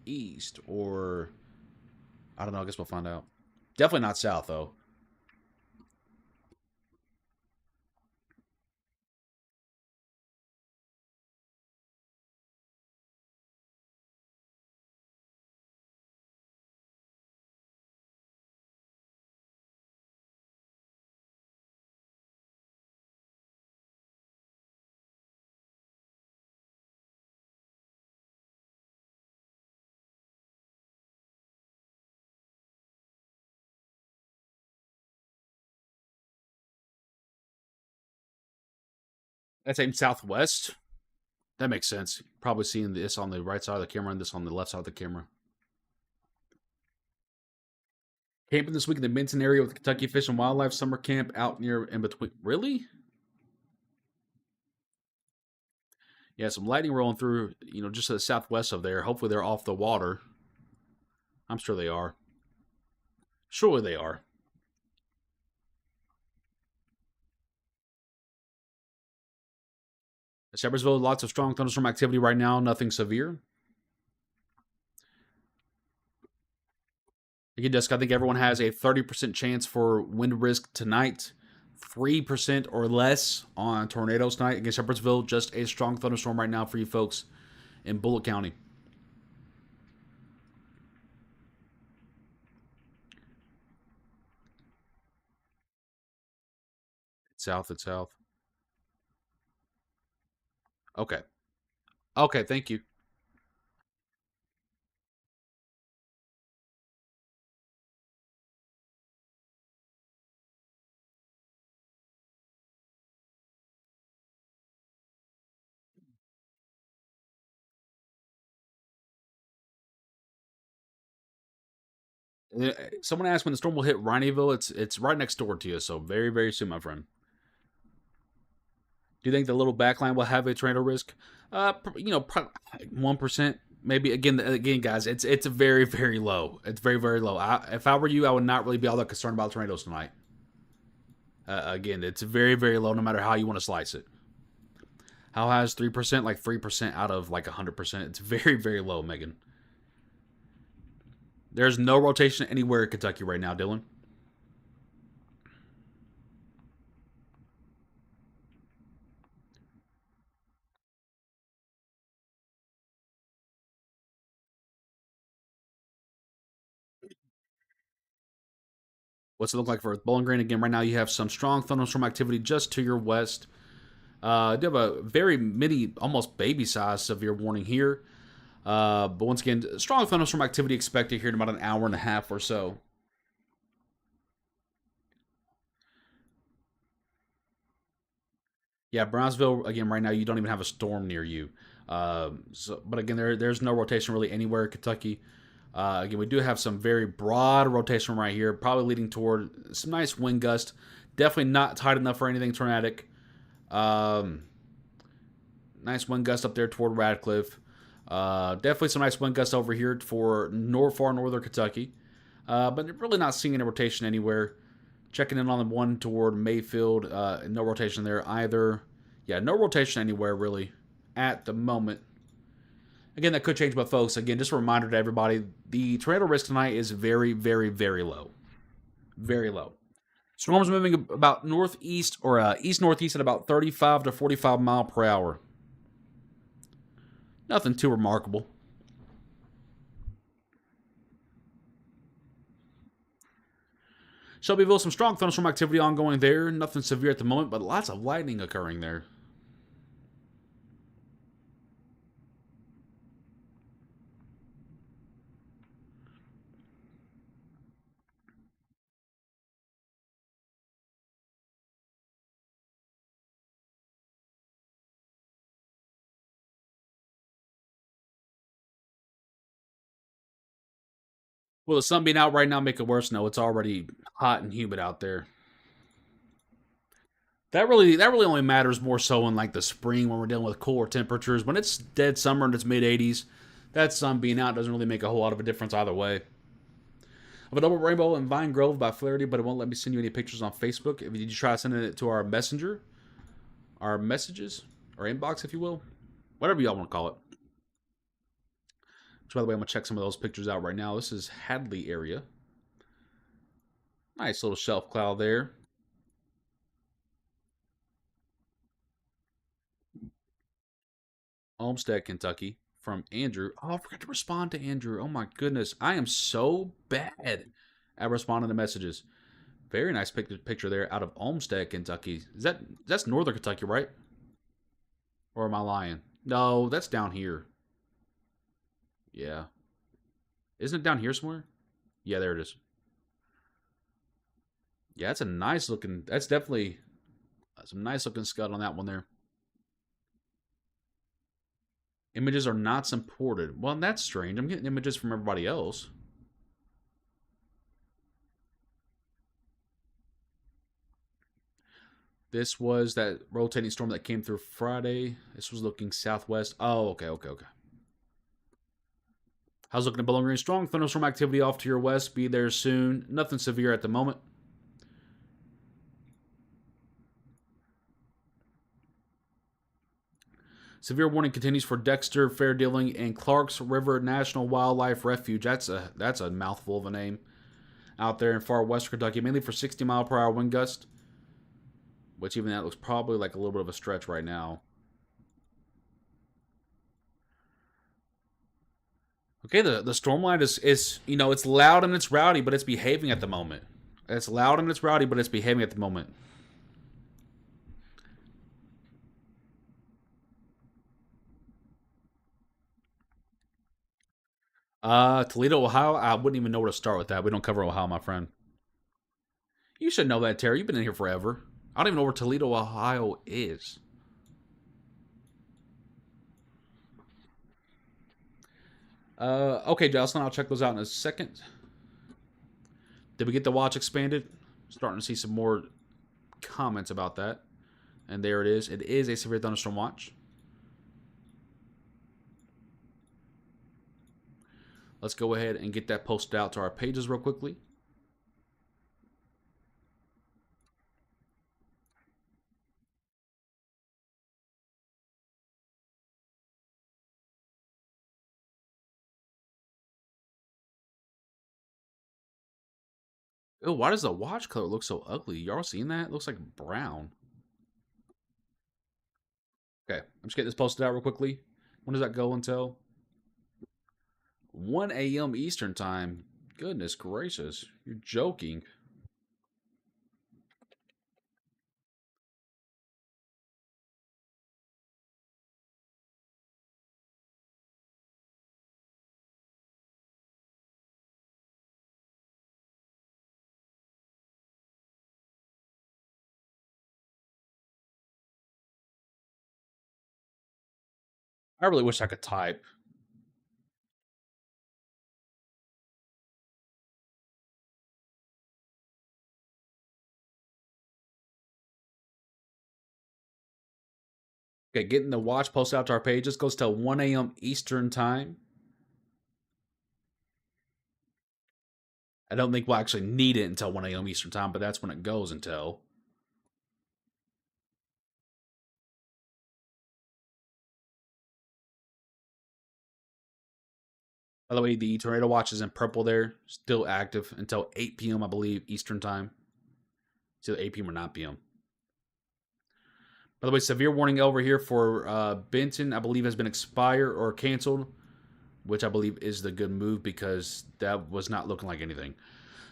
east, or I don't know. I guess we'll find out. Definitely not south, though. That's aimed southwest. That makes sense. Probably seeing this on the right side of the camera and this on the left side of the camera. Camping this week in the Minton area with Kentucky Fish and Wildlife Summer Camp out near in between. Really? Yeah, some lightning rolling through, just to the southwest of there. Hopefully they're off the water. I'm sure they are. Surely they are. Shepherdsville, lots of strong thunderstorm activity right now. Nothing severe. Again, Jessica, I think everyone has a 30% chance for wind risk tonight. 3% or less on tornadoes tonight against Shepherdsville. Just a strong thunderstorm right now for you folks in Bullitt County. It's south, it's south. Okay. Okay, thank you. Someone asked when the storm will hit Rhineyville. It's right next door to you, so very, very soon, my friend. Do you think the little backline will have a tornado risk? 1%, maybe. Again, guys, it's very, very low. It's very, very low. If I were you, I would not really be all that concerned about tornadoes tonight. Again, it's very, very low, no matter how you want to slice it. How high is 3%? Like 3% out of like 100%. It's very, very low, Megan. There's no rotation anywhere in Kentucky right now, Dylan. What's it look like for Bowling Green? Again, right now you have some strong thunderstorm activity just to your west. Do have a very mini, almost baby-sized severe warning here. But once again, strong thunderstorm activity expected here in about an hour and a half or so. Yeah, Brownsville, again, right now you don't even have a storm near you. But again, there's no rotation really anywhere in Kentucky. Again, we do have some very broad rotation right here, probably leading toward some nice wind gust. Definitely not tight enough for anything tornadic. Nice wind gust up there toward Radcliffe. Definitely some nice wind gusts over here for far northern Kentucky. But really not seeing any rotation anywhere. Checking in on the one toward Mayfield. No rotation there either. Yeah, no rotation anywhere really at the moment. Again, that could change, but folks, again, just a reminder to everybody, the tornado risk tonight is very, very, very low. Very low. Storms moving about northeast or east-northeast at about 35 to 45 mile per hour. Nothing too remarkable. Shelbyville, some strong thunderstorm activity ongoing there. Nothing severe at the moment, but lots of lightning occurring there. Well, the sun being out right now make it worse. No, it's already hot and humid out there. That really only matters more so in like the spring when we're dealing with cooler temperatures. When it's dead summer and it's mid 80s, that sun being out doesn't really make a whole lot of a difference either way. Of a double rainbow in Vine Grove by Flaherty, but it won't let me send you any pictures on Facebook. If you try sending it to our messenger, our messages, our inbox, if you will, whatever y'all want to call it. Which, by the way, I'm gonna check some of those pictures out right now. This is Hadley area. Nice little shelf cloud there. Olmsted, Kentucky, from Andrew. Oh, I forgot to respond to Andrew. Oh my goodness, I am so bad at responding to messages. Very nice picture there out of Olmsted, Kentucky. That's Northern Kentucky, right? Or am I lying? No, that's down here. Yeah, isn't it down here somewhere? Yeah, there it is. Yeah, that's a nice looking. That's definitely some nice looking scud on that one there. Images are not imported. Well, that's strange. I'm getting images from everybody else. This was that rotating storm that came through Friday. This was looking southwest. Oh, okay. How's looking at Bowling Green? Strong thunderstorm activity off to your west. Be there soon. Nothing severe at the moment. Severe warning continues for Dexter, Fair Dealing, and Clark's River National Wildlife Refuge. That's a mouthful of a name. Out there in far western Kentucky, mainly for 60-mile-per-hour wind gust. Which even that looks probably like a little bit of a stretch right now. Okay, the storm line is it's loud and it's rowdy, but it's behaving at the moment. It's loud and it's rowdy, but it's behaving at the moment. Toledo, Ohio. I wouldn't even know where to start with that. We don't cover Ohio, my friend. You should know that, Terry. You've been in here forever. I don't even know where Toledo, Ohio is. Okay, Jocelyn, I'll check those out in a second. Did we get the watch expanded? Starting to see some more comments about that. And there it is. It is a severe thunderstorm watch. Let's go ahead and get that posted out to our pages real quickly. Oh, why does the watch color look so ugly? Y'all seen that? It looks like brown. Okay, I'm just getting this posted out real quickly. When does that go until? 1 a.m. Eastern Time. Goodness gracious. You're joking. I really wish I could type. Okay, getting the watch posted out to our pages goes till 1 a.m. Eastern Time. I don't think we'll actually need it until 1 a.m. Eastern Time, but that's when it goes until. By the way, the tornado watch is in purple there, still active until 8 p.m., I believe, Eastern Time. It's either 8 p.m. or 9 p.m. By the way, severe warning over here for Benton, I believe, has been expired or canceled, which I believe is the good move because that was not looking like anything.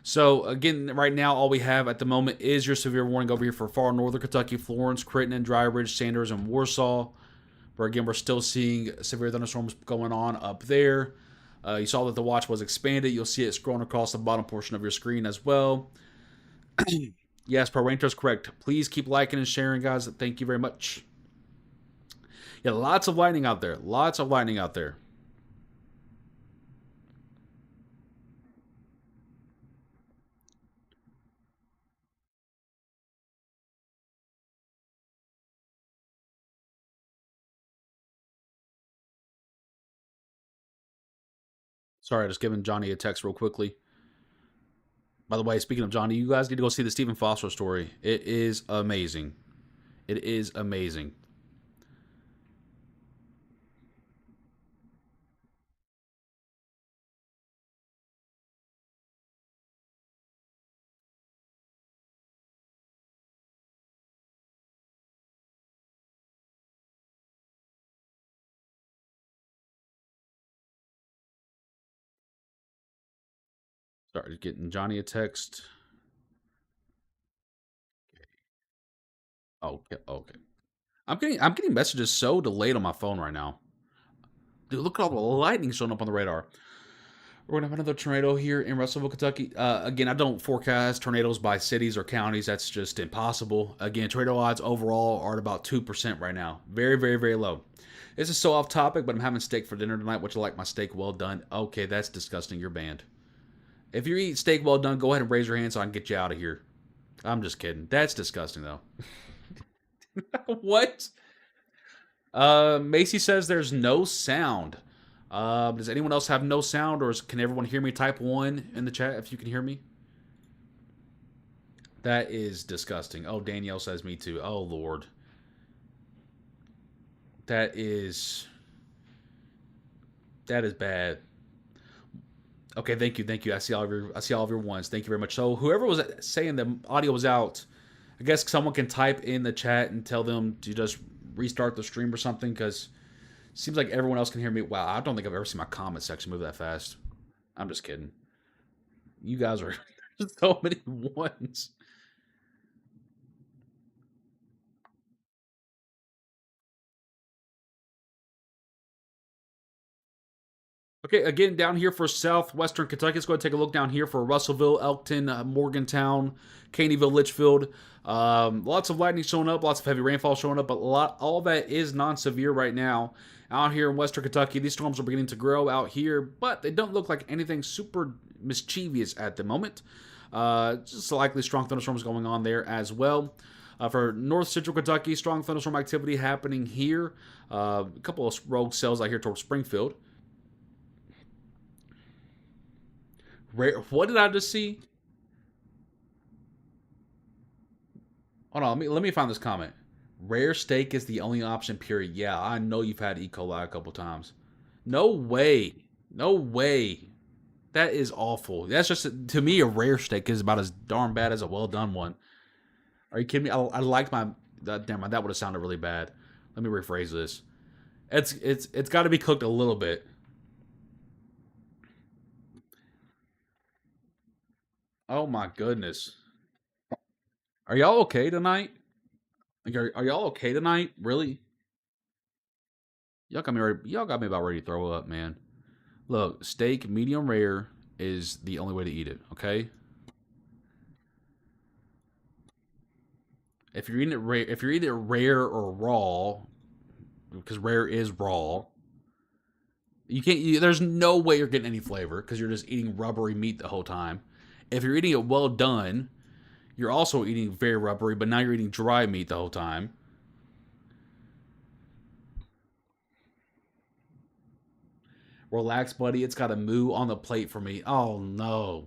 So, again, right now, all we have at the moment is your severe warning over here for far northern Kentucky, Florence, Crittenden, Dry Ridge, Sanders, and Warsaw. Where, again, we're still seeing severe thunderstorms going on up there. You saw that the watch was expanded. You'll see it scrolling across the bottom portion of your screen as well. Yes, Pro Ranger's correct. Please keep liking and sharing, guys. Thank you very much. Yeah, lots of lightning out there. Lots of lightning out there. Sorry, just giving Johnny a text real quickly. By the way, speaking of Johnny, you guys need to go see the Stephen Foster story. It is amazing. It is amazing. Sorry, getting Johnny a text. Okay, okay. I'm getting messages so delayed on my phone right now. Dude, look at all the lightning showing up on the radar. We're gonna have another tornado here in Russellville, Kentucky. Again, I don't forecast tornadoes by cities or counties. That's just impossible. Again, tornado odds overall are at about 2% right now. Very, very, very low. This is so off topic, but I'm having steak for dinner tonight. Would you like my steak well done? Okay, that's disgusting. You're banned. If you eat steak well done, go ahead and raise your hand so I can get you out of here. I'm just kidding. That's disgusting, though. What? Macy says there's no sound. Does anyone else have no sound, or can everyone hear me? Type 1 in the chat if you can hear me. That is disgusting. Oh, Danielle says me too. Oh, Lord. That is... That is bad. Okay, thank you, thank you. I see all of your ones. Thank you very much. So whoever was saying the audio was out, I guess someone can type in the chat and tell them to just restart the stream or something, because it seems like everyone else can hear me. Wow, I don't think I've ever seen my comment section move that fast. I'm just kidding. You guys are so many ones. Okay, again, down here for southwestern Kentucky, let's go ahead and take a look down here for Russellville, Elkton, Morgantown, Caneyville, Litchfield. Lots of lightning showing up, lots of heavy rainfall showing up, but all that is non-severe right now. Out here in western Kentucky, these storms are beginning to grow out here, but they don't look like anything super mischievous at the moment. Just likely strong thunderstorms going on there as well. For north central Kentucky, strong thunderstorm activity happening here. A couple of rogue cells out here towards Springfield. What did I just see? Hold on, let me find this comment. Rare steak is the only option, period. Yeah, I know you've had E. coli a couple times. No way. No way. That is awful. That's just, to me, a rare steak is about as darn bad as a well done one. Are you kidding me? I liked my. Damn, that would have sounded really bad. Let me rephrase this. It's got to be cooked a little bit. Oh my goodness. Are y'all okay tonight? Like, are y'all okay tonight? Really? Y'all got me about ready to throw up, man. Look, steak medium rare is the only way to eat it. Okay. If you're eating it rare or raw, because rare is raw, you can't. There's no way you're getting any flavor because you're just eating rubbery meat the whole time. If you're eating it well done, you're also eating very rubbery, but now you're eating dry meat the whole time. Relax, buddy. It's got a moo on the plate for me. Oh no.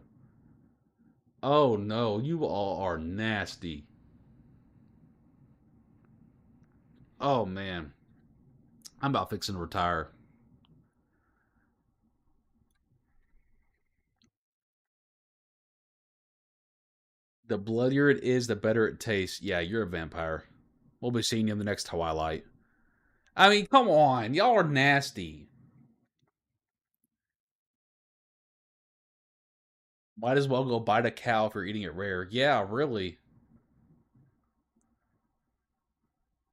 Oh no. You all are nasty. Oh man. I'm about fixing to retire. The bloodier it is, the better it tastes. Yeah, you're a vampire. We'll be seeing you in the next Twilight. I mean, come on. Y'all are nasty. Might as well go bite a cow if you're eating it rare. Yeah, really.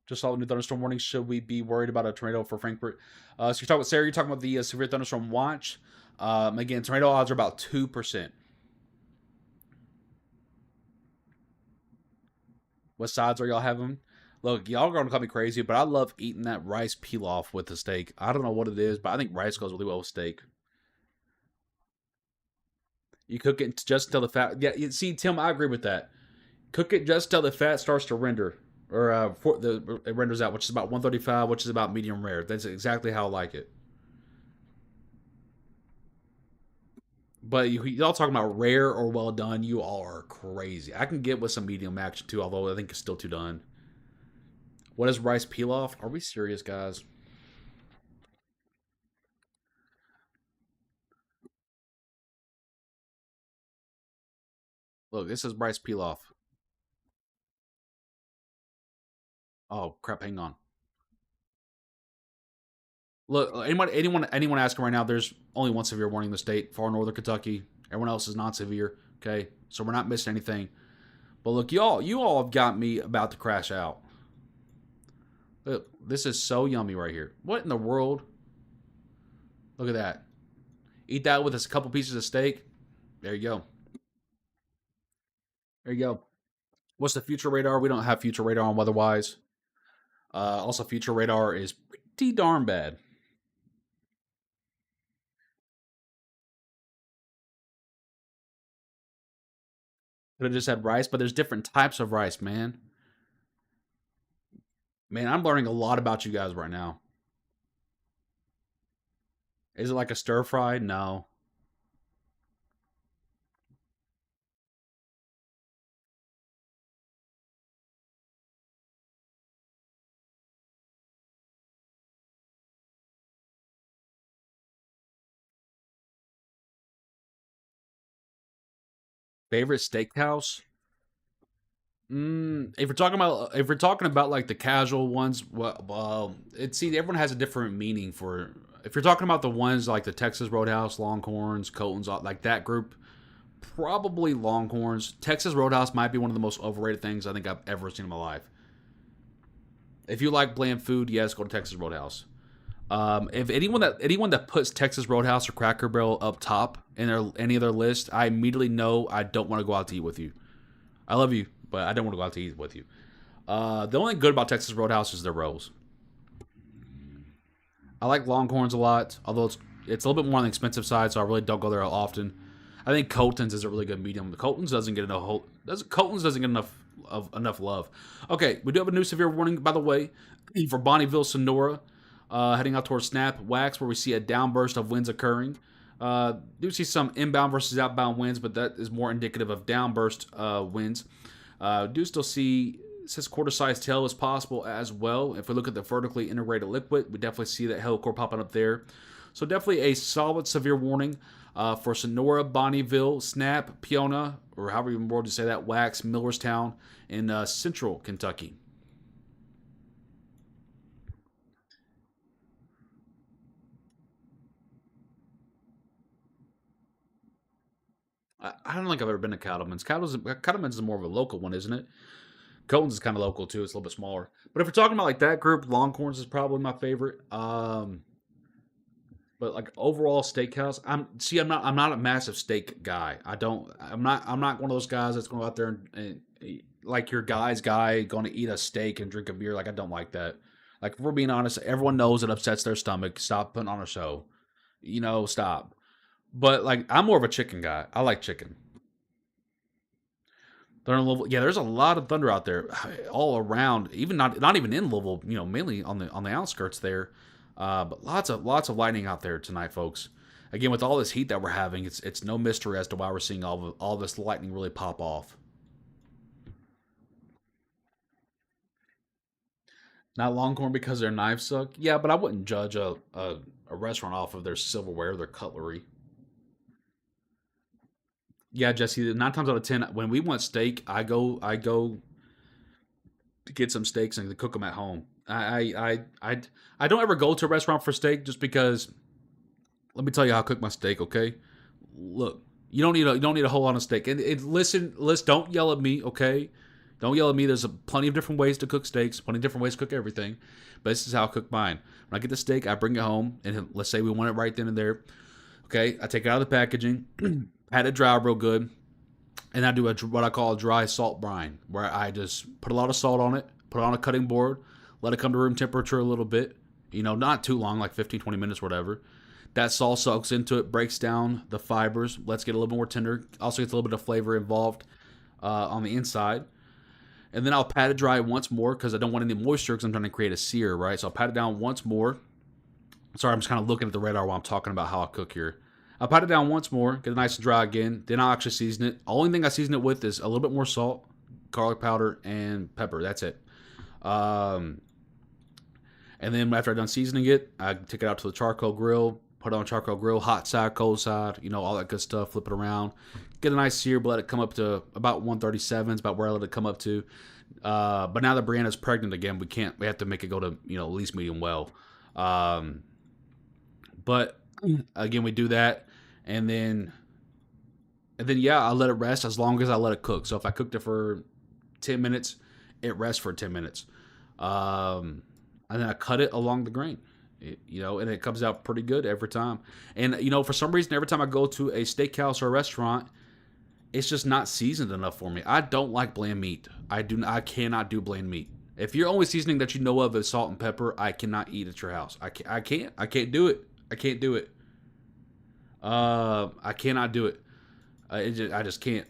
Just saw the new thunderstorm warning. Should we be worried about a tornado for Frankfurt? So you're talking about Sarah. You're talking about the severe thunderstorm watch. Again, tornado odds are about 2%. What sides are y'all having? Look, y'all are gonna call me crazy, but I love eating that rice pilaf with the steak. I don't know what it is, but I think rice goes really well with steak. You cook it just until the fat. Yeah, you see, Tim, I agree with that. Cook it just till the fat starts to render, or it renders out, which is about 135, which is about medium rare. That's exactly how I like it. But y'all talking about rare or well done, you all are crazy. I can get with some medium action too, although I think it's still too done. What is rice pilaf? Are we serious, guys? Look, this is rice pilaf. Oh crap! Hang on. Look, anyone asking right now? There's only one severe warning in the state, far northern Kentucky. Everyone else is non-severe. Okay, so we're not missing anything. But look, you all have got me about to crash out. Look, this is so yummy right here. What in the world? Look at that. Eat that with a couple pieces of steak. There you go. There you go. What's the future radar? We don't have future radar on weatherwise. Also, future radar is pretty darn bad. Could have just had rice, but there's different types of rice, man. Man, I'm learning a lot about you guys right now. Is it like a stir fry? No. Favorite steakhouse? If we're talking about like the casual ones, well, it's see everyone has a different meaning for. If you're talking about the ones like the Texas Roadhouse, Longhorns, Colton's, like that group, probably Longhorns. Texas Roadhouse might be one of the most overrated things I think I've ever seen in my life. If you like bland food, yes, go to Texas Roadhouse. If anyone that puts Texas Roadhouse or Cracker Barrel up top in any of their list, I immediately know I don't want to go out to eat with you. I love you, but I don't want to go out to eat with you. The only good about Texas Roadhouse is their rolls. I like Longhorns a lot, although it's a little bit more on the expensive side, so I really don't go there often. I think Colton's is a really good medium. The Colton's doesn't get enough. Colton's doesn't get enough love. Okay, we do have a new severe warning, by the way, for Bonneville, Sonora, heading out towards Snap Wax, where we see a downburst of winds occurring. Do see some inbound versus outbound winds, but that is more indicative of downburst winds. Do still see says quarter size tail is possible as well. If we look at the vertically integrated liquid, we definitely see that helicore popping up there. So definitely a solid severe warning for Sonora, Bonneville, Snap, Peona, or however you want to say that, Wax, Millerstown, in central Kentucky. I don't think I've ever been to Cattleman's. Cattleman's is more of a local one, isn't it? Colton's is kind of local too. It's a little bit smaller. But if we're talking about like that group, Longhorns is probably my favorite. But like overall steakhouse, I'm not a massive steak guy. I'm not one of those guys that's going to go out there and like your guy's guy going to eat a steak and drink a beer. Like I don't like that. Like if we're being honest, everyone knows it upsets their stomach. Stop putting on a show. Stop. But like I'm more of a chicken guy. I like chicken. They're in Louisville. Yeah, there's a lot of thunder out there, all around. Even not even in Louisville. Mainly on the outskirts there. But lots of lightning out there tonight, folks. Again, with all this heat that we're having, it's no mystery as to why we're seeing all this lightning really pop off. Not Longhorn because their knives suck. Yeah, but I wouldn't judge a restaurant off of their silverware, their cutlery. Yeah, Jesse. 9 times out of 10, when we want steak, I go to get some steaks and to cook them at home. I don't ever go to a restaurant for steak just because. Let me tell you how I cook my steak. Okay, look, you don't need a whole lot of steak. And listen, don't yell at me. Okay, don't yell at me. There's plenty of different ways to cook steaks, plenty of different ways to cook everything. But this is how I cook mine. When I get the steak, I bring it home, and let's say we want it right then and there. Okay, I take it out of the packaging, pat it dry real good, and I do what I call a dry salt brine, where I just put a lot of salt on it, put it on a cutting board, let it come to room temperature a little bit. Not too long, like 15, 20 minutes, whatever. That salt soaks into it, breaks down the fibers, lets it get a little more tender. Also gets a little bit of flavor involved on the inside. And then I'll pat it dry once more because I don't want any moisture because I'm trying to create a sear, right? So I'll pat it down once more. Sorry, I'm just kind of looking at the radar while I'm talking about how I cook here. I'll pat it down once more, get it nice and dry again. Then I'll actually season it. Only thing I season it with is a little bit more salt, garlic powder, and pepper. That's it. Um, and then after I'm done seasoning it, I take it out to the charcoal grill, put it on charcoal grill, hot side, cold side, all that good stuff. Flip it around, get a nice sear, but let it come up to about 137 is about where I let it come up to. But now that Brianna's pregnant again, we have to make it go to at least medium well. But again, we do that, and then yeah, I let it rest as long as I let it cook. So if I cooked it for 10 minutes, it rests for 10 minutes. And then I cut it along the grain, and it comes out pretty good every time. And for some reason, every time I go to a steakhouse or a restaurant, it's just not seasoned enough for me. I don't like bland meat. I cannot do bland meat. If your only seasoning that you know of is salt and pepper, I cannot eat at your house. I can't do it. I can't do it. I cannot do it. I just can't.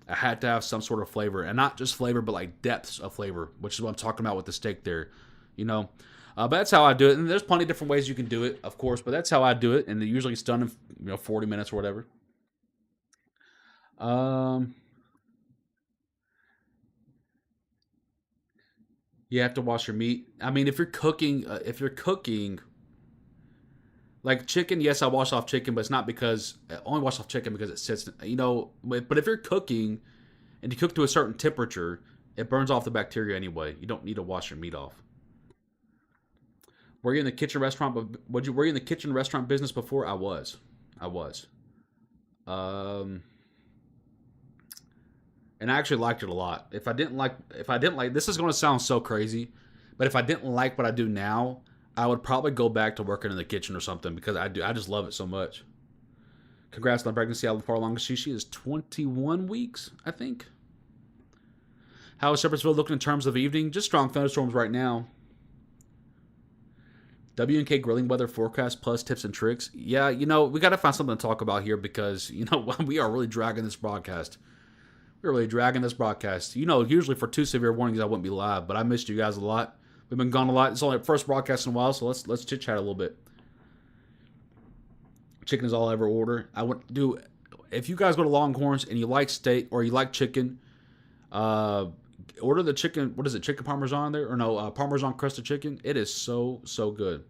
I had to have some sort of flavor, and not just flavor, but like depths of flavor, which is what I'm talking about with the steak there. But that's how I do it, and there's plenty of different ways you can do it, of course. But that's how I do it, and usually it's done in 40 minutes or whatever. Um, you have to wash your meat. I mean, if you're cooking like chicken, yes, I wash off chicken, but it's not because I only wash off chicken because it sits. But if you're cooking and you cook to a certain temperature, it burns off the bacteria anyway. You don't need to wash your meat off. Were you in the kitchen restaurant? Were you in the kitchen restaurant business before? I was. Um, and I actually liked it a lot. If I didn't like, this is going to sound so crazy, but if I didn't like what I do now, I would probably go back to working in the kitchen or something because I just love it so much. Congrats on the pregnancy. How far along is she? She is 21 weeks, I think. How is Shepherdsville looking in terms of evening? Just strong thunderstorms right now. W&K grilling weather forecast plus tips and tricks. Yeah, we got to find something to talk about here because, we are really dragging this broadcast. We're really dragging this broadcast. Usually for 2 severe warnings, I wouldn't be live, but I missed you guys a lot. We've been gone a lot. It's only our first broadcast in a while, so let's chit chat a little bit. Chicken is all I ever order. I would do. If you guys go to Longhorns and you like steak or you like chicken, uh, order the chicken. What is it? Chicken parmesan there or no? Parmesan crusted chicken. It is so good.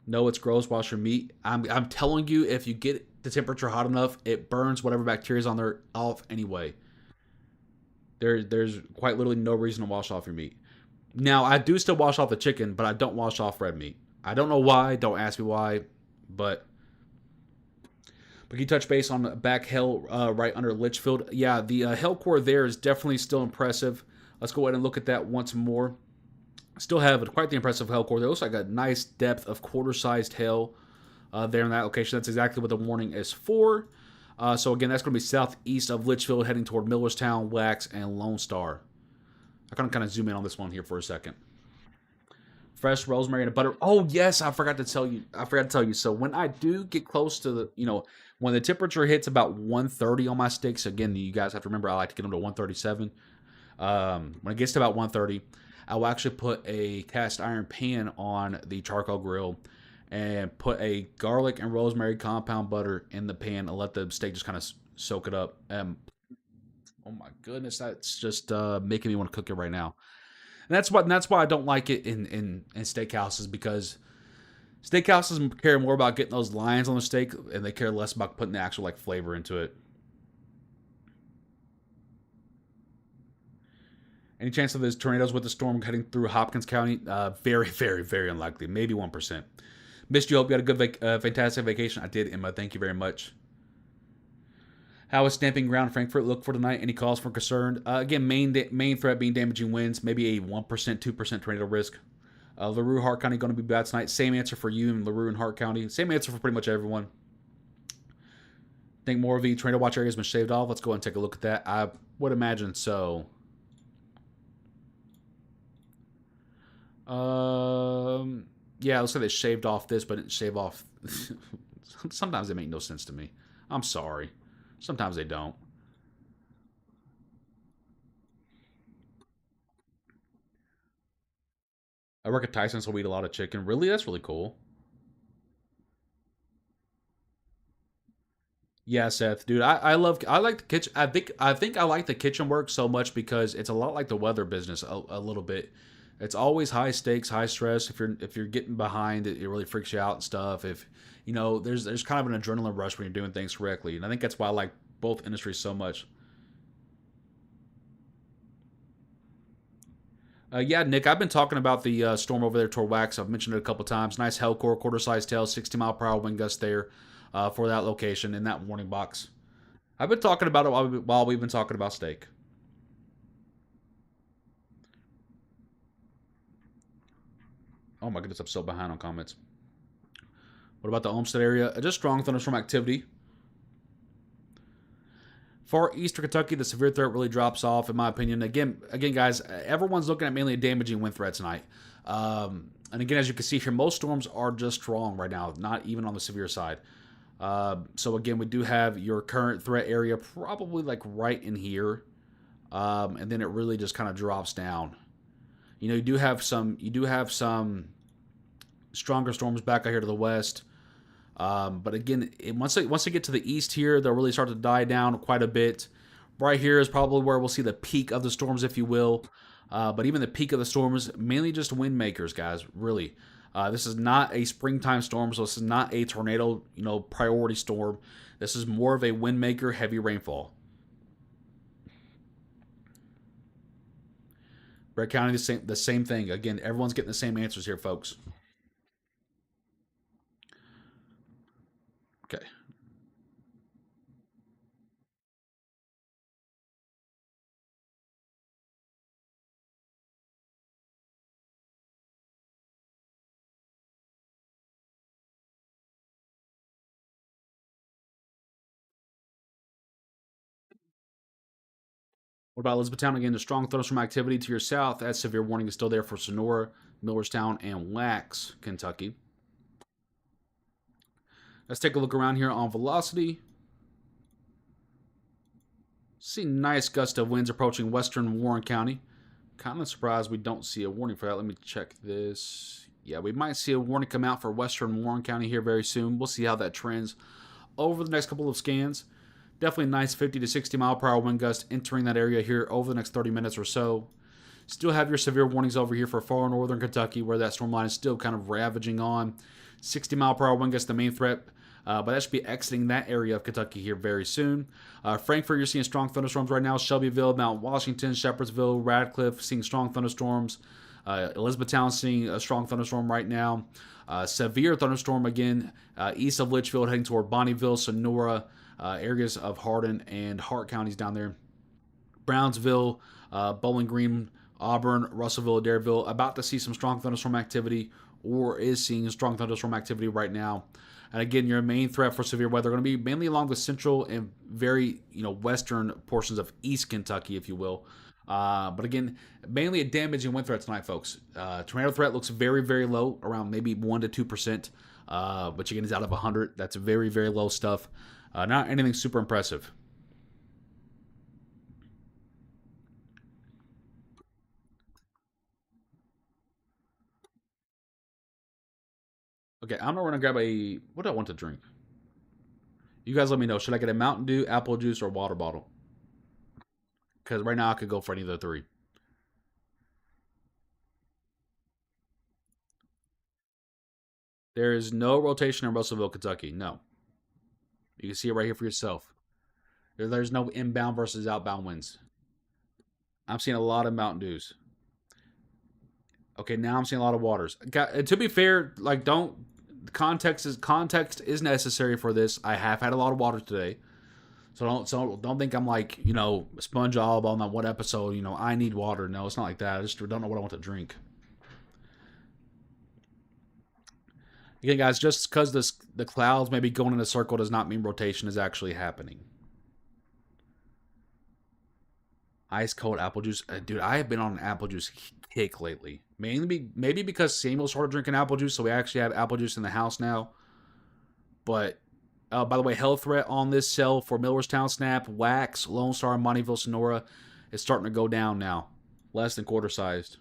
No, it's gross. Wash your meat. I'm telling you, if you get the temperature hot enough, it burns whatever bacteria is on there off anyway. There's quite literally no reason to wash off your meat. Now, I do still wash off the chicken, but I don't wash off red meat. I don't know why. Don't ask me why. But can you touch base on back hill right under Litchfield? Yeah, the hill core there is definitely still impressive. Let's go ahead and look at that once more. Still have quite the impressive hail core. There looks like a nice depth of quarter-sized hail there in that location. That's exactly what the warning is for. So again, that's going to be southeast of Litchfield, heading toward Millerstown, Wax, and Lone Star. I kind of zoom in on this one here for a second. Fresh rosemary and butter. Oh yes, I forgot to tell you. So when I do get close to when the temperature hits about 130 on my steaks, again, you guys have to remember I like to get them to 137. When it gets to about 130, I will actually put a cast iron pan on the charcoal grill and put a garlic and rosemary compound butter in the pan and let the steak just kind of soak it up. Oh my goodness, that's just making me want to cook it right now. And that's why I don't like it in steakhouses, because steakhouses care more about getting those lines on the steak and they care less about putting the actual flavor into it. Any chance of there's tornadoes with the storm heading through Hopkins County? Very, very, very unlikely. Maybe 1%. Missed you. Hope you had a good, fantastic vacation. I did, Emma. Thank you very much. How is Stamping Ground Frankfurt look for tonight? Any cause for concern? Again, main threat being damaging winds. Maybe a 1%, 2% tornado risk. LaRue, Hart County going to be bad tonight. Same answer for you in LaRue and Hart County. Same answer for pretty much everyone. Think more of the tornado watch area has been shaved off. Let's go and take a look at that. I would imagine so. Yeah, it looks like they shaved off this, but didn't shave off. Sometimes they make no sense to me. I'm sorry. Sometimes they don't. I work at Tyson, so we eat a lot of chicken. Really? That's really cool. Yeah, Seth, dude, I like the kitchen. I think I like the kitchen work so much because it's a lot like the weather business a little bit. It's always high stakes, high stress. If you're getting behind, it really freaks you out and stuff. If there's kind of an adrenaline rush when you're doing things correctly, and I think that's why I like both industries so much. Yeah, Nick, I've been talking about the storm over there toward Wax. I've mentioned it a couple times. Nice Hellcore, quarter size tail, 60-mile-per-hour wind gust there for that location in that warning box. I've been talking about it while we've been talking about steak. Oh my goodness, I'm so behind on comments. What about the Olmsted area? Just strong thunderstorm activity. Far eastern Kentucky, the severe threat really drops off, in my opinion. Again, guys, everyone's looking at mainly a damaging wind threat tonight. And again, as you can see here, most storms are just strong right now, not even on the severe side. So again, we do have your current threat area probably like right in here, and then it really just kind of drops down. You do have some stronger storms back out here to the west. But again, once they get to the east here, they'll really start to die down quite a bit. Right here is probably where we'll see the peak of the storms, if you will. But even the peak of the storms, mainly just wind makers, guys. Really, this is not a springtime storm, so this is not a tornado, priority storm. This is more of a wind maker, heavy rainfall. Brett County, the same thing. Again, everyone's getting the same answers here, folks. Okay. What about Elizabethtown? Again, the strong thunderstorm activity to your south. That severe warning is still there for Sonora, Millerstown, and Wax, Kentucky. Let's take a look around here on velocity. See nice gust of winds approaching western Warren County. Kind of surprised we don't see a warning for that. Let me check this. Yeah, we might see a warning come out for western Warren County here very soon. We'll see how that trends over the next couple of scans. Definitely nice 50 to 60 mile per hour wind gust entering that area here over the next 30 minutes or so. Still have your severe warnings over here for far northern Kentucky where that storm line is still kind of ravaging on. 60 mile per hour wind gust, the main threat. But that should be exiting that area of Kentucky here very soon. Frankfort, you're seeing strong thunderstorms right now. Shelbyville, Mount Washington, Shepherdsville, Radcliffe, seeing strong thunderstorms. Elizabethtown, seeing a strong thunderstorm right now. Severe thunderstorm again east of Litchfield, heading toward Bonneville, Sonora, areas of Hardin and Hart counties down there. Brownsville, Bowling Green, Auburn, Russellville, Dareville, about to see some strong thunderstorm activity or is seeing strong thunderstorm activity right now. And again, your main threat for severe weather are going to be mainly along the central and very western portions of East Kentucky, if you will. But again, mainly a damaging wind threat tonight, folks. Tornado threat looks very, very low, around maybe 1 to 2%, which again is out of 100. That's very, very low stuff. Not anything super impressive. Okay, I'm going to grab what do I want to drink? You guys let me know. Should I get a Mountain Dew, apple juice, or water bottle? Because right now I could go for any of the three. There is no rotation in Russellville, Kentucky. No. You can see it right here for yourself. There's no inbound versus outbound winds. I'm seeing a lot of Mountain Dews. Okay, now I'm seeing a lot of waters. To be fair, like don't context is necessary for this. I have had a lot of water today. So don't think I'm like, SpongeBob on that one episode, I need water. No, it's not like that. I just don't know what I want to drink. Again, guys, just because the clouds may be going in a circle does not mean rotation is actually happening. Ice cold apple juice. Dude, I have been on an apple juice kick lately. Maybe because Samuel started drinking apple juice, so we actually have apple juice in the house now. But by the way, health threat on this cell for Millerstown Snap, Wax, Lone Star, Montyville, Sonora is starting to go down now. Less than quarter sized.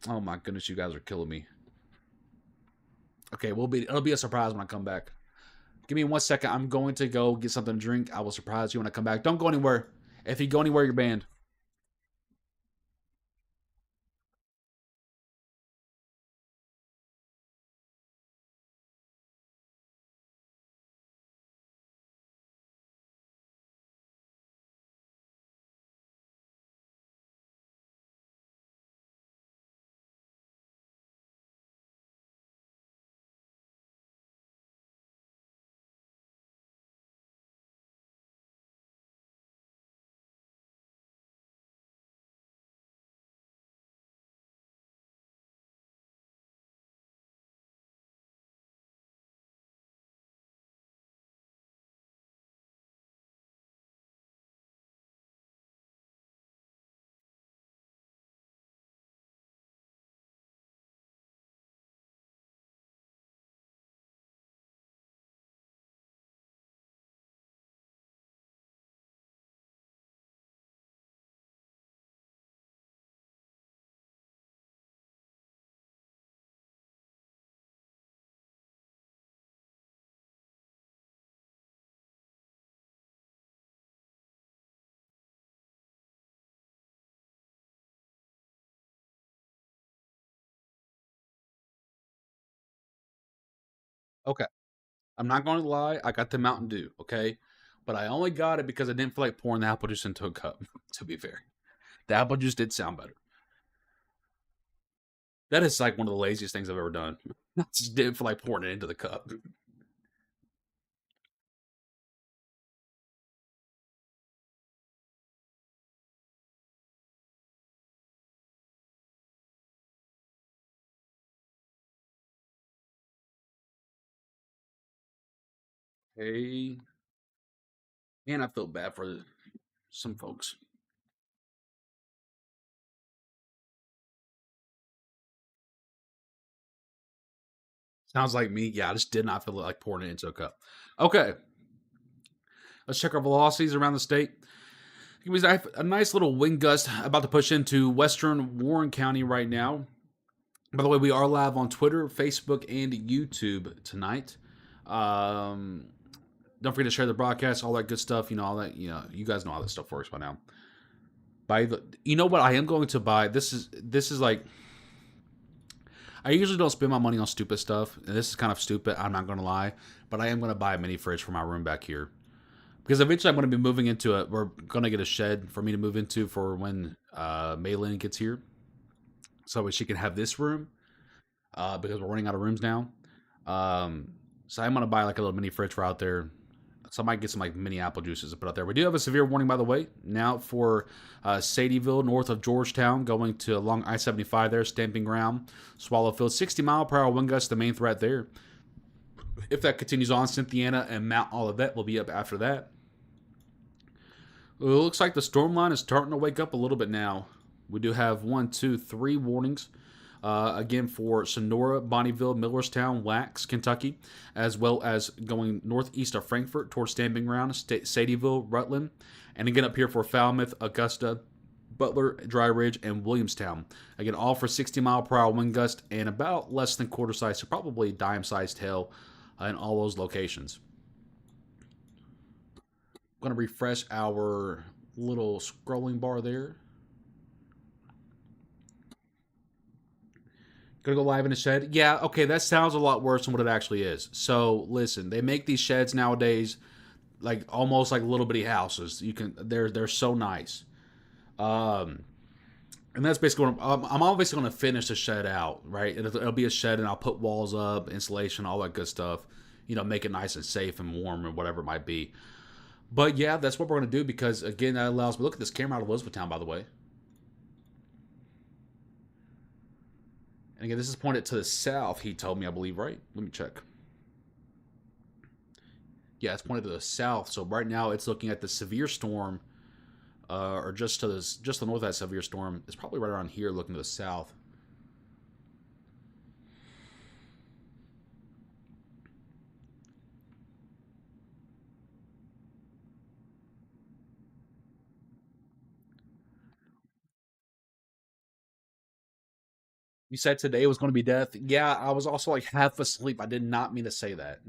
Oh my goodness, you guys are killing me. Okay, it'll be a surprise when I come back. Give me 1 second. I'm going to go get something to drink. I will surprise you when I come back. Don't go anywhere. If you go anywhere, you're banned. Okay. I'm not going to lie. I got the Mountain Dew, okay? But I only got it because I didn't feel like pouring the apple juice into a cup, to be fair. The apple juice did sound better. That is like one of the laziest things I've ever done. I just didn't feel like pouring it into the cup. Hey, man, I feel bad for some folks. Sounds like me. Yeah, I just did not feel like pouring it into a cup. Okay, let's check our velocities around the state. Give me a nice little wind gust about to push into western Warren County right now. By the way, we are live on Twitter, Facebook, and YouTube tonight. Um, don't forget to share the broadcast, all that good stuff. You know, all that. You know, you guys know how this stuff works by now. Buy the. You know what? I am going to buy. This is like. I usually don't spend my money on stupid stuff, and this is kind of stupid. I'm not going to lie, but I am going to buy a mini fridge for my room back here because eventually I'm going to be moving into it. We're going to get a shed for me to move into for when Maylin gets here, so she can have this room because we're running out of rooms now. So I'm gonna buy like a little mini fridge for out there. So I might get some like mini apple juices to put out there. We do have a severe warning, by the way, now for Sadieville, north of Georgetown, going to along I-75 there, stamping ground, Swallowfield, 60-mile-per-hour wind gust, the main threat there. If that continues on, Cynthiana and Mount Olivet will be up after that. It looks like the storm line is starting to wake up a little bit now. We do have 1, 2, 3 warnings. Again, for Sonora, Bonneville, Millerstown, Wax, Kentucky, as well as going northeast of Frankfort towards Stamping Ground, Sadieville, Rutland, and again up here for Falmouth, Augusta, Butler, Dry Ridge, and Williamstown. Again, all for 60-mile-per-hour wind gust and about less than quarter size, so probably dime-sized hail in all those locations. I'm going to refresh our little scrolling bar there. Gonna go live in a shed. Yeah, okay, that sounds a lot worse than what it actually is. So listen, they make these sheds nowadays like almost like little bitty houses. You can they're so nice. Um, and that's basically what I'm obviously going to finish the shed out, right? It'll be a shed, and I'll put walls up, insulation, all that good stuff. You know, make it nice and safe and warm and whatever it might be. But yeah, that's what we're going to do because again, that allows me. Look at this camera out of Elizabethtown, by the way. And again, this is pointed to the south. He told me, I believe, right? Let me check. Yeah, it's pointed to the south. So right now, it's looking at the severe storm, or just to just the north of that severe storm. It's probably right around here, looking to the south. You said today was going to be death. Yeah, I was also like half asleep. I did not mean to say that.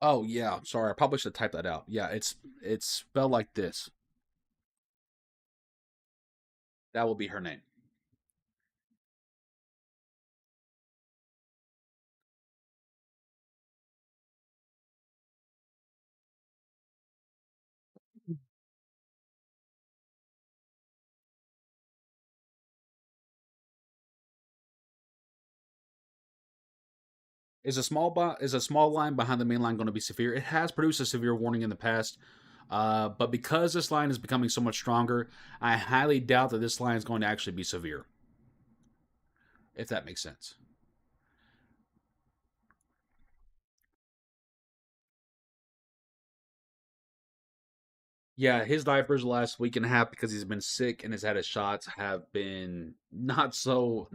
Oh yeah, sorry, I probably should type that out. Yeah, it's spelled like this. That will be her name. Is a small line behind the main line going to be severe? It has produced a severe warning in the past, but because this line is becoming so much stronger, I highly doubt that this line is going to actually be severe. If that makes sense. Yeah, his diapers the last week and a half because he's been sick and has had his shots have been not so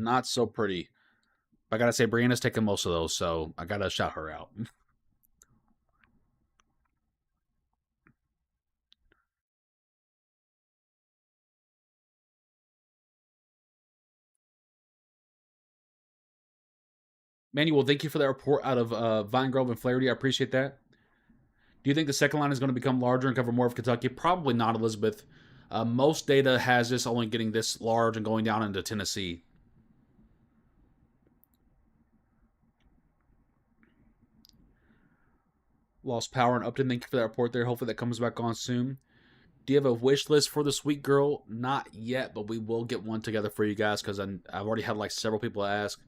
pretty. I gotta say, Brianna's taking most of those, so I gotta shout her out. Manuel, thank you for that report out of Vine Grove and Flaherty. I appreciate that. Do you think the second line is going to become larger and cover more of Kentucky? Probably not, Elizabeth. Most data has this only getting this large and going down into Tennessee. Lost power and Upton. Thank you for that report there. Hopefully that comes back on soon. Do you have a wish list for the sweet girl? Not yet, but we will get one together for you guys because I've already had like several people ask.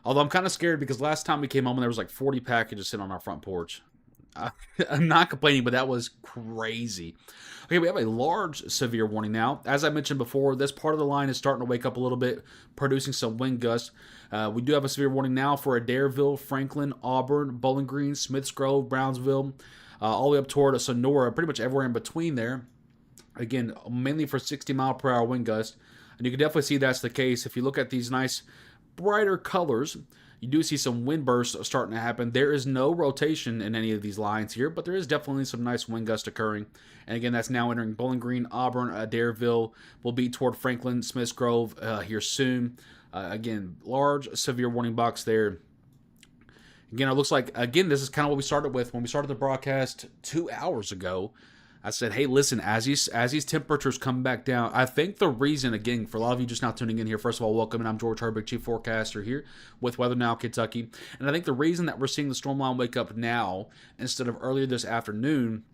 Although I'm kind of scared because last time we came home and there was like 40 packages sitting on our front porch. Uh, I'm not complaining, but that was crazy. Okay, we have a large severe warning now. As I mentioned before, this part of the line is starting to wake up a little bit, producing some wind gusts. We do have a severe warning now for Adairville, Franklin, Auburn, Bowling Green, Smiths Grove, Brownsville, all the way up toward Sonora, pretty much everywhere in between there. Again, mainly for 60-mile-per-hour wind gusts. And you can definitely see that's the case. If you look at these nice, brighter colors, you do see some wind bursts starting to happen. There is no rotation in any of these lines here, but there is definitely some nice wind gusts occurring. And again, that's now entering Bowling Green, Auburn, Adairville. Will be toward Franklin, Smiths Grove here soon. Again, large severe warning box there. Again, it looks like, again, this is kind of what we started with when we started the broadcast 2 hours ago. I said, hey, listen, as these temperatures come back down, I think the reason, again, for a lot of you just now tuning in here, first of all, welcome, and I'm George Herbig, Chief Forecaster here with Weather Now Kentucky. And I think the reason that we're seeing the storm line wake up now instead of earlier this afternoon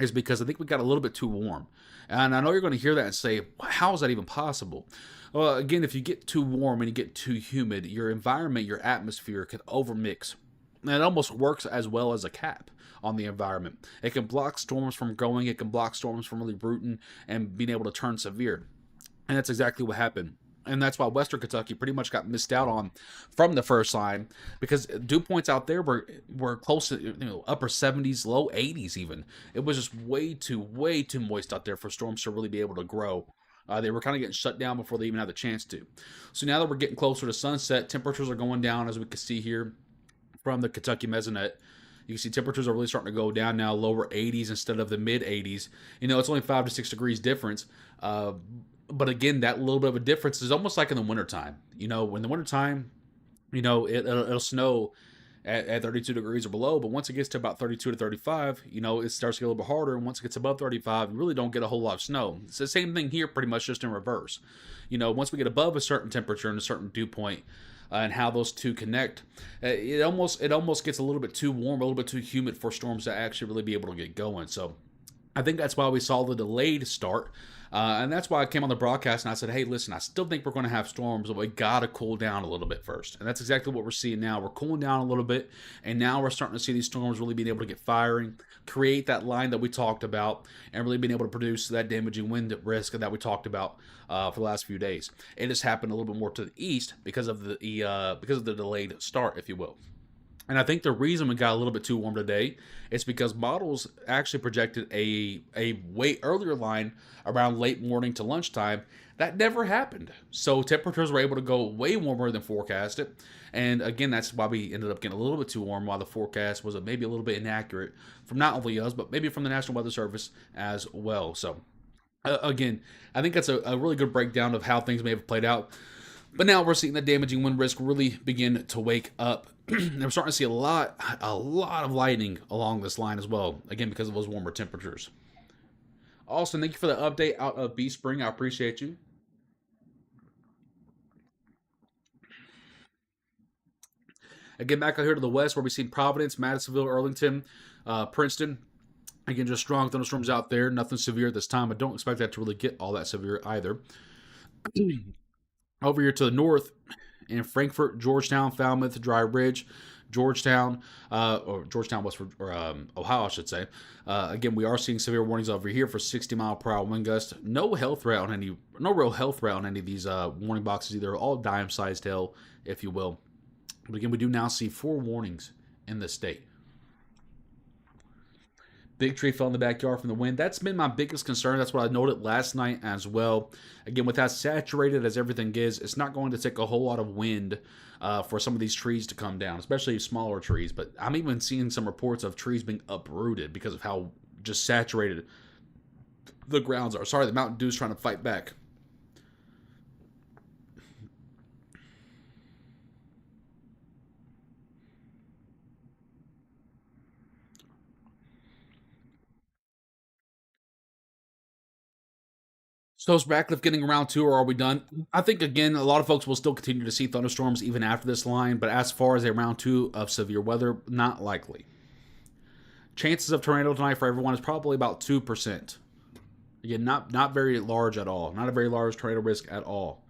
is because I think we got a little bit too warm. And I know you're going to hear that and say, how is that even possible? Well, again, if you get too warm and you get too humid, your environment, your atmosphere can overmix. And it almost works as well as a cap on the environment. It can block storms from growing, it can block storms from really rooting and being able to turn severe. And that's exactly what happened. And that's why Western Kentucky pretty much got missed out on from the first line because dew points out there were close to upper 70s, low 80s even. It was just way too moist out there for storms to really be able to grow. They were kind of getting shut down before they even had the chance to. So now that we're getting closer to sunset, temperatures are going down as we can see here from the Kentucky Mesonet. You can see temperatures are really starting to go down now, lower 80s instead of the mid 80s. It's only 5 to 6 degrees difference. But again, that little bit of a difference is almost like in the wintertime. When the wintertime, it'll snow at 32 degrees or below, but once it gets to about 32 to 35, it starts to get a little bit harder. And once it gets above 35, you really don't get a whole lot of snow. It's the same thing here, pretty much just in reverse. Once we get above a certain temperature and a certain dew point, and how those two connect, it almost gets a little bit too warm, a little bit too humid for storms to actually really be able to get going. So I think that's why we saw the delayed start. And that's why I came on the broadcast and I said, hey, listen, I still think we're going to have storms, but we got to cool down a little bit first. And that's exactly what we're seeing now. We're cooling down a little bit, and now we're starting to see these storms really being able to get firing, create that line that we talked about, and really being able to produce that damaging wind risk that we talked about for the last few days. It has happened a little bit more to the east because of the delayed start, if you will. And I think the reason we got a little bit too warm today is because models actually projected a way earlier line around late morning to lunchtime. That never happened. So temperatures were able to go way warmer than forecasted. And again, that's why we ended up getting a little bit too warm, while the forecast was maybe a little bit inaccurate from not only us, but maybe from the National Weather Service as well. So again, I think that's a really good breakdown of how things may have played out. But now we're seeing the damaging wind risk really begin to wake up. And we're starting to see a lot of lightning along this line as well. Again, because of those warmer temperatures. Austin, thank you for the update out of B Spring. I appreciate you. Again, back out here to the west, where we've seen Providence, Madisonville, Arlington, Princeton. Again, just strong thunderstorms out there. Nothing severe this time. I don't expect that to really get all that severe either. Over here to the north, in Frankfort, Georgetown, Falmouth, Dry Ridge, Georgetown, or Georgetown, Ohio, I should say. Again, we are seeing severe warnings over here for 60-mile-per-hour wind gusts. No real health threat on any of these warning boxes either. All dime-sized hail, if you will. But again, we do now see 4 warnings in the state. Big tree fell in the backyard from the wind. That's been my biggest concern. That's what I noted last night as well. Again, with as saturated as everything is, it's not going to take a whole lot of wind for some of these trees to come down, especially smaller trees. But I'm even seeing some reports of trees being uprooted because of how just saturated the grounds are. Sorry, the Mountain Dew's trying to fight back. So is Ratcliffe getting around too, or are we done? I think, again, a lot of folks will still continue to see thunderstorms even after this line, but as far as a round 2 of severe weather, not likely. Chances of tornado tonight for everyone is probably about 2%. Again, not very large at all. Not a very large tornado risk at all.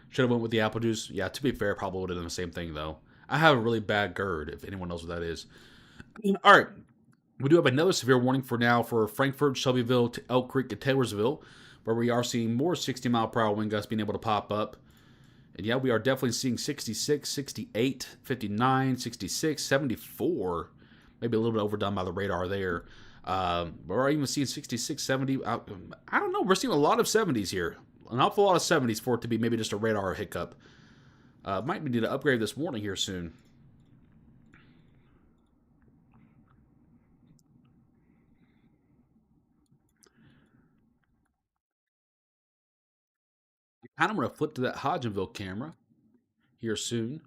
Should have went with the apple juice. Yeah, to be fair, probably would have done the same thing, though. I have a really bad GERD, if anyone knows what that is. All right. We do have another severe warning for now for Frankfort, Shelbyville, Elk Creek, and Taylorsville, where we are seeing more 60-mile-per-hour wind gusts being able to pop up. And yeah, we are definitely seeing 66, 68, 59, 66, 74. Maybe a little bit overdone by the radar there. We're even seeing 66, 70. I don't know. We're seeing a lot of 70s here. An awful lot of 70s for it to be maybe just a radar hiccup. Might need to upgrade this warning here soon. I'm going to flip to that Hodgenville camera here soon.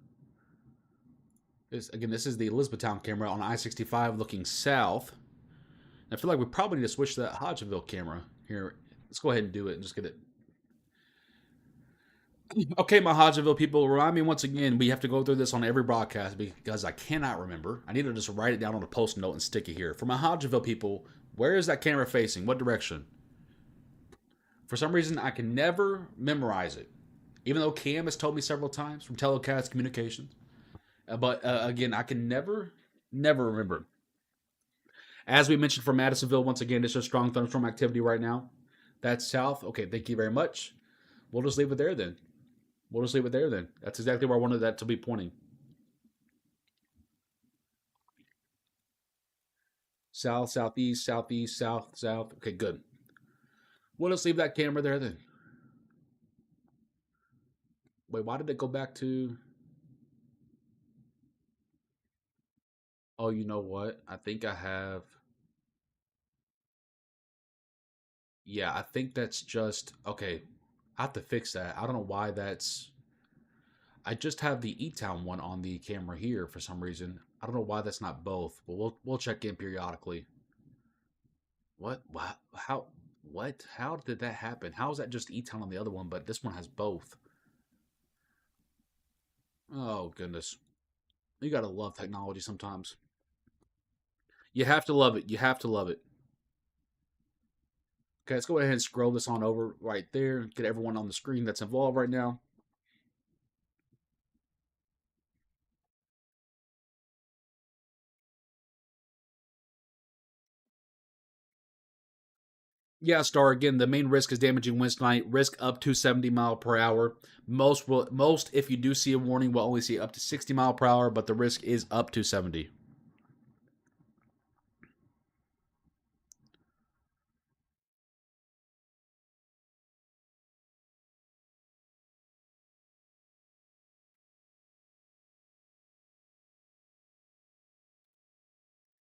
Again, this is the Elizabethtown camera on I-65 looking south. And I feel like we probably need to switch to that Hodgenville camera here. Let's go ahead and do it and just get it. Okay, my Hodgenville people, remind me once again, we have to go through this on every broadcast because I cannot remember. I need to just write it down on a post note and stick it here. For my Hodgenville people, where is that camera facing? What direction? For some reason, I can never memorize it, even though Cam has told me several times from Telecast Communications. But again, I can never remember. As we mentioned for Madisonville, once again, it's just strong thunderstorm activity right now. That's south. Okay, thank you very much. We'll just leave it there then. That's exactly where I wanted that to be pointing. South, southeast, southeast, south, south. Okay, good. We'll just leave that camera there then. Wait, why did it go back to... Oh, you know what? I think I have... Yeah, I think that's just... Okay, I have to fix that. I don't know why that's... I just have the E-Town one on the camera here for some reason. I don't know why that's not both, but we'll check in periodically. What? How? What? How did that happen? How is that just E-Town on the other one, but this one has both? Oh, goodness. You gotta love technology sometimes. You have to love it. You have to love it. Okay, let's go ahead and scroll this on over right there. Get everyone on the screen that's involved right now. Yeah, Star, again, the main risk is damaging winds tonight. Risk up to 70 mile per hour. Most, if you do see a warning, will only see up to 60 mile per hour, but the risk is up to 70.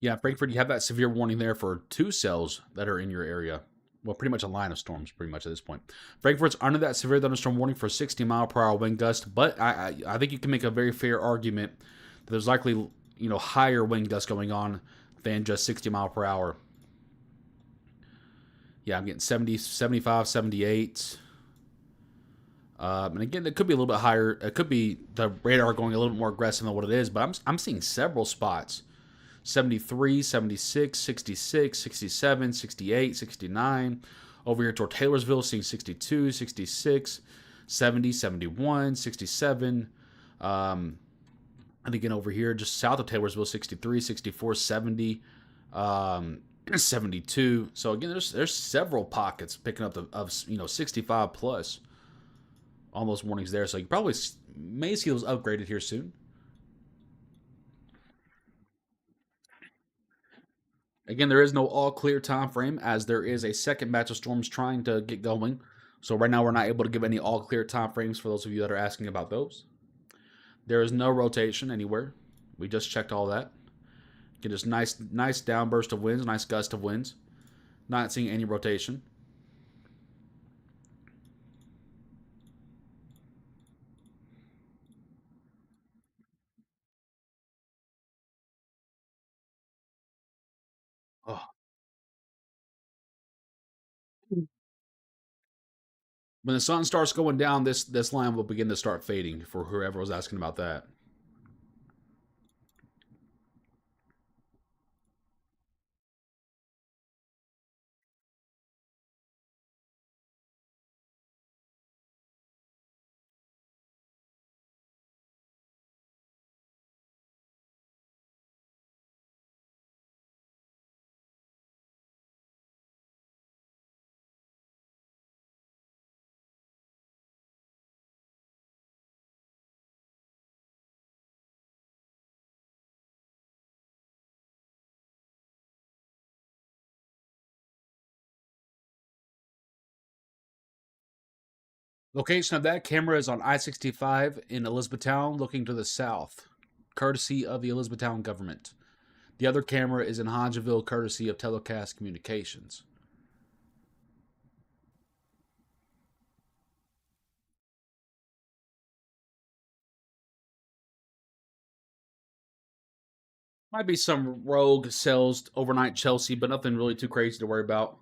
Yeah, Frankfurt, you have that severe warning there for 2 cells that are in your area. Well, pretty much a line of storms, pretty much at this point. Frankfurt's under that severe thunderstorm warning for 60 mile per hour wind gust, but I think you can make a very fair argument There's likely, higher wind gusts going on than just 60 mile per hour. Yeah, I'm getting 70, 75, 78. And again, it could be a little bit higher. It could be the radar going a little bit more aggressive than what it is, but I'm seeing several spots. 73, 76, 66, 67, 68, 69. Over here toward Taylorsville, seeing 62, 66, 70, 71, 67. And again, over here, just south of Taylorsville, 63, 64, 70, 72. So again, there's several pockets picking up of 65 plus on those warnings there. So you probably may see those upgraded here soon. Again, there is no all clear time frame as there is a second batch of storms trying to get going. So right now we're not able to give any all clear time frames for those of you that are asking about those. There is no rotation anywhere. We just checked all that. Get just nice downburst of winds, nice gust of winds. Not seeing any rotation. Oh. When the sun starts going down, this line will begin to start fading for whoever was asking about that. Location of that camera is on I-65 in Elizabethtown, looking to the south, courtesy of the Elizabethtown government. The other camera is in Hodgeville, courtesy of Telecast Communications. Might be some rogue cells overnight Chelsea, but nothing really too crazy to worry about.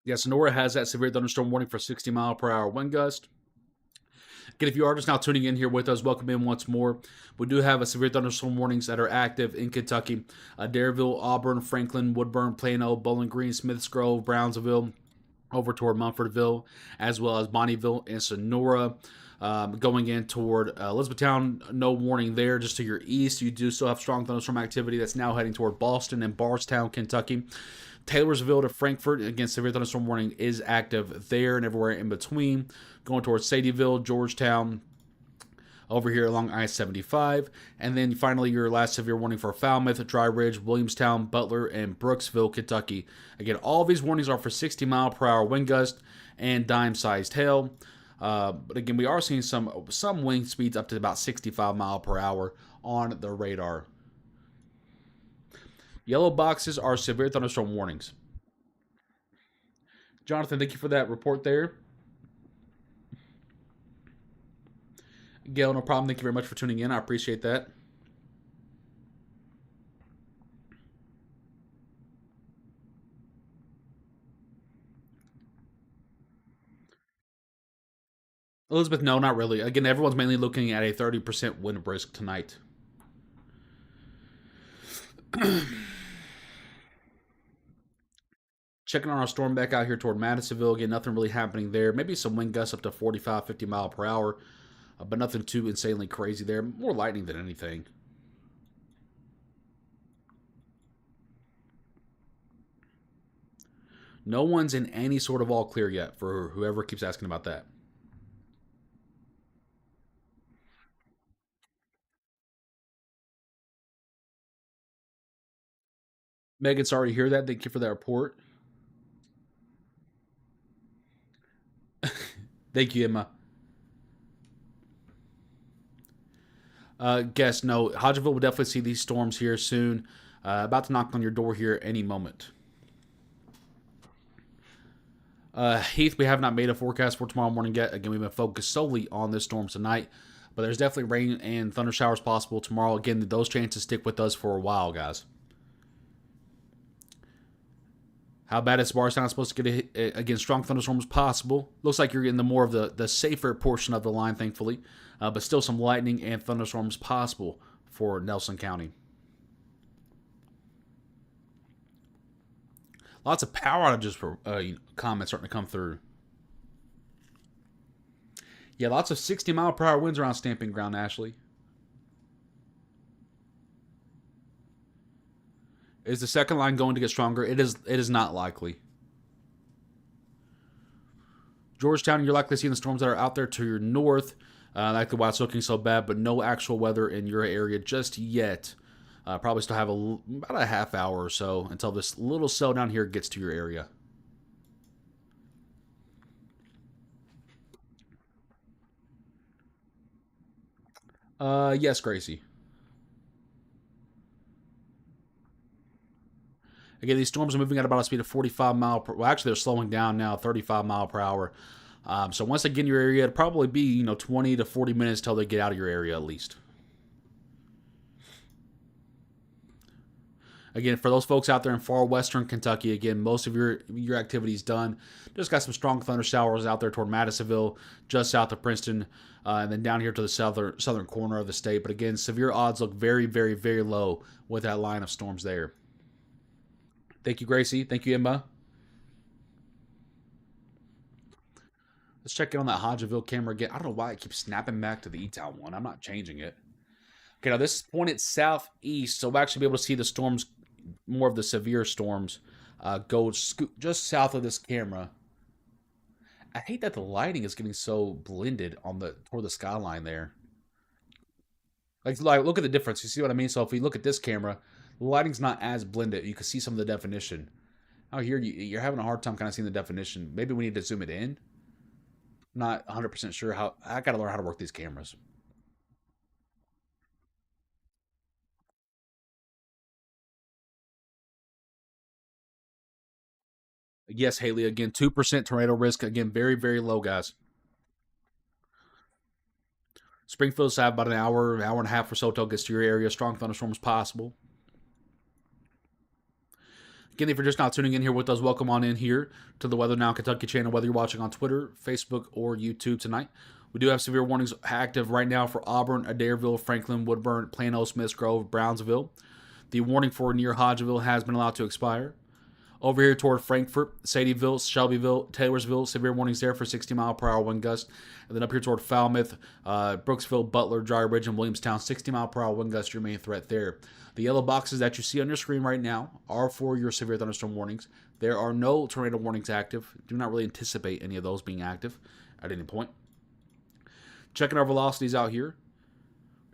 Yeah, Sonora has that severe thunderstorm warning for 60 mile per hour wind gust. Again, if you are just now tuning in here with us, welcome in once more. We do have a severe thunderstorm warnings that are active in Kentucky. Dareville, Auburn, Franklin, Woodburn, Plano, Bowling Green, Smiths Grove, Brownsville, over toward Munfordville, as well as Bonneville and Sonora. Going in toward Elizabethtown, no warning there. Just to your east, you do still have strong thunderstorm activity that's now heading toward Boston and Bardstown, Kentucky. Taylorsville to Frankfort, again, severe thunderstorm warning is active there and everywhere in between. Going towards Sadieville, Georgetown, over here along I-75. And then finally, your last severe warning for Falmouth, Dry Ridge, Williamstown, Butler, and Brooksville, Kentucky. Again, all of these warnings are for 60 mile per hour wind gust and dime-sized hail. But again, we are seeing some wind speeds up to about 65 mile per hour on the radar. Yellow boxes are severe thunderstorm warnings. Jonathan, thank you for that report there. Gail, no problem. Thank you very much for tuning in. I appreciate that. Elizabeth, no, not really. Again, everyone's mainly looking at a 30% wind risk tonight. Checking on our storm back out here toward Madisonville. Again, nothing really happening there. Maybe some wind gusts up to 45, 50 mile per hour, but nothing too insanely crazy there. More lightning than anything. No one's in any sort of all clear yet for whoever keeps asking about that. Megan, sorry to hear that. Thank you for that report. Thank you, Emma. Guess no. Hodgeville will definitely see these storms here soon. About to knock on your door here any moment. Heath, we have not made a forecast for tomorrow morning yet. Again, we've been focused solely on this storm tonight. But there's definitely rain and thunder showers possible tomorrow. Again, those chances stick with us for a while, guys. How bad is Barstown supposed to get a hit? Again, strong thunderstorms possible. Looks like you're in the more of the safer portion of the line, thankfully. But still some lightning and thunderstorms possible for Nelson County. Lots of power outages for comments starting to come through. Yeah, lots of 60-mile-per-hour winds around Stamping Ground, Ashley. Is the second line going to get stronger? It is not likely. Georgetown, you're likely seeing the storms that are out there to your north. Likely why it's looking so bad, but no actual weather in your area just yet. Probably still have about a half hour or so until this little cell down here gets to your area. Yes, Gracie. Again, these storms are moving at about a speed of 45 mile per. Well, actually, they're slowing down now, 35 mile per hour. So once they get in your area, it'll probably be 20 to 40 minutes till they get out of your area at least. Again, for those folks out there in far western Kentucky, again, most of your activity is done. Just got some strong thunder showers out there toward Madisonville, just south of Princeton, and then down here to the southern corner of the state. But again, severe odds look very, very, very low with that line of storms there. Thank you, Gracie. Thank you, Emma. Let's check in on that Hodgeville camera again. I don't know why it keeps snapping back to the E-Town one. I'm not changing it. Okay, now this is pointed southeast, so we'll actually be able to see the storms, more of the severe storms, go just south of this camera. I hate that the lighting is getting so blended on toward the skyline there. Like, look at the difference. You see what I mean? So if we look at this camera, the lighting's not as blended. You can see some of the definition. Out here, you're having a hard time kind of seeing the definition. Maybe we need to zoom it in. Not 100% sure how. I got to learn how to work these cameras. Yes, Haley, again, 2% tornado risk. Again, very, very low, guys. Springfield's have about an hour and a half or so till it gets to your area. Strong thunderstorms possible. Again, if you're just not tuning in here with us, welcome on in here to the Weather Now Kentucky channel, whether you're watching on Twitter, Facebook, or YouTube tonight. We do have severe warnings active right now for Auburn, Adairville, Franklin, Woodburn, Plano, Smiths Grove, Brownsville. The warning for near Hodgeville has been allowed to expire. Over here toward Frankfort, Sadieville, Shelbyville, Taylorsville, severe warnings there for 60-mile-per-hour wind gusts. And then up here toward Falmouth, Brooksville, Butler, Dry Ridge, and Williamstown, 60-mile-per-hour wind gusts, your main threat there. The yellow boxes that you see on your screen right now are for your severe thunderstorm warnings. There are no tornado warnings active. Do not really anticipate any of those being active at any point. Checking our velocities out here.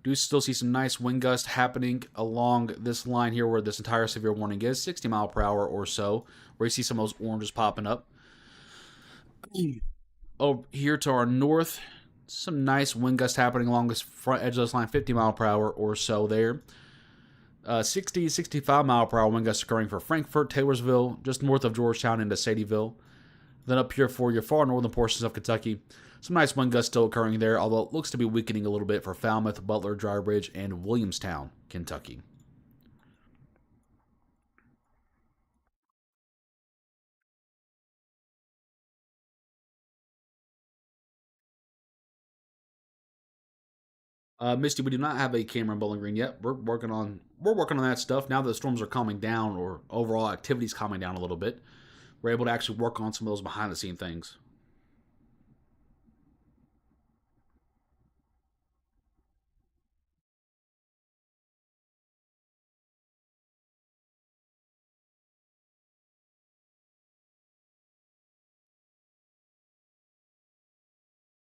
Do still see some nice wind gusts happening along this line here where this entire severe warning is, 60 mile per hour or so, where you see some of those oranges popping up. Oh, here to our north, some nice wind gusts happening along this front edge of this line, 50 mile per hour or so there. 60, 65 mile per hour wind gusts occurring for Frankfort, Taylorsville, just north of Georgetown into Sadieville. Then up here for your far northern portions of Kentucky, some nice wind gusts still occurring there, although it looks to be weakening a little bit for Falmouth, Butler, Dry Ridge, and Williamstown, Kentucky. Misty, we do not have a camera in Bowling Green yet. We're working on that stuff now that the storms are calming down, or overall activity's calming down a little bit. We're able to actually work on some of those behind the scene things.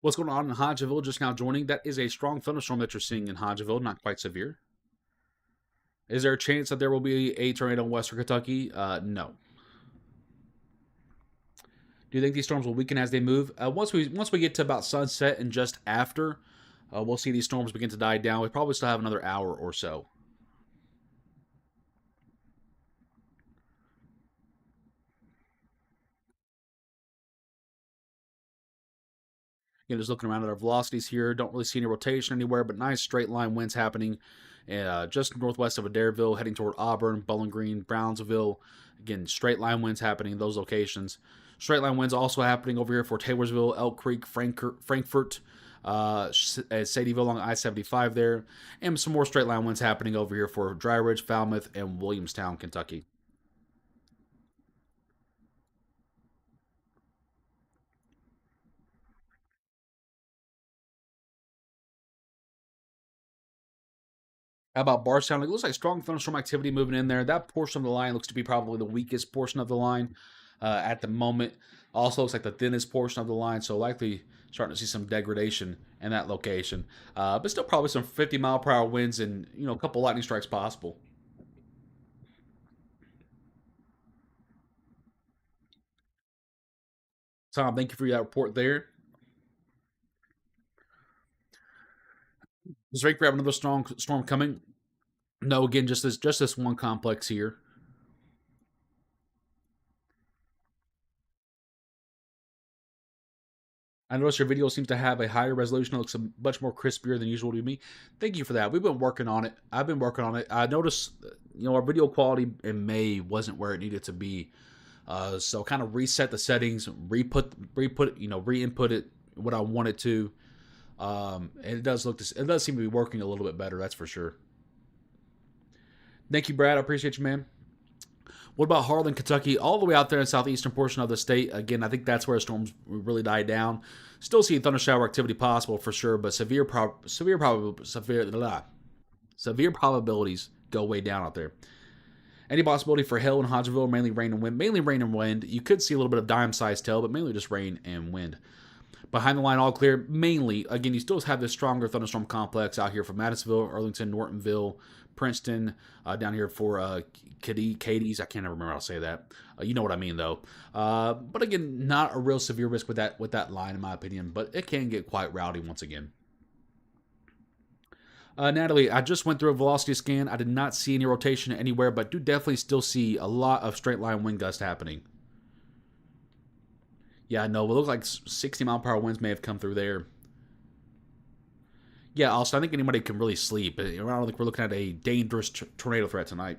What's going on in Hodgeville just now joining? That is a strong thunderstorm that you're seeing in Hodgeville, not quite severe. Is there a chance that there will be a tornado in western Kentucky? No. Do you think these storms will weaken as they move? Once we get to about sunset and just after, we'll see these storms begin to die down. We probably still have another hour or so. Again, just looking around at our velocities here, don't really see any rotation anywhere, but nice straight line winds happening just northwest of Adairville, heading toward Auburn, Bowling Green, Brownsville. Again, straight line winds happening in those locations. Straight line winds also happening over here for Taylorsville, Elk Creek, Frankfort, Sadieville along I-75 there, and some more straight line winds happening over here for Dry Ridge, Falmouth, and Williamstown, Kentucky. How about Bardstown? It looks like strong thunderstorm activity moving in there. That portion of the line looks to be probably the weakest portion of the line at the moment. Also looks like the thinnest portion of the line, so likely starting to see some degradation in that location. But still probably some 50-mile-per-hour winds and a couple lightning strikes possible. Tom, thank you for that report there. Does Drake have another strong storm coming? No, again, just this one complex here. I notice your video seems to have a higher resolution. It looks much more crispier than usual to me. Thank you for that. We've been working on it. I've been working on it. I noticed, our video quality in May wasn't where it needed to be. So kind of reset the settings, re-input it what I wanted to. And it does seem to be working a little bit better. That's for sure. Thank you, Brad. I appreciate you, man. What about Harlan, Kentucky? All the way out there in the southeastern portion of the state. Again, I think that's where storms really die down. Still see thunder shower activity possible for sure, but severe probabilities go way down out there. Any possibility for hail in Hodgeville? Mainly rain and wind. Mainly rain and wind. You could see a little bit of dime-sized hail, but mainly just rain and wind. Behind the line, all clear. Mainly, again, you still have this stronger thunderstorm complex out here from Madisonville, Arlington, Nortonville, Princeton, down here for Cadiz. I can't ever remember how to say that. You know what I mean, though. But again, not a real severe risk with that line, in my opinion. But it can get quite rowdy once again. Natalie, I just went through a velocity scan. I did not see any rotation anywhere, but do definitely still see a lot of straight line wind gusts happening. Yeah, I know. It looks like 60-mile-per-hour winds may have come through there. Yeah, also, I think anybody can really sleep. I don't think we're looking at a dangerous tornado threat tonight.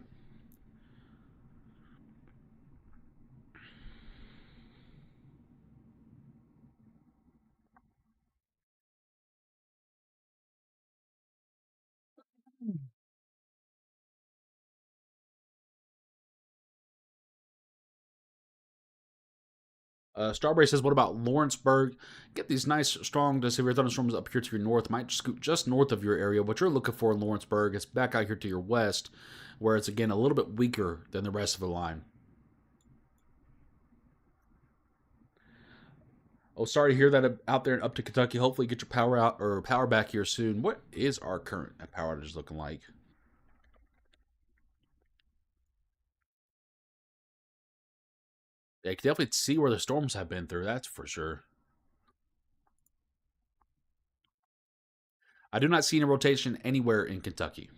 Starbray says, what about Lawrenceburg? Get these nice, strong to severe thunderstorms up here to your north. Might scoot just north of your area. What you're looking for in Lawrenceburg is back out here to your west, where it's, again, a little bit weaker than the rest of the line. Oh, sorry to hear that out there and up to Kentucky. Hopefully get your power out or power back here soon. What is our current power outage looking like? Yeah, you can definitely see where the storms have been through. That's for sure. I do not see any rotation anywhere in Kentucky.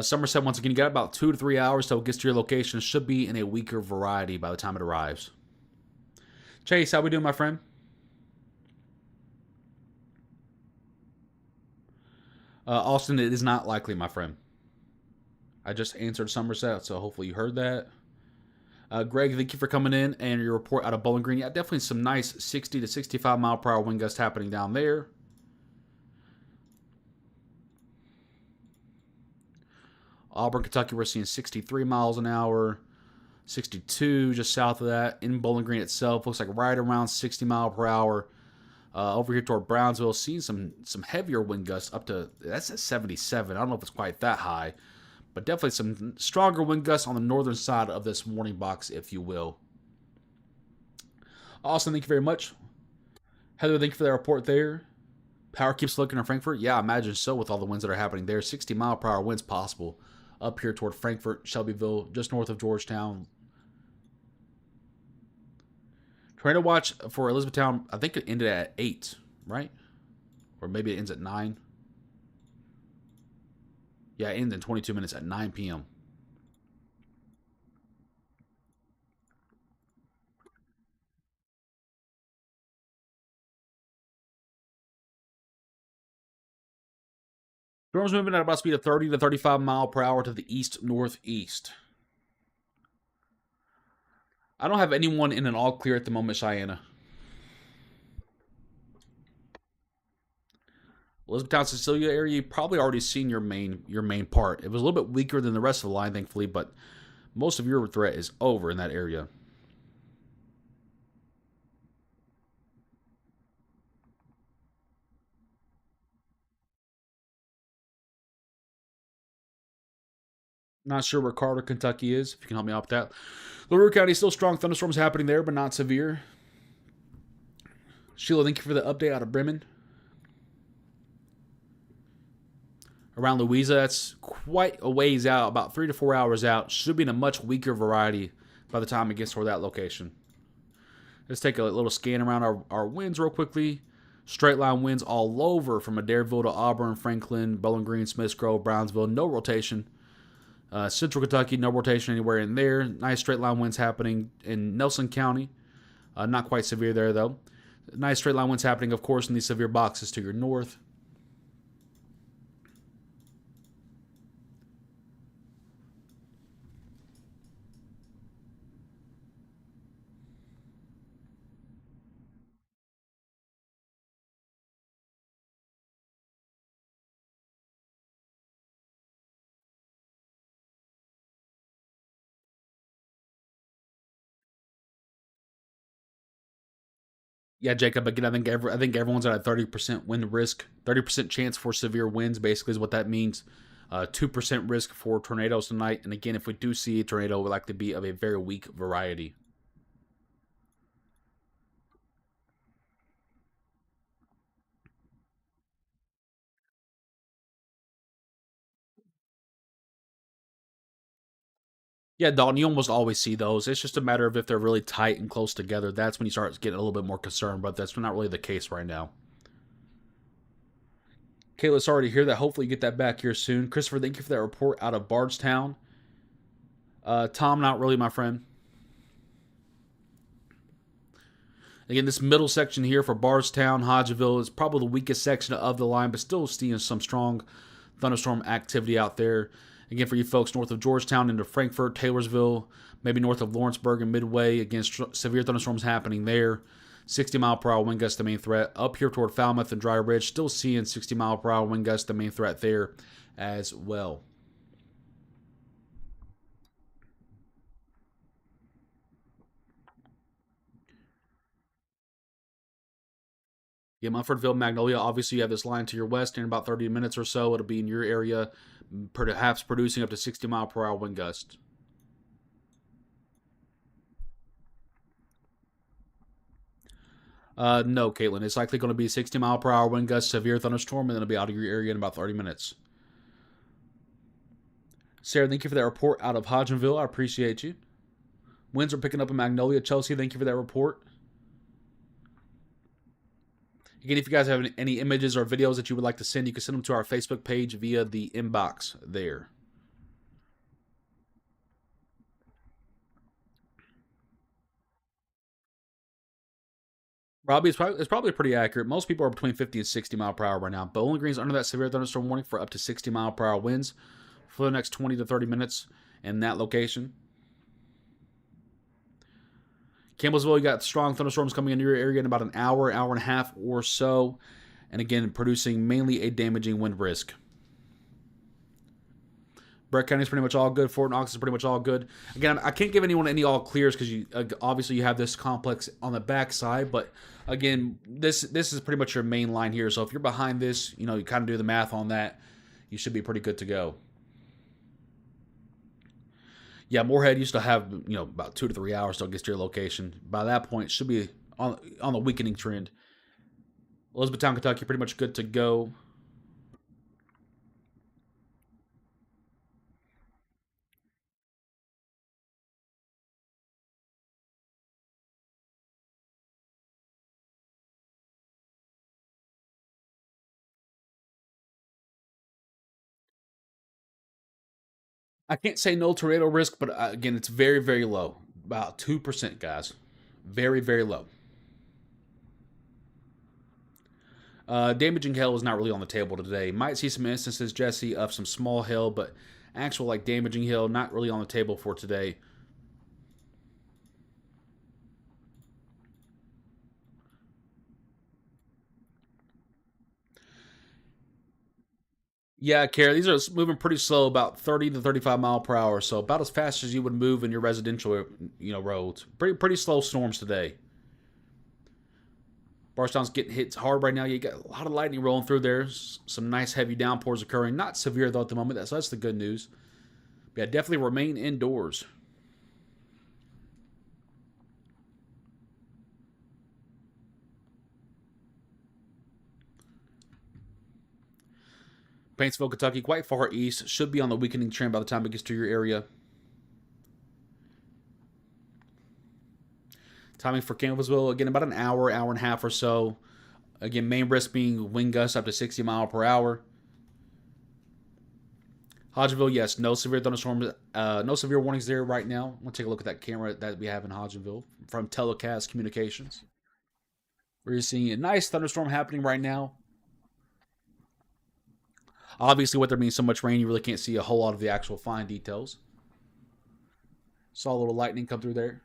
Somerset, once again, you got about 2 to 3 hours till it gets to your location. Should be in a weaker variety by the time it arrives. Chase, how we doing, my friend? Austin, it is not likely, my friend. I just answered Somerset, so hopefully you heard that. Greg, thank you for coming in and your report out of Bowling Green. Yeah, definitely some nice 60 to 65-mile-per-hour wind gusts happening down there. Auburn, Kentucky, we're seeing 63 miles an hour. 62 just south of that. In Bowling Green itself, looks like right around 60 mile per hour. Over here toward Brownsville, seeing some heavier wind gusts up to, that's at 77. I don't know if it's quite that high, but definitely some stronger wind gusts on the northern side of this warning box, if you will. Austin, thank you very much. Heather, thank you for that report there. Power keeps looking in Frankfort. Yeah, I imagine so with all the winds that are happening there. 60-mile-per-hour winds possible up here toward Frankfort, Shelbyville, just north of Georgetown. Tornado watch for Elizabethtown, I think it ended at 8, right? Or maybe it ends at 9. Yeah, it ends in 22 minutes at 9 p.m. Storm's moving at about a speed of 30 to 35 mile per hour to the east-northeast. I don't have anyone in an all clear at the moment, Cheyenne. Elizabethtown, Cecilia area, you've probably already seen your main part. It was a little bit weaker than the rest of the line, thankfully, but most of your threat is over in that area. Not sure where Carter, Kentucky is, if you can help me out with that. LaRue County, still strong thunderstorms happening there, but not severe. Sheila, thank you for the update out of Bremen. Around Louisa, that's quite a ways out, about 3 to 4 hours out. Should be in a much weaker variety by the time it gets toward that location. Let's take a little scan around our winds real quickly. Straight line winds all over from Adairville to Auburn, Franklin, Bowling Green, Smiths Grove, Brownsville. No rotation. Central Kentucky, no rotation anywhere in there. Nice straight line winds happening in Nelson County. Not quite severe there, though. Nice straight line winds happening, of course, in these severe boxes to your north. Yeah, Jacob. Again, I think everyone's at a 30% wind risk, 30% chance for severe winds. Basically, is what that means. 2% risk for tornadoes tonight. And again, if we do see a tornado, it would likely be of a very weak variety. Yeah, Dalton, you almost always see those. It's just a matter of if they're really tight and close together. That's when you start getting a little bit more concerned, but that's not really the case right now. Kayla, sorry to hear that. Hopefully you get that back here soon. Christopher, thank you for that report out of Bardstown. Tom, not really, my friend. Again, this middle section here for Bardstown, Hodgeville is probably the weakest section of the line, but still seeing some strong thunderstorm activity out there. Again, for you folks north of Georgetown into Frankfort, Taylorsville, maybe north of Lawrenceburg and Midway, again, severe thunderstorms happening there. 60 mile per hour wind gust the main threat. Up here toward Falmouth and Dry Ridge, still seeing 60 mile per hour wind gust the main threat there as well. Yeah, Munfordville, Magnolia, obviously you have this line to your west in about 30 minutes or so. It'll be in your area, perhaps producing up to 60 mile per hour wind gusts. No, Caitlin. It's likely going to be 60 mile per hour wind gust, severe thunderstorm, and then it'll be out of your area in about 30 minutes. Sarah, thank you for that report out of Hodgenville. I appreciate you. Winds are picking up in Magnolia. Chelsea, thank you for that report. Again, if you guys have any images or videos that you would like to send, you can send them to our Facebook page via the inbox there. Robbie, it's probably pretty accurate. Most people are between 50 and 60 mile per hour right now. Bowling Green's under that severe thunderstorm warning for up to 60 mile per hour winds for the next 20 to 30 minutes in that location. Campbellsville, you got strong thunderstorms coming into your area in about an hour, hour and a half or so. And again, producing mainly a damaging wind risk. Brett County is pretty much all good. Fort Knox is pretty much all good. Again, I can't give anyone any all clears because you obviously you have this complex on the backside. But again, this is pretty much your main line here. So if you're behind this, you kind of do the math on that. You should be pretty good to go. Yeah, Moorhead used to have about 2 to 3 hours till it gets to your location. By that point, it should be on the weakening trend. Elizabethtown, Kentucky, pretty much good to go. I can't say no tornado risk, but again, it's very, very low. About 2%, guys. Very, very low. Damaging hail is not really on the table today. Might see some instances, Jesse, of some small hail, but actual like damaging hail not really on the table for today. Yeah, Kara, these are moving pretty slow, about 30 to 35 mile per hour, so about as fast as you would move in your residential, roads. Pretty slow storms today. Barstown's getting hit hard right now. You got a lot of lightning rolling through there. Some nice heavy downpours occurring. Not severe though at the moment. That's the good news. But yeah, definitely remain indoors. Paintsville, Kentucky, quite far east. Should be on the weakening trend by the time it gets to your area. Timing for Campbellsville, again, about an hour, hour and a half or so. Again, main risk being wind gusts up to 60 mile per hour. Hodgenville, yes, no severe thunderstorms, no severe warnings there right now. We'll take a look at that camera that we have in Hodgenville from Telecast Communications. We're seeing a nice thunderstorm happening right now. Obviously, with there being so much rain, you really can't see a whole lot of the actual fine details. Saw a little lightning come through there.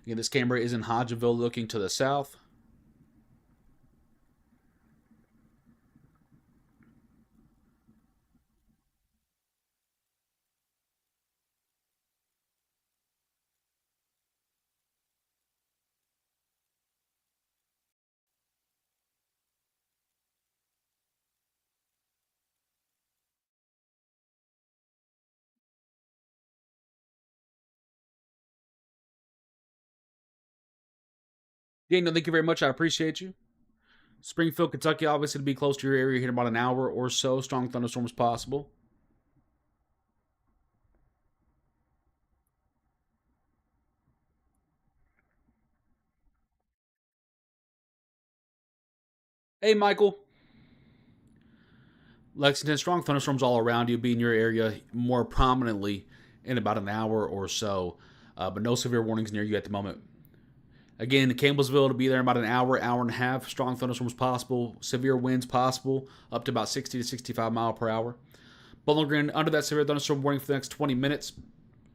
Again, this camera is in Hodgenville looking to the south. Daniel, thank you very much. I appreciate you. Springfield, Kentucky, obviously to be close to your area here in about an hour or so. Strong thunderstorms possible. Hey, Michael. Lexington, strong thunderstorms all around you. Be in your area more prominently in about an hour or so. But no severe warnings near you at the moment. Again, Campbellsville to be there in about an hour, hour and a half. Strong thunderstorms possible. Severe winds possible, up to about 60 to 65 mile per hour. Bowling Green under that severe thunderstorm warning for the next 20 minutes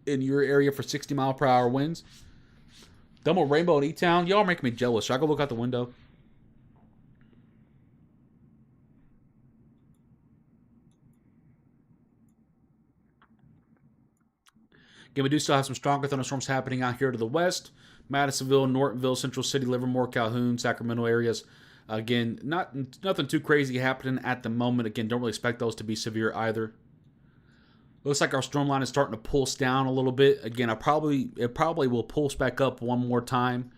in your area for 60 mile per hour winds. Dumbo Rainbow and E-Town, y'all are making me jealous. Should I go look out the window? Again, we do still have some stronger thunderstorms happening out here to the west. Madisonville, Nortonville, Central City, Livermore, Calhoun, Sacramento areas. Again, nothing too crazy happening at the moment. Again, don't really expect those to be severe either. Looks like our storm line is starting to pulse down a little bit. Again, it probably will pulse back up one more time.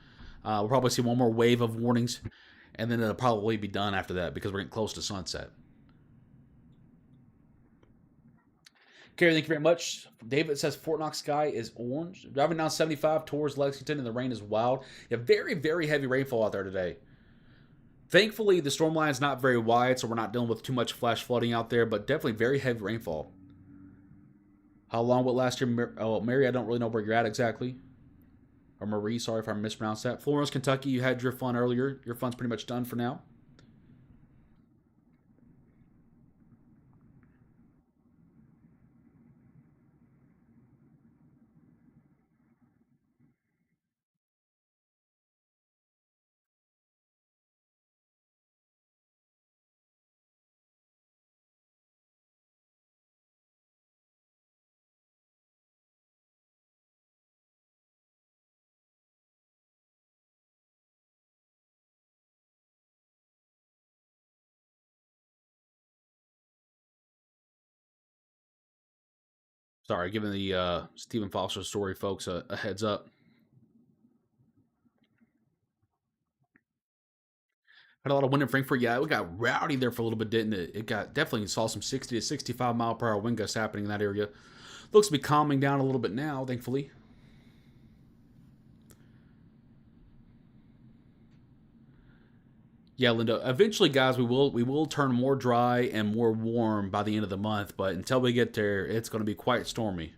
We'll probably see one more wave of warnings, and then it'll probably be done after that because we're getting close to sunset. Kerry, thank you very much. David says Fort Knox sky is orange. Driving down 75 towards Lexington, and the rain is wild. You have very, very heavy rainfall out there today. Thankfully, the storm line is not very wide, so we're not dealing with too much flash flooding out there, but definitely very heavy rainfall. How long will it last year? Oh, Mary, I don't really know where you're at exactly. Or Marie, sorry if I mispronounced that. Florence, Kentucky, you had your fun earlier. Your fun's pretty much done for now. Sorry, giving the Stephen Foster story folks a heads up. Had a lot of wind in Frankfurt. Yeah, it got rowdy there for a little bit, didn't it? It got definitely saw some 60 to 65 mile per hour wind gusts happening in that area. Looks to be calming down a little bit now, thankfully. Yeah, Linda. Eventually, guys, we will turn more dry and more warm by the end of the month. But until we get there, it's going to be quite stormy.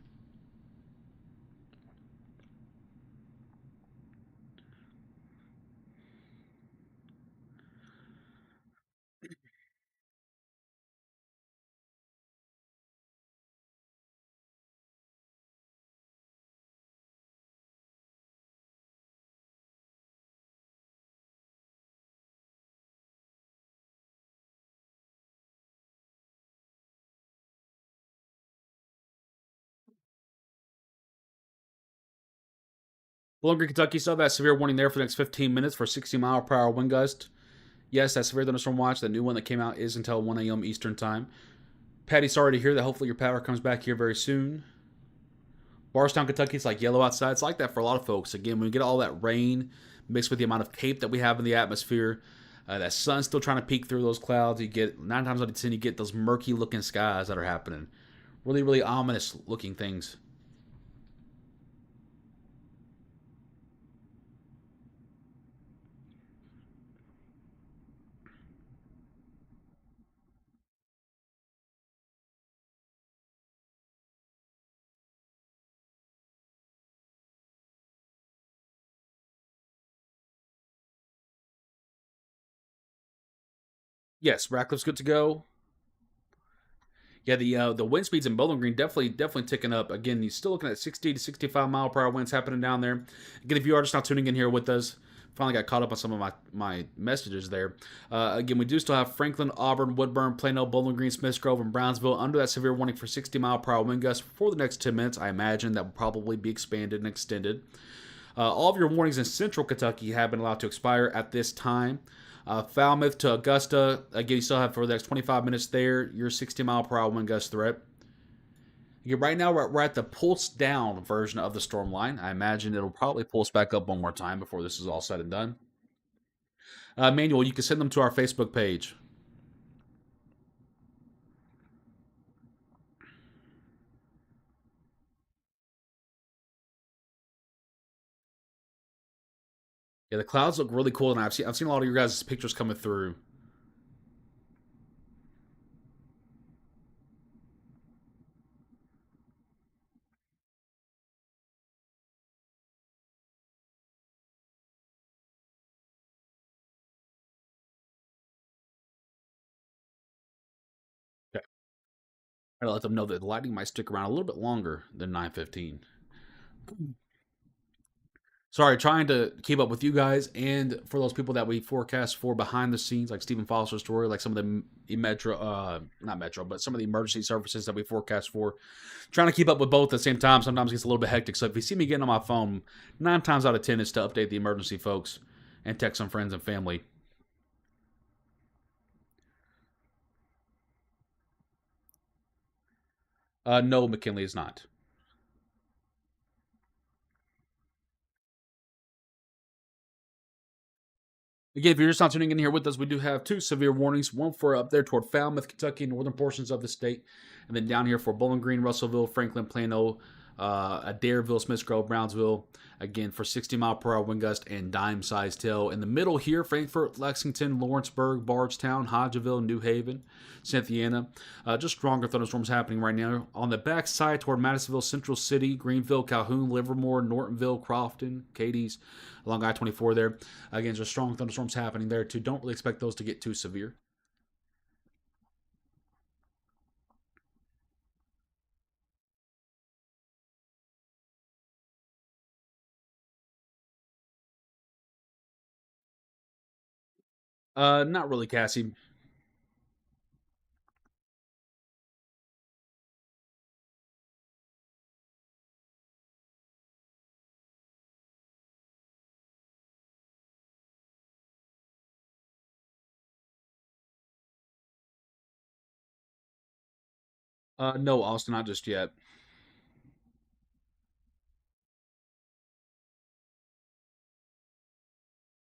Bowling Green, Kentucky, still have that severe warning there for the next 15 minutes for 60-mile-per-hour wind gust. Yes, that severe thunderstorm watch, the new one that came out, is until 1 a.m. Eastern time. Patty, sorry to hear that. Hopefully your power comes back here very soon. Barstown, Kentucky, it's like yellow outside. It's like that for a lot of folks. Again, when we get all that rain mixed with the amount of cape that we have in the atmosphere, that sun's still trying to peek through those clouds. You get 9 times out of 10, you get those murky looking skies that are happening. Really, really ominous looking things. Yes, Ratcliffe's good to go. Yeah, the wind speeds in Bowling Green definitely ticking up. Again, you're still looking at 60 to 65-mile-per-hour winds happening down there. Again, if you are just not tuning in here with us, finally got caught up on some of my messages there. Again, we do still have Franklin, Auburn, Woodburn, Plano, Bowling Green, Smiths Grove, and Brownsville under that severe warning for 60-mile-per-hour wind gusts for the next 10 minutes. I imagine that will probably be expanded and extended. All of your warnings in central Kentucky have been allowed to expire at this time. Falmouth to Augusta, again, you still have for the next 25 minutes there your 60-mile-per-hour wind gust threat. Again, right now, we're at the pulse down version of the storm line. I imagine it'll probably pulse back up one more time before this is all said and done. Manuel, you can send them to our Facebook page. Yeah, the clouds look really cool, and I've seen a lot of your guys' pictures coming through. Okay. I gotta let them know that the lightning might stick around a little bit longer than 9:15. Sorry, trying to keep up with you guys and for those people that we forecast for behind the scenes, like Stephen Foster's story, like some of the metro, not metro, but some of the emergency services that we forecast for. Trying to keep up with both at the same time sometimes gets a little bit hectic. So if you see me getting on my phone, 9 times out of 10 is to update the emergency folks and text some friends and family. No, McKinley is not. Again, if you're just not tuning in here with us, we do have 2 severe warnings. One for up there toward Falmouth, Kentucky, northern portions of the state, and then down here for Bowling Green, Russellville, Franklin, Plano, Adairville, Smiths Grove, Brownsville. Again, for 60-mile-per-hour wind gust and dime-sized tail. In the middle here, Frankfort, Lexington, Lawrenceburg, Bardstown, Hodgeville, New Haven, Cynthiana. Just stronger thunderstorms happening right now. On the back side toward Madisonville, Central City, Greenville, Calhoun, Livermore, Nortonville, Crofton, Cadiz, along I-24 there. Again, just strong thunderstorms happening there too. Don't really expect those to get too severe. Not really, Cassie. No, Austin, not just yet.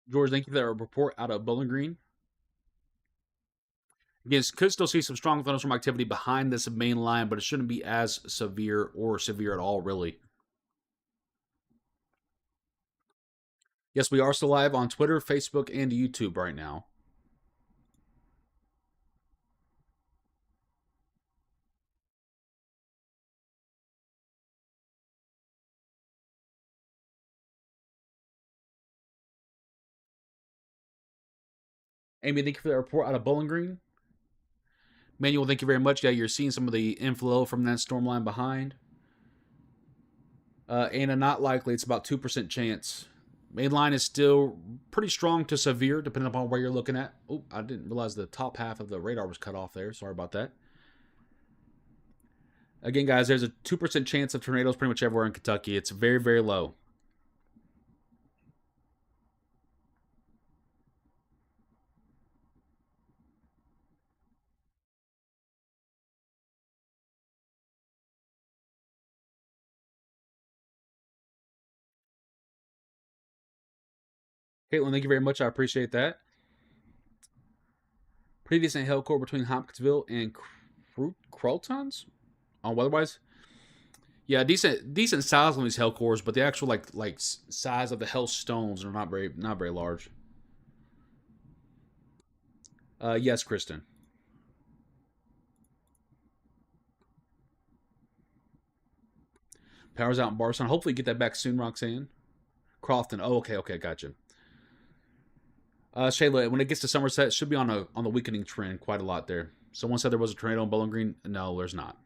George, thank you for that report out of Bowling Green. Again, could still see some strong thunderstorm activity behind this main line, but it shouldn't be as severe or severe at all, really. Yes, we are still live on Twitter, Facebook, and YouTube right now. Amy, thank you for that report out of Bowling Green. Manuel, thank you very much. Yeah, you're seeing some of the inflow from that storm line behind. Anna, not likely. It's about 2% chance. Main line is still pretty strong to severe, depending upon where you're looking at. Oh, I didn't realize the top half of the radar was cut off there. Sorry about that. Again, guys, there's a 2% chance of tornadoes pretty much everywhere in Kentucky. It's very, very low. Caitlin, thank you very much. I appreciate that. Pretty decent hail core between Hopkinsville and Crotons on weatherwise. Yeah, decent size on these hell cores, but the actual like size of the hell stones are not very large. Yes, Kristen. Powers out in Barson. Hopefully, get that back soon, Roxanne. Crofton. Oh, okay, gotcha. Shayla, when it gets to Somerset, it should be on the weakening trend quite a lot there. Someone said there was a tornado in Bowling Green. No, there's not.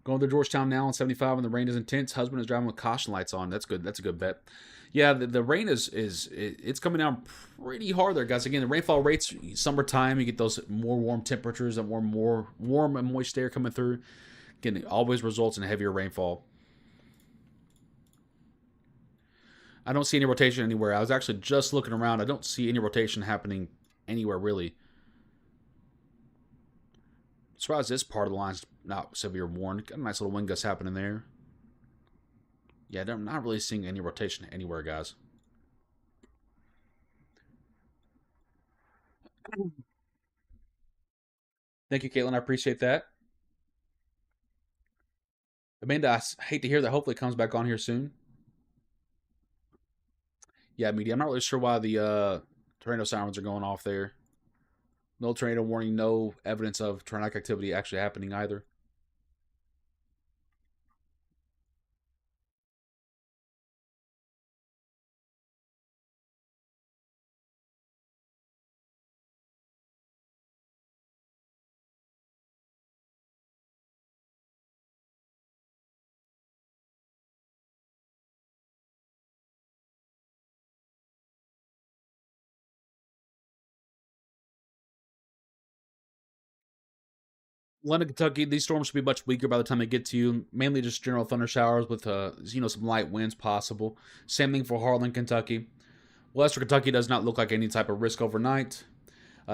Going to Georgetown now on 75, and the rain is intense. Husband is driving with caution lights on. That's good. That's a good bet. Yeah, the rain it's coming down pretty hard there, guys. Again, the rainfall rates summertime. You get those more warm temperatures and more warm and moist air coming through. Again, it always results in heavier rainfall. I don't see any rotation anywhere. I was actually just looking around. I don't see any rotation happening anywhere really. I'm surprised this part of the line's not severe worn. Got a nice little wind gust happening there. Yeah, I'm not really seeing any rotation anywhere, guys. Thank you, Caitlin. I appreciate that. Amanda, I hate to hear that. Hopefully, it comes back on here soon. Yeah, media. I'm not really sure why the tornado sirens are going off there. No tornado warning, no evidence of tornadic activity actually happening either. London, Kentucky, these storms should be much weaker by the time they get to you. Mainly just general thunder showers with some light winds possible. Same thing for Harlan, Kentucky. Western Kentucky does not look like any type of risk overnight.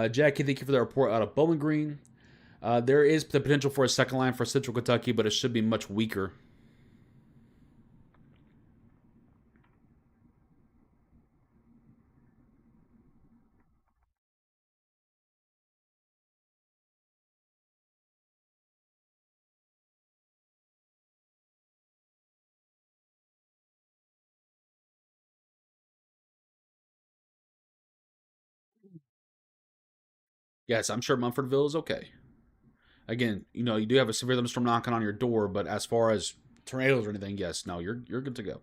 Jackie, thank you for the report out of Bowling Green. There is the potential for a second line for Central Kentucky, but it should be much weaker. Yes, I'm sure Munfordville is okay. Again, you do have a severe thunderstorm knocking on your door, but as far as tornadoes or anything, yes, no, you're good to go.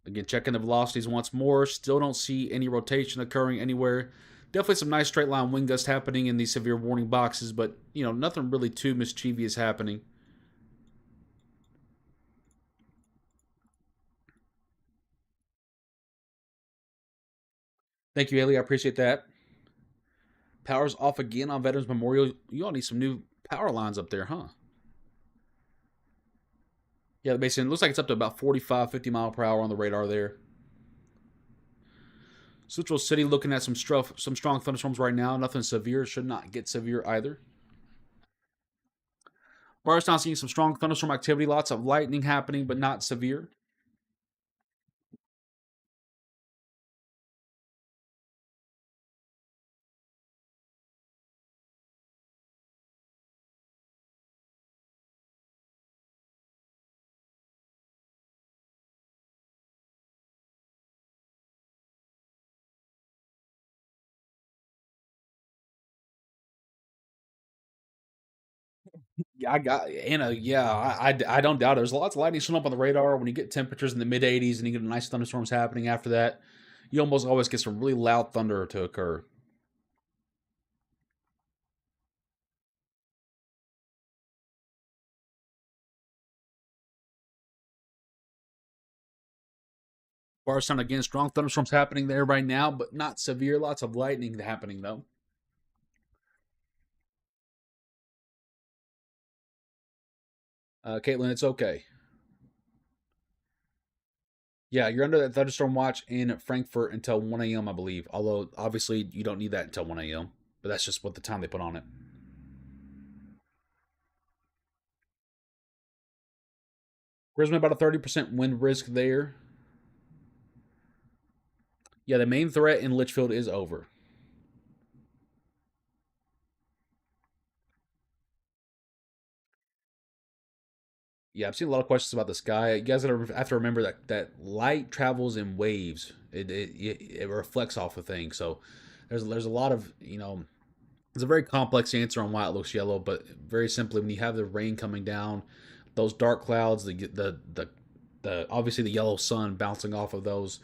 Again, checking the velocities once more. Still don't see any rotation occurring anywhere. Definitely some nice straight line wind gusts happening in these severe warning boxes, but nothing really too mischievous happening. Thank you, Haley. I appreciate that. Power's off again on Veterans Memorial. You all need some new power lines up there, huh? Yeah, the basin looks like it's up to about 45, 50 mile per hour on the radar there. Central City looking at some strong thunderstorms right now. Nothing severe. Should not get severe either. Barstown seeing some strong thunderstorm activity. Lots of lightning happening, but not severe. Yeah, I got Anna. Yeah, I don't doubt it. There's lots of lightning showing up on the radar when you get temperatures in the mid 80s and you get nice thunderstorms happening after that. You almost always get some really loud thunder to occur. Barstown again, strong thunderstorms happening there right now, but not severe. Lots of lightning happening though. Caitlin, it's okay. Yeah, you're under that thunderstorm watch in Frankfurt until 1 a.m., I believe. Although, obviously, you don't need that until 1 a.m., but that's just what the time they put on it. Charisma about a 30% win risk there. Yeah, the main threat in Litchfield is over. Yeah, I've seen a lot of questions about the sky. You guys have to remember that light travels in waves. It reflects off of things. So there's a lot of it's a very complex answer on why it looks yellow, but very simply, when you have the rain coming down, those dark clouds, the obviously the yellow sun bouncing off of those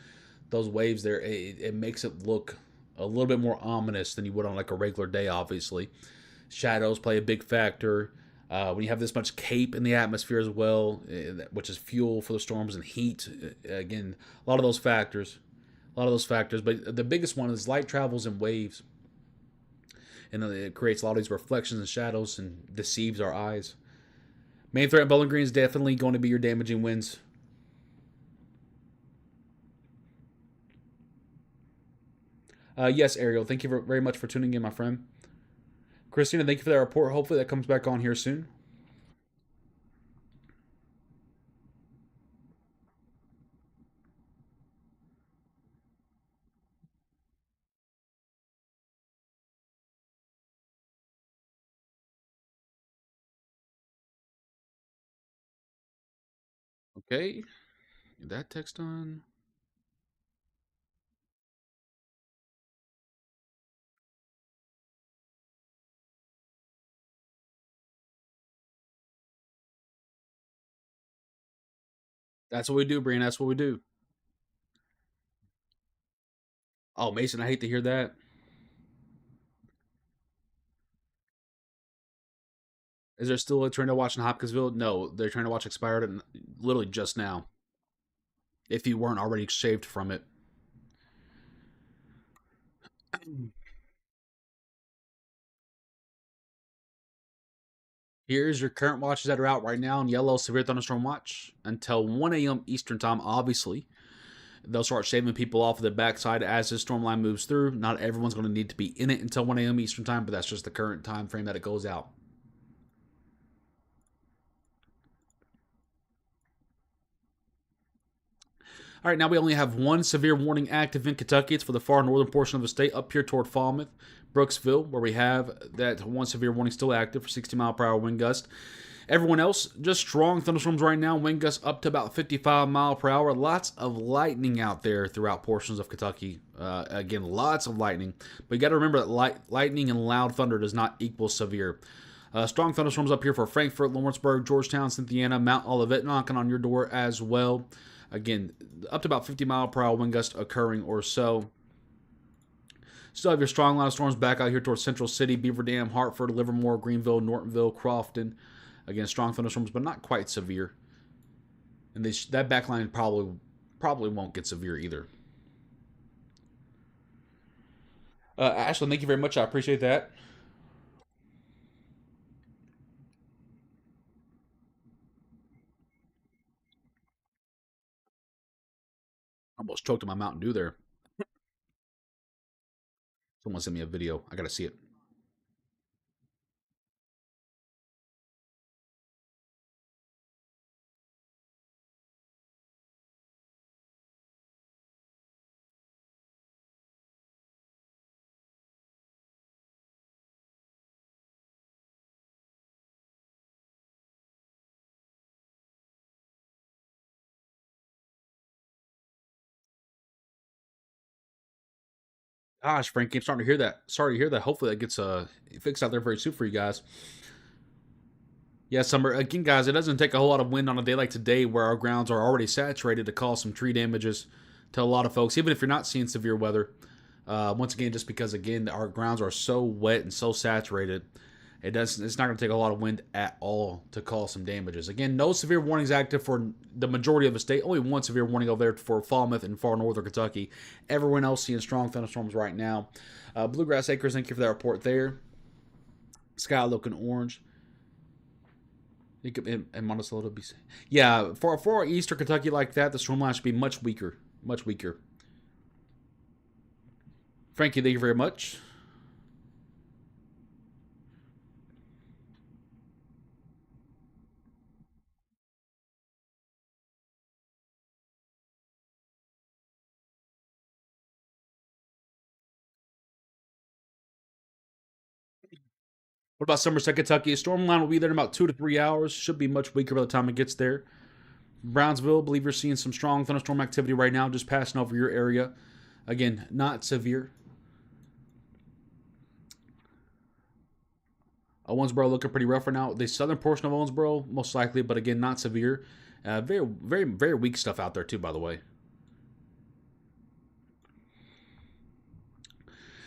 waves there, it makes it look a little bit more ominous than you would on like a regular day. Obviously, shadows play a big factor. When you have this much cape in the atmosphere as well, which is fuel for the storms and heat, again, a lot of those factors, But the biggest one is light travels in waves, and it creates a lot of these reflections and shadows and deceives our eyes. Main threat in Bowling Green is definitely going to be your damaging winds. Yes, Ariel, thank you very much for tuning in, my friend. Christina, thank you for that report. Hopefully that comes back on here soon. Okay, get that text on. That's what we do, Brian. That's what we do. Oh, Mason, I hate to hear that. Is there still a trend to watch in Hopkinsville? No, they're trying to watch expired and literally just now. If you weren't already shaved from it. Here's your current watches that are out right now in yellow severe thunderstorm watch until 1 a.m. Eastern time. Obviously, they'll start shaving people off of the backside as this storm line moves through. Not everyone's going to need to be in it until 1 a.m. Eastern time, but that's just the current time frame that it goes out. All right, now we only have one severe warning active in Kentucky. It's for the far northern portion of the state, up here toward Falmouth, Brooksville, where we have that one severe warning still active for 60-mile-per-hour wind gust. Everyone else, just strong thunderstorms right now. Wind gusts up to about 55 mile per hour. Lots of lightning out there throughout portions of Kentucky. Again, lots of lightning. But you got to remember that lightning and loud thunder does not equal severe. Strong thunderstorms up here for Frankfort, Lawrenceburg, Georgetown, Cynthiana, Mount Olivet knocking on your door as well. Again, up to about 50-mile-per-hour wind gust occurring or so. Still have your strong line of storms back out here towards Central City, Beaver Dam, Hartford, Livermore, Greenville, Nortonville, Crofton. Again, strong thunderstorms, but not quite severe. And that backline probably won't get severe either. Ashley, thank you very much. I appreciate that. Almost choked on my Mountain Dew there. Someone sent me a video. I gotta see it. Gosh, Frankie, I'm starting to hear that. Sorry to hear that. Hopefully that gets fixed out there very soon for you guys. Yeah, summer again, guys. It doesn't take a whole lot of wind on a day like today, where our grounds are already saturated, to cause some tree damages to a lot of folks, even if you're not seeing severe weather. Once again, just because again our grounds are so wet and so saturated, it's not going to take a lot of wind at all to cause some damages. Again, no severe warnings active for the majority of the state. Only one severe warning over there for Falmouth and far northern Kentucky. Everyone else seeing strong thunderstorms right now. Bluegrass Acres, thank you for that report there. Sky looking orange. And Monticello be, yeah, for Eastern Kentucky like that, the storm line should be much weaker, much weaker. Frankie, thank you very much. What about Somerset, Kentucky? Storm line will be there in about 2 to 3 hours. Should be much weaker by the time it gets there. Brownsville, I believe you're seeing some strong thunderstorm activity right now, just passing over your area. Again, not severe. Owensboro looking pretty rough right now. The southern portion of Owensboro, most likely, but again, not severe. Very, very, very weak stuff out there, too, by the way.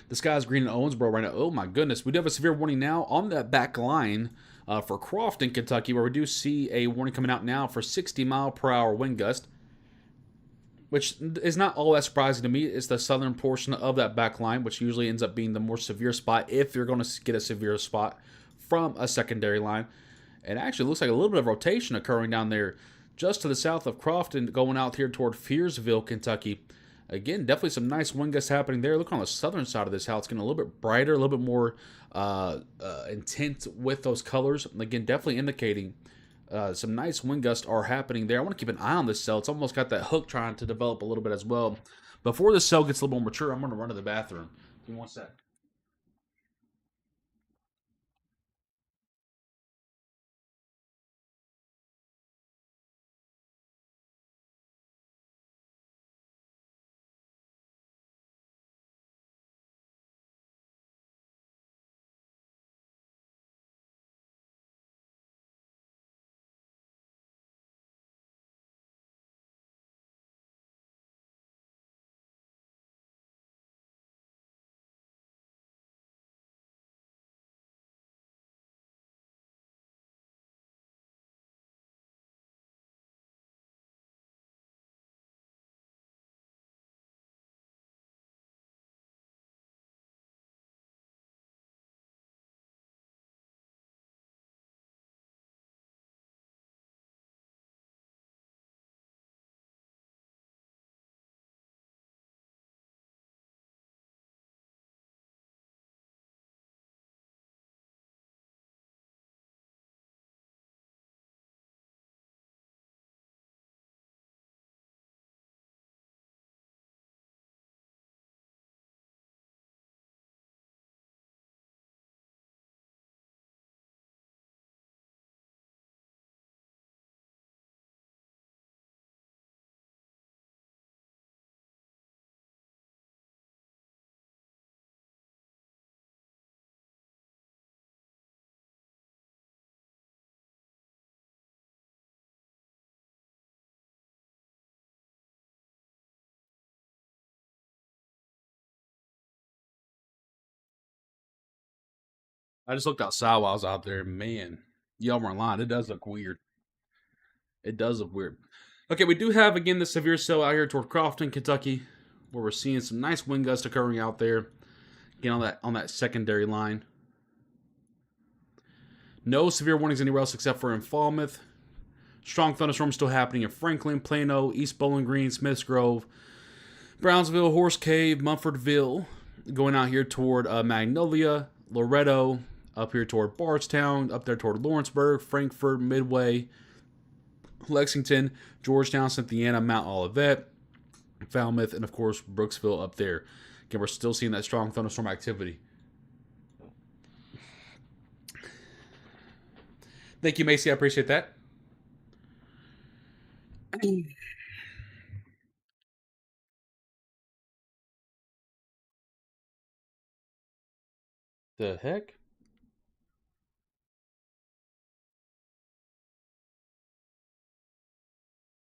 The sky's green in Owensboro right now. Oh, my goodness. We do have a severe warning now on that back line for Crofton, Kentucky, where we do see a warning coming out now for 60-mile-per-hour wind gust, which is not all that surprising to me. It's the southern portion of that back line, which usually ends up being the more severe spot if you're going to get a severe spot from a secondary line. And actually, it looks like a little bit of rotation occurring down there just to the south of Crofton, going out here toward Fearsville, Kentucky. Again, definitely some nice wind gusts happening there. Look on the southern side of this how it's getting a little bit brighter, a little bit more intent with those colors. Again, definitely indicating some nice wind gusts are happening there. I want to keep an eye on this cell. It's almost got that hook trying to develop a little bit as well. Before this cell gets a little more mature, I'm going to run to the bathroom. Give me one sec. I just looked outside while I was out there. Man, y'all weren't lying. It does look weird. It does look weird. Okay, we do have, again, the severe cell out here toward Crofton, Kentucky, where we're seeing some nice wind gusts occurring out there. Again, on that secondary line. No severe warnings anywhere else except for in Falmouth. Strong thunderstorms still happening in Franklin, Plano, East Bowling Green, Smiths Grove, Brownsville, Horse Cave, Mumfordville. Going out here toward Magnolia, Loretto, up here toward Bardstown, up there toward Lawrenceburg, Frankfort, Midway, Lexington, Georgetown, Cynthiana, Mount Olivet, Falmouth, and of course Brooksville up there. Again, we're still seeing that strong thunderstorm activity. Thank you, Macy. I appreciate that. The heck?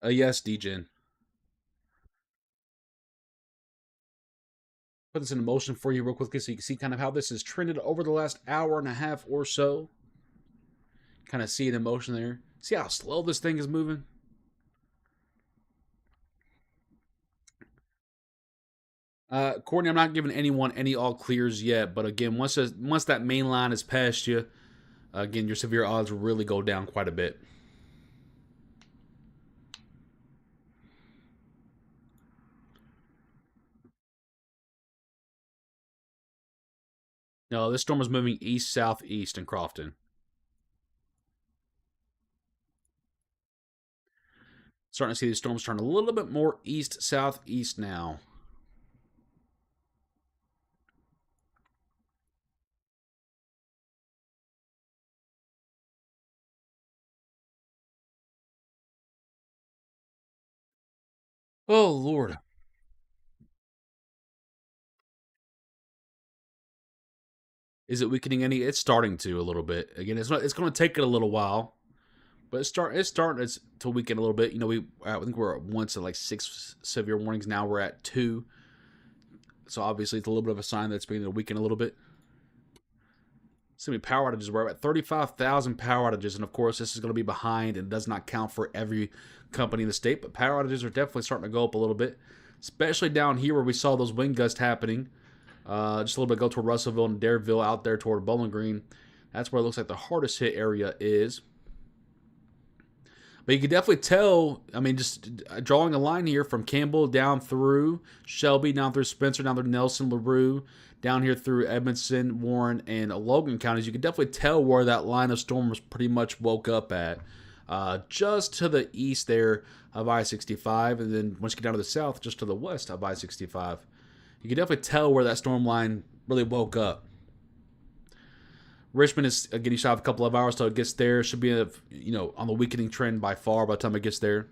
Yes, DGen. Put this in motion for you real quickly so you can see kind of how this has trended over the last hour and a half or so. Kind of see it in motion there. See how slow this thing is moving? Courtney, I'm not giving anyone any all clears yet, but again, once that main line is past you, again, your severe odds will really go down quite a bit. No, this storm is moving east-southeast in Crofton. Starting to see these storms turn a little bit more east-southeast now. Oh, Lord. Is it weakening any? It's starting to a little bit. Again, it's not. It's going to take it a little while, but it's starting to weaken a little bit. You know, I think we're at once at like 6 severe warnings. Now we're at 2. So obviously it's a little bit of a sign that it's beginning to weaken a little bit. So many power outages. We're at 35,000 power outages, and of course this is going to be behind and does not count for every company in the state. But power outages are definitely starting to go up a little bit, especially down here where we saw those wind gusts happening. Just a little bit go toward Russellville and Dareville, out there toward Bowling Green. That's where it looks like the hardest hit area is. But you can definitely tell, I mean, just drawing a line here from Campbell down through Shelby, down through Spencer, down through Nelson, LaRue, down here through Edmondson, Warren, and Logan counties. You can definitely tell where that line of storm was pretty much woke up at. Just to the east there of I-65, and then once you get down to the south, just to the west of I-65. You can definitely tell where that storm line really woke up. Richmond is, again, you should have a couple of hours till it gets there. Should be, on the weakening trend by far by the time it gets there.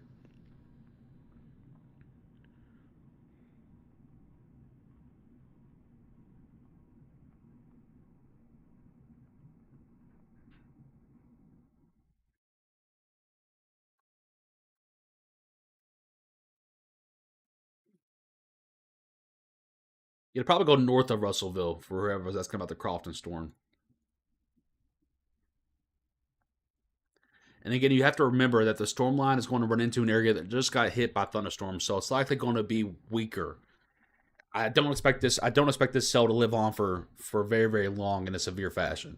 You'd probably go north of Russellville for whoever that's coming about the Crofton storm. And again, you have to remember that the storm line is going to run into an area that just got hit by thunderstorms, so it's likely going to be weaker. I don't expect this. I don't expect this cell to live on for very, very long in a severe fashion,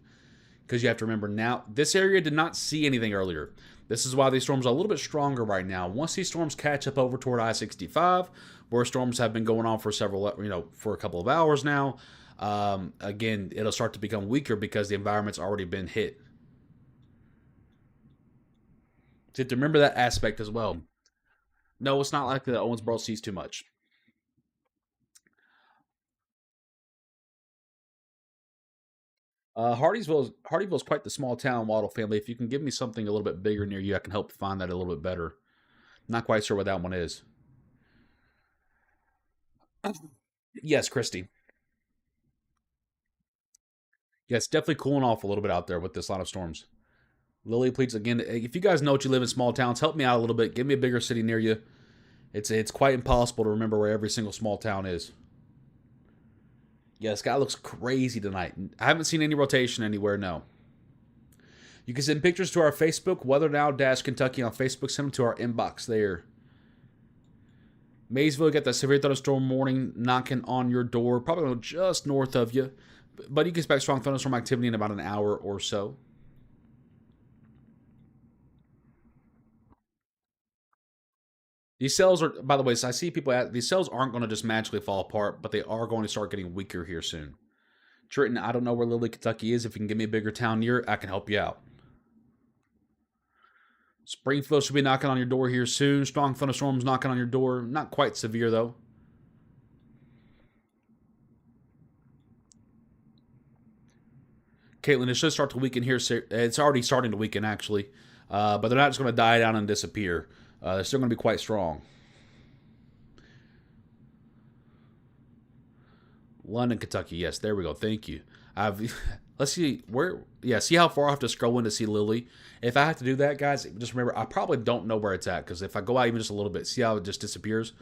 because you have to remember now this area did not see anything earlier. This is why these storms are a little bit stronger right now. Once these storms catch up over toward I-65, where storms have been going on for for a couple of hours now, again, it'll start to become weaker because the environment's already been hit. So you have to remember that aspect as well. No, it's not like the Owensboro sees too much. Hardyville's quite the small town, Waddle family. If you can give me something a little bit bigger near you, I can help find that a little bit better. Not quite sure what that one is. Yes, Christy. Yes, definitely cooling off a little bit out there with this line of storms. Lily, please, again, if you guys know that you live in small towns, help me out a little bit. Give me a bigger city near you. It's quite impossible to remember where every single small town is. Yeah, this guy looks crazy tonight. I haven't seen any rotation anywhere, no. You can send pictures to our Facebook, Weather Now Kentucky on Facebook. Send them to our inbox there. Maysville got that severe thunderstorm warning knocking on your door, probably just north of you. But you can expect strong thunderstorm activity in about an hour or so. These cells are, by the way, so I see people at these cells aren't going to just magically fall apart, but they are going to start getting weaker here soon. Trenton, I don't know where Lily, Kentucky is. If you can give me a bigger town near, I can help you out. Springfield should be knocking on your door here soon. Strong thunderstorms knocking on your door. Not quite severe, though. Caitlin, it should start to weaken here. It's already starting to weaken, actually. But they're not just going to die down and disappear. They're still going to be quite strong. London, Kentucky. Yes, there we go. Thank you. Let's see where. Yeah, see how far I have to scroll in to see Lily. If I have to do that, guys, just remember I probably don't know where it's at, because if I go out even just a little bit, see how it just disappears.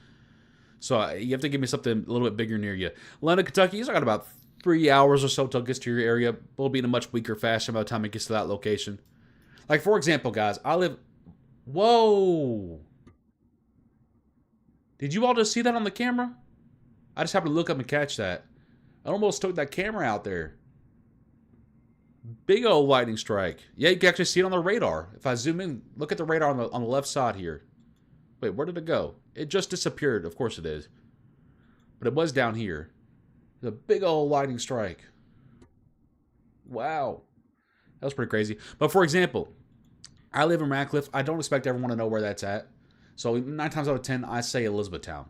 So you have to give me something a little bit bigger near you. London, Kentucky. He's got about 3 hours or so till it gets to your area. Will be in a much weaker fashion by the time it gets to that location. Like, for example, guys, I live. Whoa! Did you all just see that on the camera? I just happened to look up and catch that. I almost took that camera out there. Big old lightning strike. Yeah, you can actually see it on the radar. If I zoom in, look at the radar on the left side here. Wait, where did it go? It just disappeared. Of course it is. But it was down here. The big old lightning strike. Wow. That was pretty crazy. But for example, I live in Radcliffe. I don't expect everyone to know where that's at. So 9 times out of 10, I say Elizabethtown.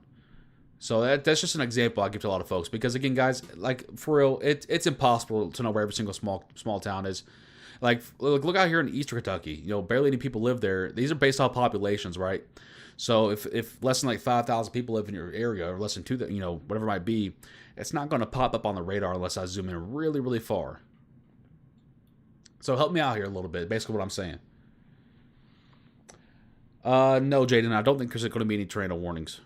So that's just an example I give to a lot of folks. Because again, guys, like, for real, it's impossible to know where every single small town is. Like, look out here in Eastern Kentucky. Barely any people live there. These are based off populations, right? So if less than like 5,000 people live in your area, or less than two, you know, whatever it might be, it's not going to pop up on the radar unless I zoom in really, really far. So help me out here a little bit. Basically, what I'm saying. No, Jaden, I don't think there's going to be any tornado warnings.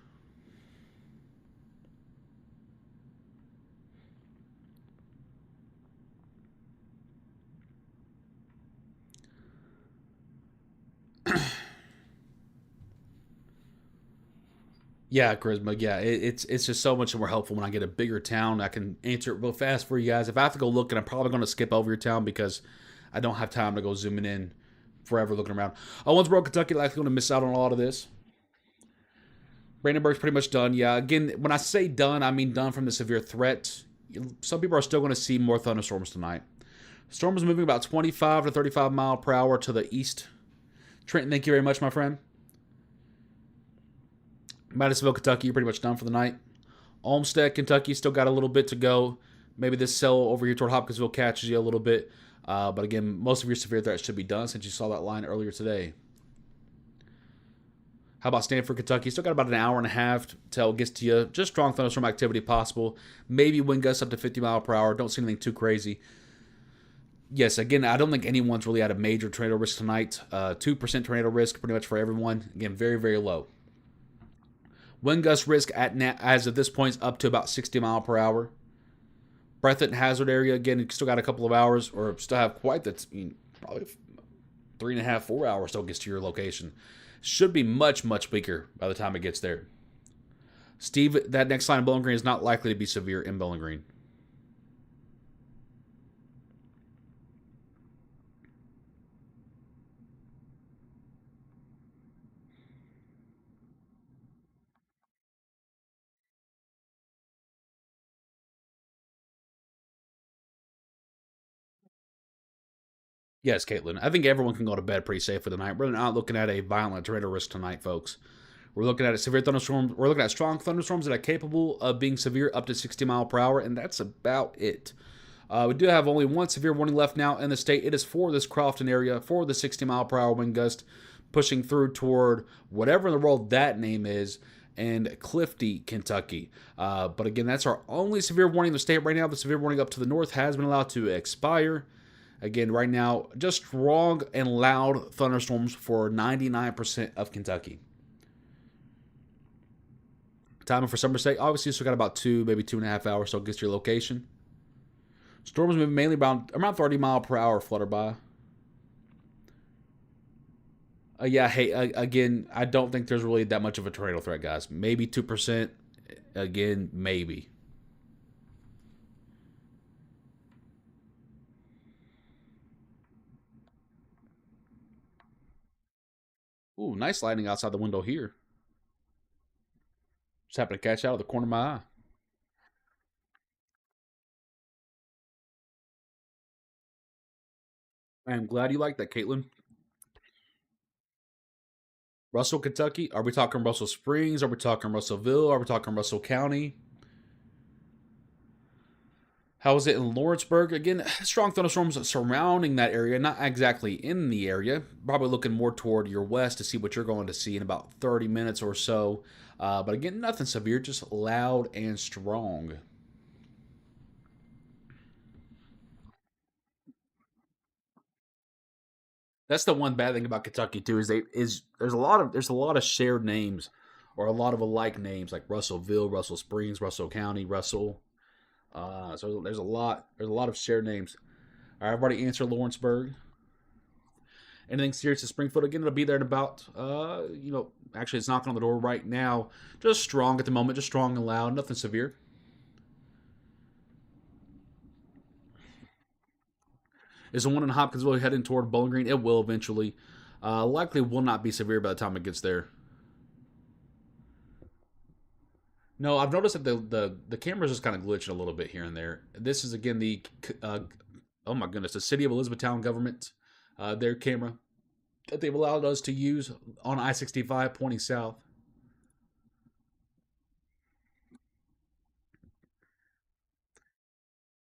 Yeah, Charisma. Yeah, it's just so much more helpful when I get a bigger town. I can answer it real fast for you guys. If I have to go look, and I'm probably going to skip over your town because I don't have time to go zooming in forever looking around. Owensboro, Kentucky, likely going to miss out on a lot of this. Brandenburg's pretty much done. Yeah, again, when I say done, I mean done from the severe threat. Some people are still going to see more thunderstorms tonight. Storm is moving about 25 to 35 mile per hour to the east. Trenton, thank you very much, my friend. Madisonville, Kentucky, you're pretty much done for the night. Olmsted, Kentucky, still got a little bit to go. Maybe this cell over here toward Hopkinsville catches you a little bit. But again, most of your severe threats should be done since you saw that line earlier today. How about Stanford, Kentucky? Still got about an hour and a half till it gets to you. Just strong thunderstorm activity possible. Maybe wind gusts up to 50 mile per hour. Don't see anything too crazy. Yes, again, I don't think anyone's really at a major tornado risk tonight. 2% tornado risk pretty much for everyone. Again, very, very low. Wind gust risk as of this point is up to about 60 mile per hour. Breathitt hazard area, again, you still got a couple of hours, or still have quite the, probably 3.5, 4 hours till it gets to your location. Should be much, much weaker by the time it gets there. Steve, that next line in Bowling Green is not likely to be severe in Bowling Green. Yes, Caitlin. I think everyone can go to bed pretty safe for the night. We're not looking at a violent tornado risk tonight, folks. We're looking at a severe thunderstorm. We're looking at strong thunderstorms that are capable of being severe up to 60 mile per hour, and that's about it. We do have only one severe warning left now in the state. It is for this Crofton area, for the 60 mile per hour wind gust, pushing through toward whatever in the world that name is, and Clifty, Kentucky. But again, that's our only severe warning in the state right now. The severe warning up to the north has been allowed to expire. Again, right now, just strong and loud thunderstorms for 99% of Kentucky. Timing for Somerset, obviously, still got about 2, maybe 2.5 hours till it gets to your location. Storms moving mainly around 30 mile per hour flutter by. Yeah, hey, again, I don't think there's really that much of a tornado threat, guys. Maybe 2%. Again, maybe. Ooh, nice lightning outside the window here. Just happened to catch out of the corner of my eye. I'm glad you like that, Caitlin. Russell, Kentucky. Are we talking Russell Springs? Are we talking Russellville? Are we talking Russell County? How is it in Lawrenceburg? Again, strong thunderstorms surrounding that area, not exactly in the area. Probably looking more toward your west to see what you're going to see in about 30 minutes or so. But again, nothing severe, just loud and strong. That's the one bad thing about Kentucky too is there's a lot of shared names or a lot of alike names like Russellville, Russell Springs, Russell County, Russell. So there's a lot of shared names. All right, I've already answered Lawrenceburg. Anything serious at Springfield again? It'll be there in about actually it's knocking on the door right now. Just strong at the moment, just strong and loud, nothing severe. Is the one in Hopkinsville heading toward Bowling Green? It will eventually. Likely will not be severe by the time it gets there. No, I've noticed that the camera's just kind of glitching a little bit here and there. This is again the oh my goodness, the City of Elizabethtown government, their camera that they've allowed us to use on I-65 pointing south.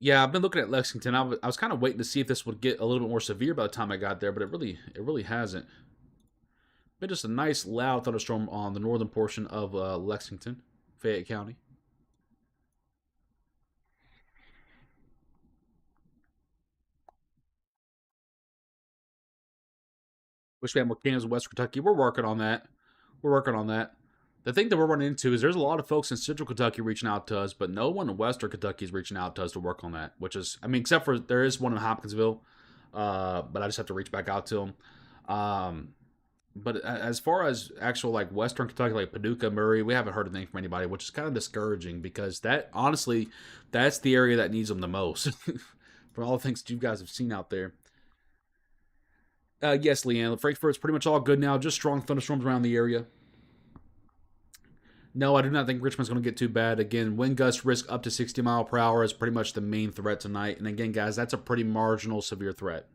Yeah, I've been looking at Lexington. I was kind of waiting to see if this would get a little bit more severe by the time I got there, but it really hasn't. But just a nice loud thunderstorm on the northern portion of Lexington, Fayette County. Wish we had more cannons in West Kentucky. We're working on that. We're working on that. The thing that we're running into is there's a lot of folks in Central Kentucky reaching out to us, but no one in Western Kentucky is reaching out to us to work on that. Which is, I mean, except for there is one in Hopkinsville, but I just have to reach back out to them. But as far as actual like Western Kentucky, like Paducah, Murray, we haven't heard anything from anybody, which is kind of discouraging because that honestly, that's the area that needs them the most. For all the things that you guys have seen out there. Yes, Leanne. Frankfurt's pretty much all good now. Just strong thunderstorms around the area. No, I do not think Richmond's going to get too bad. Again, wind gust risk up to 60 mile per hour is pretty much the main threat tonight. And again, guys, that's a pretty marginal severe threat.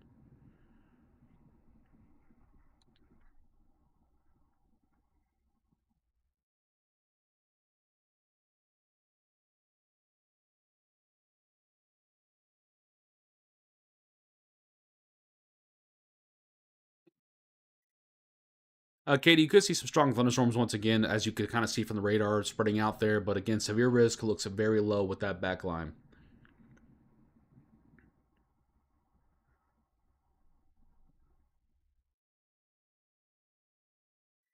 Katie, you could see some strong thunderstorms once again, as you could kind of see from the radar spreading out there. But again, severe risk looks very low with that back line.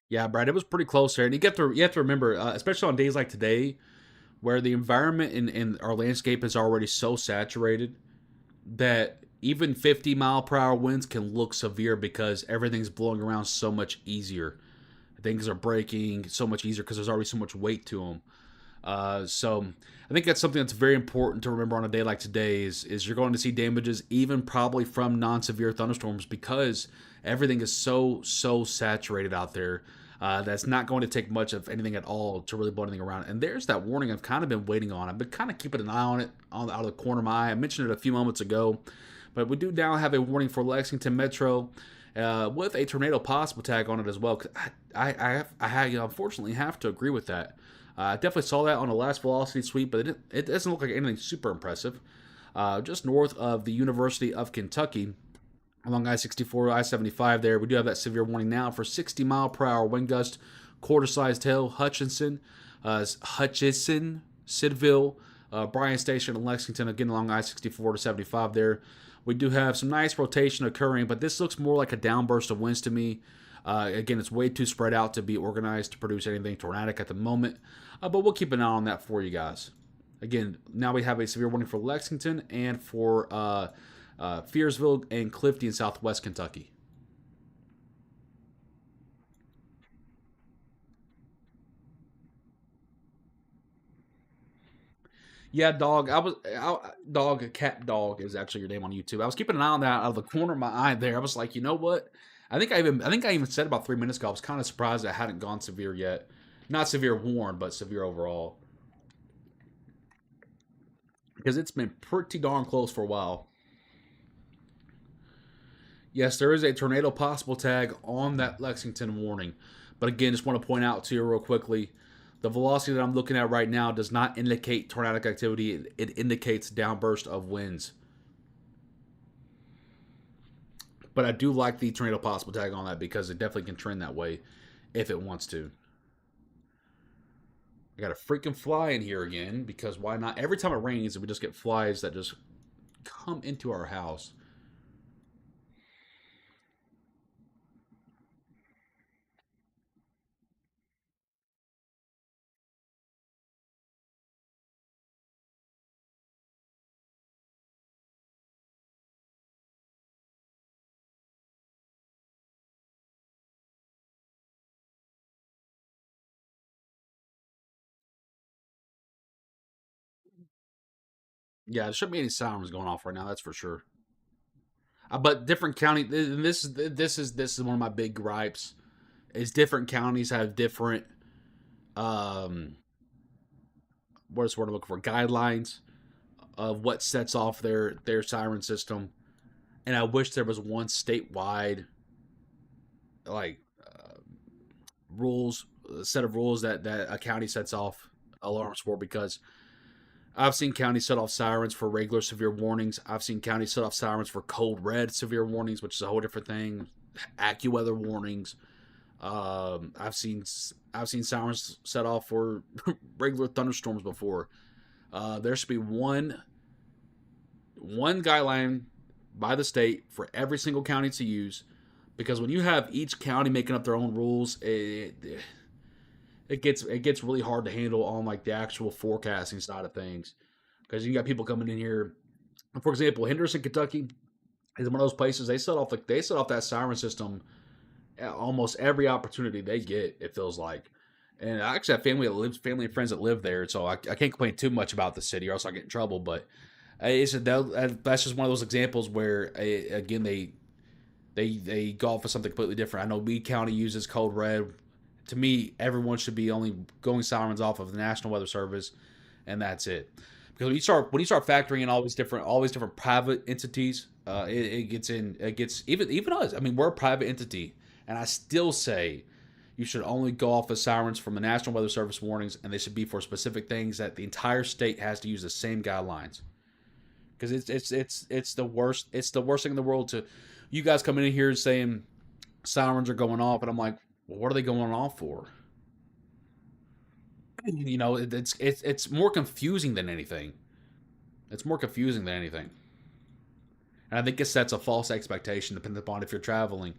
Yeah, Brad, it was pretty close there, and you have to remember, especially on days like today, where the environment in our landscape is already so saturated that even 50 mile per hour winds can look severe because everything's blowing around so much easier. Things are breaking so much easier because there's already so much weight to them. So I think that's something that's very important to remember on a day like today is you're going to see damages even probably from non-severe thunderstorms because everything is so saturated out there. That's not going to take much of anything at all to really blow anything around. And there's that warning I've kind of been waiting on. I've been kind of keeping an eye on it out of the corner of my eye. I mentioned it a few moments ago, but we do now have a warning for Lexington Metro with a tornado possible tag on it as well. I unfortunately have to agree with that. I definitely saw that on the last velocity sweep, but it doesn't look like anything super impressive. Just north of the University of Kentucky, along I-64, I-75 there, we do have that severe warning now for 60 mile per hour wind gust, quarter-sized hail, Hutchinson, Sidville, Bryan Station, and Lexington, again along I-64 to 75 there. We do have some nice rotation occurring, but this looks more like a downburst of winds to me. Again, it's way too spread out to be organized to produce anything tornadic at the moment, but we'll keep an eye on that for you guys. Again, now we have a severe warning for Lexington and for Fearsville and Clifty in southwest Kentucky. Yeah, dog. Dog. Cat dog is actually your name on YouTube. I was keeping an eye on that out of the corner of my eye. There, I was like, you know what? I think I even said about 3 minutes ago. I was kind of surprised I hadn't gone severe yet. Not severe warned, but severe overall. Because it's been pretty darn close for a while. Yes, there is a tornado possible tag on that Lexington warning. But again, just want to point out to you real quickly the velocity that I'm looking at right now does not indicate tornadic activity, it indicates downburst of winds. But I do like the tornado possible tag on that because it definitely can trend that way if it wants to. I got a freaking fly in here again because why not? Every time it rains, we just get flies that just come into our house. Yeah, there shouldn't be any sirens going off right now. That's for sure. But different county. This is one of my big gripes. Is different counties have different um what is the word I'm looking for, guidelines of what sets off their siren system, and I wish there was one statewide like rules set of rules that a county sets off alarms for because I've seen counties set off sirens for regular severe warnings. I've seen counties set off sirens for code red severe warnings, which is a whole different thing. AccuWeather warnings. I've seen sirens set off for regular thunderstorms before. There should be one guideline by the state for every single county to use, because when you have each county making up their own rules, it gets really hard to handle on like the actual forecasting side of things, because you got people coming in here. For example, Henderson, Kentucky is one of those places they set off that siren system at almost every opportunity they get. It feels like, and I actually have family and friends that live there, so I can't complain too much about the city, or else I get in trouble. But that's just one of those examples where again they go off of something completely different. I know Meade County uses code red. To me, everyone should be only going sirens off of the National Weather Service, and that's it. Because when you start factoring in all these different private entities, it gets even us. I mean, we're a private entity, and I still say you should only go off of sirens from the National Weather Service warnings, and they should be for specific things that the entire state has to use the same guidelines. Because it's the worst. It's the worst thing in the world to you guys coming in here saying sirens are going off, and I'm like, well, what are they going off for? You know, it's more confusing than anything. It's more confusing than anything, and I think it sets a false expectation depending upon if you're traveling.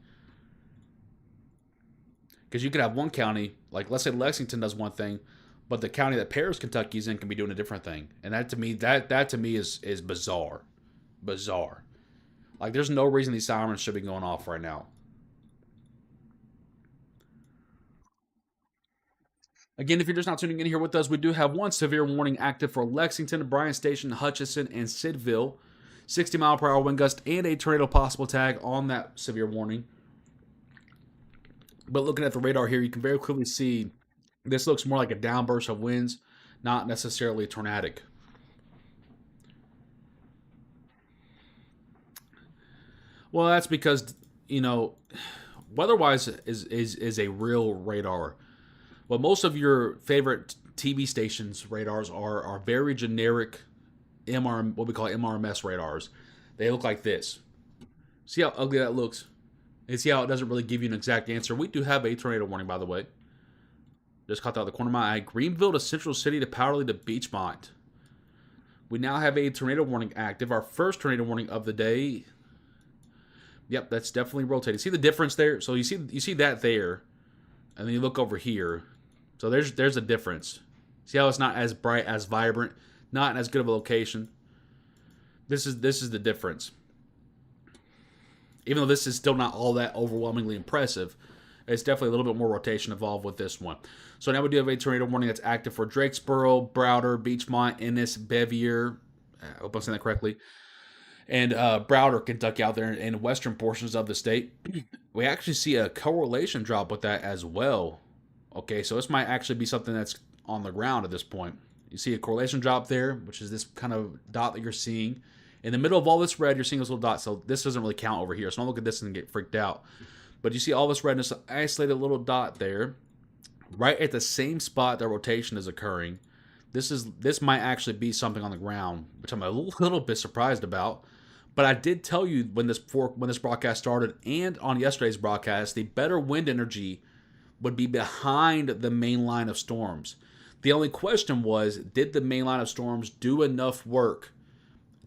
Because you could have one county, like let's say Lexington does one thing, but the county that Paris, Kentucky's in can be doing a different thing, and that to me is bizarre, bizarre. Like there's no reason these sirens should be going off right now. Again, if you're just not tuning in here with us, we do have one severe warning active for Lexington, Bryan Station, Hutchinson, and Sidville. 60-mile-per-hour wind gust and a tornado possible tag on that severe warning. But looking at the radar here, you can very clearly see this looks more like a downburst of winds, not necessarily tornadic. Well, that's because, you know, weather-wise is a real radar. Well, most of your favorite TV stations radars are very generic what we call MRMS radars. They look like this. See how ugly that looks? And see how it doesn't really give you an exact answer. We do have a tornado warning, by the way. Just caught that out of the corner of my eye. Greenville to Central City to Powderly to Beachmont. We now have a tornado warning active. Our first tornado warning of the day. Yep, that's definitely rotating. See the difference there? So you see that there, and then you look over here. So there's a difference. See how it's not as bright, as vibrant, not in as good of a location. This is the difference. Even though this is still not all that overwhelmingly impressive, it's definitely a little bit more rotation involved with this one. So now we do have a tornado warning that's active for Drakesboro, Browder, Beachmont, Ennis, Bevier. I hope I'm saying that correctly. And Browder, Kentucky, out there in western portions of the state. We actually see a correlation drop with that as well. Okay, so this might actually be something that's on the ground at this point. You see a correlation drop there, which is this kind of dot that you're seeing. In the middle of all this red, you're seeing this little dot, so this doesn't really count over here. So don't look at this and get freaked out. But you see all this red, and it's an isolated little dot there, right at the same spot that rotation is occurring. This might actually be something on the ground, which I'm a little bit surprised about. But I did tell you when this broadcast started and on yesterday's broadcast, the better wind energy would be behind the main line of storms. The only question was, did the main line of storms do enough work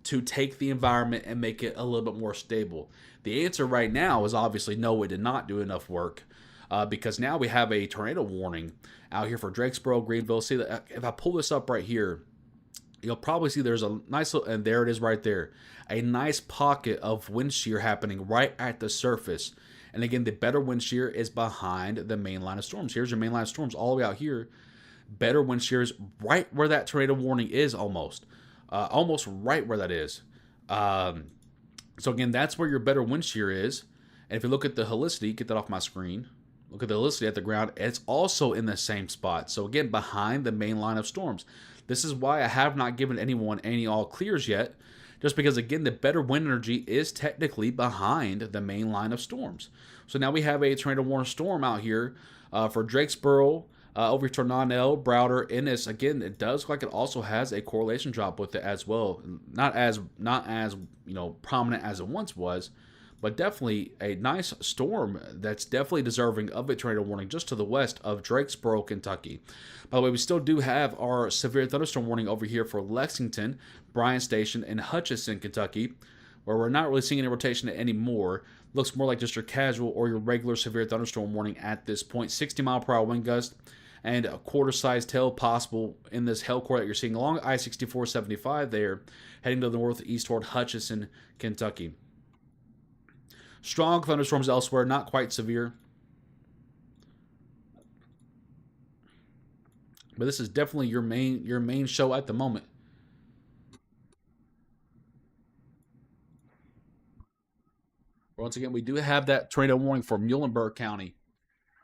to take the environment and make it a little bit more stable? The answer right now is obviously no, it did not do enough work, because now we have a tornado warning out here for Drakesboro, Greenville. See, that if I pull this up right here, you'll probably see there's a nice little, and there it is right there, a nice pocket of wind shear happening right at the surface. And again, the better wind shear is behind the main line of storms. Here's your main line of storms all the way out here. Better wind shears right where that tornado warning is, almost right where that is. So again, that's where your better wind shear is. And if you look at the helicity, get that off my screen. Look at the helicity at the ground. It's also in the same spot. So again, behind the main line of storms. This is why I have not given anyone any all clears yet. Just because, again, the better wind energy is technically behind the main line of storms. So now we have a tornado warning storm out here for Drakesboro, over to Nonell, Browder, Ennis. Again, it does look like it also has a correlation drop with it as well. Not as prominent as it once was, but definitely a nice storm that's definitely deserving of a tornado warning just to the west of Drakesboro, Kentucky. By the way, we still do have our severe thunderstorm warning over here for Lexington, Bryan Station, and Hutchinson, Kentucky, where we're not really seeing any rotation anymore. Looks more like just your casual or your regular severe thunderstorm warning at this point. 60-mile-per-hour wind gust and a quarter-sized hail possible in this hail core that you're seeing along I-64-75 there, heading to the northeast toward Hutchinson, Kentucky. Strong thunderstorms elsewhere, not quite severe. But this is definitely your main show at the moment. Once again, we do have that tornado warning for Muhlenberg County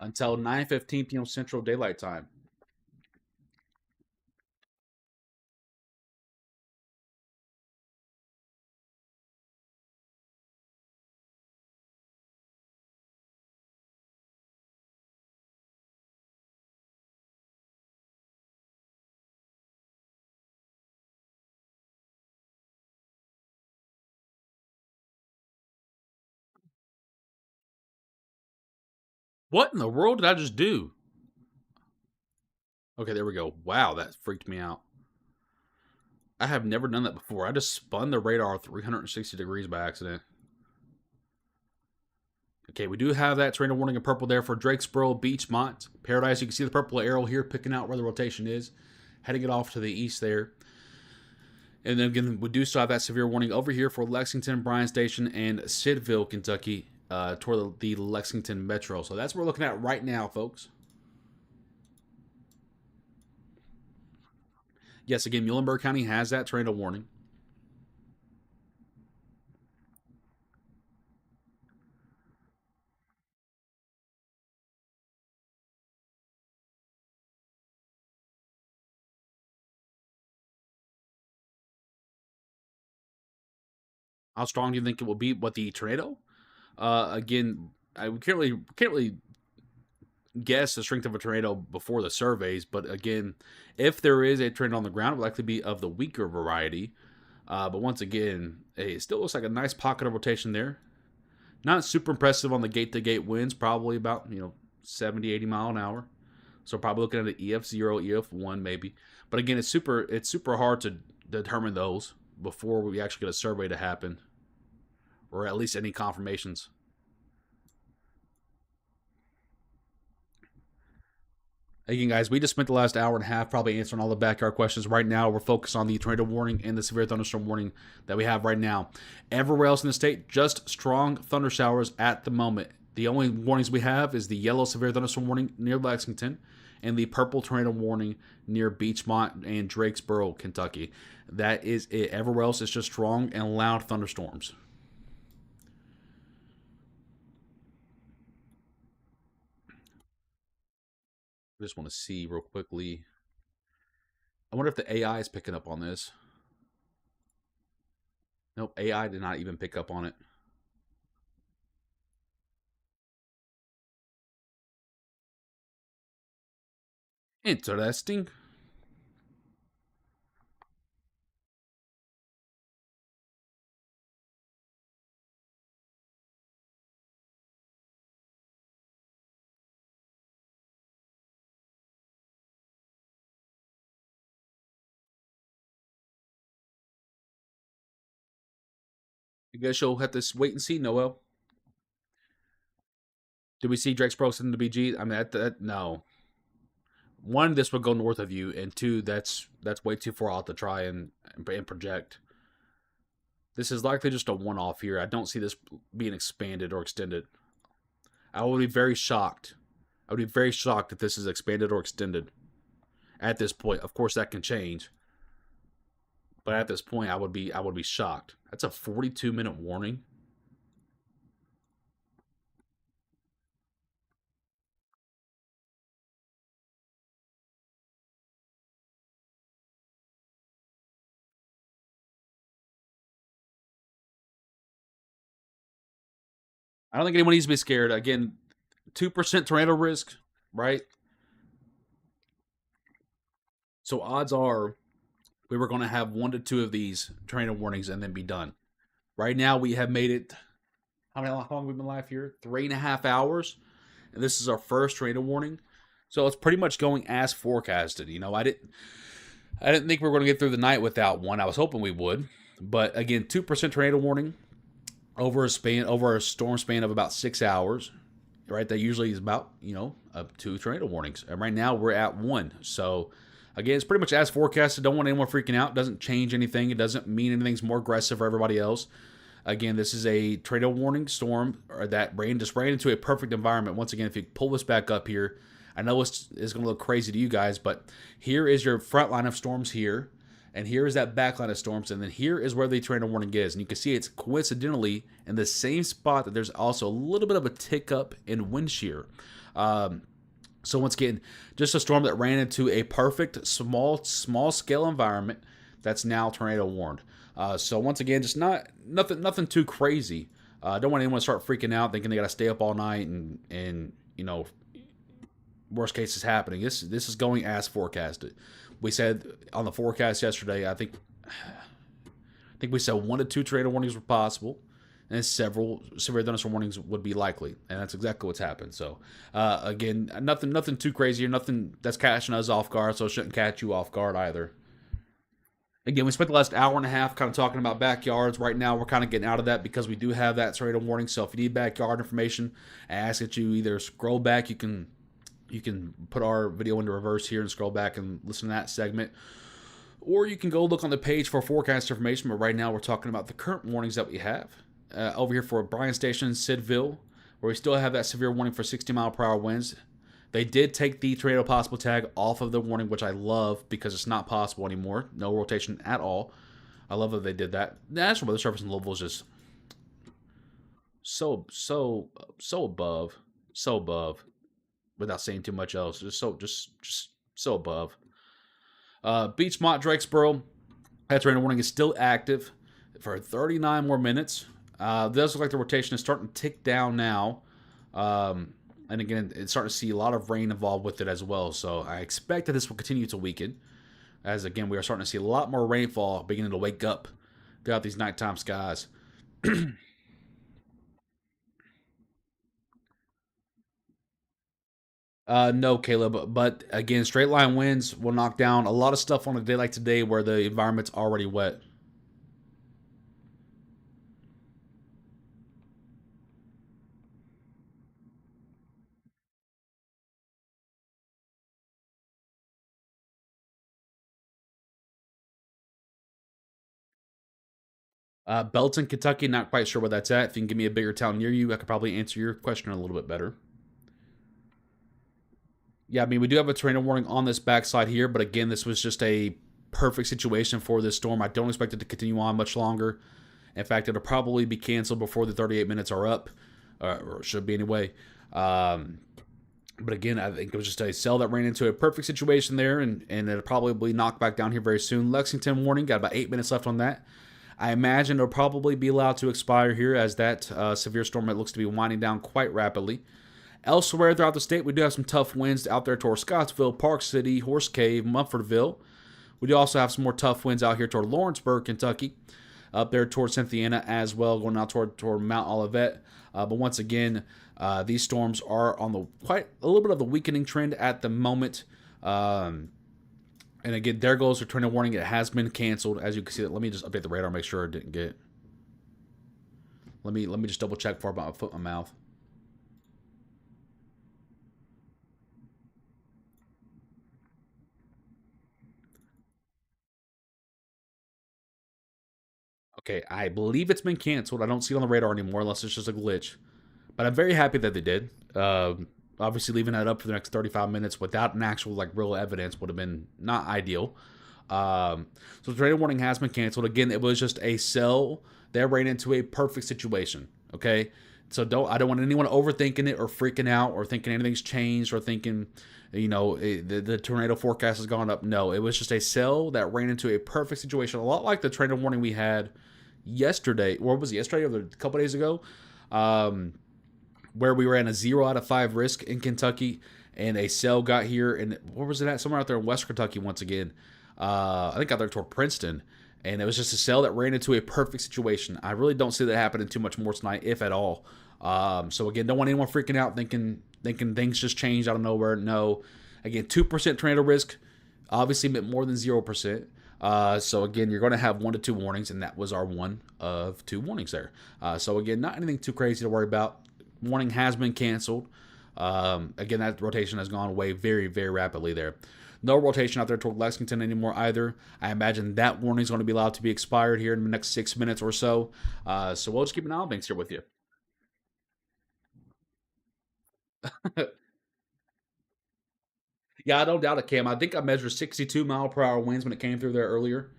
until 9:15 p.m. Central Daylight Time. What in the world did I just do? Okay, there we go. Wow, that freaked me out. I have never done that before. I just spun the radar 360 degrees by accident. Okay, we do have that tornado warning in purple there for Drakesboro, Beachmont, Paradise. You can see the purple arrow here picking out where the rotation is, heading it off to the east there. And then again, we do still have that severe warning over here for Lexington, Bryan Station, and Sidville, Kentucky, toward the Lexington Metro. So that's what we're looking at right now, folks. Yes, again, Muhlenberg County has that tornado warning. How strong do you think it will be? What, the tornado? Again, I can't really guess the strength of a tornado before the surveys, but again, if there is a tornado on the ground, it will likely be of the weaker variety. But once again, hey, it still looks like a nice pocket of rotation there. Not super impressive on the gate-to-gate winds, probably about 70, 80 mile an hour. So probably looking at an EF0, EF1 maybe. But again, it's super hard to determine those before we actually get a survey to happen, or at least any confirmations. Again, guys, we just spent the last hour and a half probably answering all the backyard questions. Right now, we're focused on the tornado warning and the severe thunderstorm warning that we have right now. Everywhere else in the state, just strong thunder showers at the moment. The only warnings we have is the yellow severe thunderstorm warning near Lexington and the purple tornado warning near Beachmont and Drakesboro, Kentucky. That is it. Everywhere else is just strong and loud thunderstorms. I just want to see real quickly. I wonder if the AI is picking up on this. Nope, AI did not even pick up on it. Interesting. I guess you'll have to wait and see, Noel. Do we see Drake's Pro send the BG? I mean, no. One, this would go north of you, and two, that's way too far out to try and project. This is likely just a one-off here. I don't see this being expanded or extended. I would be very shocked. I would be very shocked if this is expanded or extended at this point. Of course, that can change, but at this point, I would be shocked. That's a 42-minute warning. I don't think anyone needs to be scared. Again, 2% tornado risk, right? So odds are we were going to have 1 to 2 of these tornado warnings and then be done. Right now, we have made it How long have we been live here? 3.5 hours. And this is our first tornado warning. So it's pretty much going as forecasted. I didn't think we were going to get through the night without one. I was hoping we would. But again, 2% tornado warning over a storm span of about 6 hours. Right, that usually is about up to tornado warnings, and right now we're at one. So again, it's pretty much as forecasted. Don't want anyone freaking out. It doesn't change anything. It doesn't mean anything's more aggressive for everybody else. Again, this is a tornado warning storm that just ran into a perfect environment. Once again, if you pull this back up here, I know it's going to look crazy to you guys, but here is your front line of storms here. And here is that back line of storms, and then here is where the tornado warning is. And you can see it's coincidentally in the same spot that there's also a little bit of a tick up in wind shear. So once again, just a storm that ran into a perfect small scale environment that's now tornado warned. So once again, just nothing too crazy. I don't want anyone to start freaking out thinking they got to stay up all night and worst case is happening. This is going as forecasted. We said on the forecast yesterday, I think we said 1 to 2 tornado warnings were possible, and several severe thunderstorm warnings would be likely, and that's exactly what's happened. So again, nothing too crazy, or nothing that's catching us off guard, so it shouldn't catch you off guard either. Again, we spent the last hour and a half kind of talking about backyards. Right now, we're kind of getting out of that because we do have that tornado warning. So if you need backyard information, I ask that you either scroll back. You can put our video into reverse here and scroll back and listen to that segment. Or you can go look on the page for forecast information. But right now we're talking about the current warnings that we have. Over here for Bryan Station, Sidville, where we still have that severe warning for 60-mile-per-hour winds. They did take the tornado possible tag off of the warning, which I love because it's not possible anymore. No rotation at all. I love that they did that. The National Weather Service in Louisville is just so above. So above. Without saying too much else, just so above. Beachmont, Drakesboro, that tornado warning is still active for 39 more minutes. It does look like the rotation is starting to tick down now, and again, it's starting to see a lot of rain involved with it as well. So I expect that this will continue to weaken, as again we are starting to see a lot more rainfall beginning to wake up throughout these nighttime skies. No, Caleb, but again, straight line winds will knock down a lot of stuff on a day like today where the environment's already wet. Belton, Kentucky, not quite sure where that's at. If you can give me a bigger town near you, I could probably answer your question a little bit better. Yeah, I mean, we do have a tornado warning on this backside here, but again, this was just a perfect situation for this storm. I don't expect it to continue on much longer. In fact, it'll probably be canceled before the 38 minutes are up, or should be anyway. But again, I think it was just a cell that ran into a perfect situation there, and it'll probably knock back down here very soon. Lexington warning, got about 8 minutes left on that. I imagine it'll probably be allowed to expire here as that severe storm it looks to be winding down quite rapidly. Elsewhere throughout the state, we do have some tough winds out there toward Scottsville, Park City, Horse Cave, Mumfordville. We do also have some more tough winds out here toward Lawrenceburg, Kentucky, up there toward Cynthiana as well, going out toward Mount Olivet. But once again, these storms are on the quite a little bit of the weakening trend at the moment. And again, there goes the tornado warning. It has been canceled, as you can see. Let me just update the radar, make sure I didn't get. Let me just double check before I put my foot in my mouth. Okay, I believe it's been canceled. I don't see it on the radar anymore unless it's just a glitch. But I'm very happy that they did. Obviously, leaving that up for the next 35 minutes without an actual real evidence would have been not ideal. So the tornado warning has been canceled. Again, it was just a cell that ran into a perfect situation. Okay, so I don't want anyone overthinking it or freaking out or thinking anything's changed or thinking the tornado forecast has gone up. No, it was just a cell that ran into a perfect situation, a lot like the tornado warning we had yesterday. Or was it yesterday or a couple days ago? Where we ran a 0 out of 5 risk in Kentucky, and a cell got here, and where was it at? Somewhere out there in West Kentucky once again. I think out there toward Princeton, And it was just a cell that ran into a perfect situation. I really don't see that happening too much more tonight, if at all. So again, don't want anyone freaking out thinking things just changed out of nowhere. No, again, 2% tornado risk, obviously a bit more than 0%. So again, you're going to have 1 to 2 warnings, and that was our 1 of 2 warnings there. So again, not anything too crazy to worry about. Warning has been canceled. Again, that rotation has gone away very, very rapidly there. No rotation out there toward Lexington anymore either. I imagine that warning is going to be allowed to be expired here in the next 6 minutes or so. So we'll just keep an eye on things here with you. Yeah, I don't doubt it, Cam. I think I measured 62-mile-per-hour winds when it came through there earlier.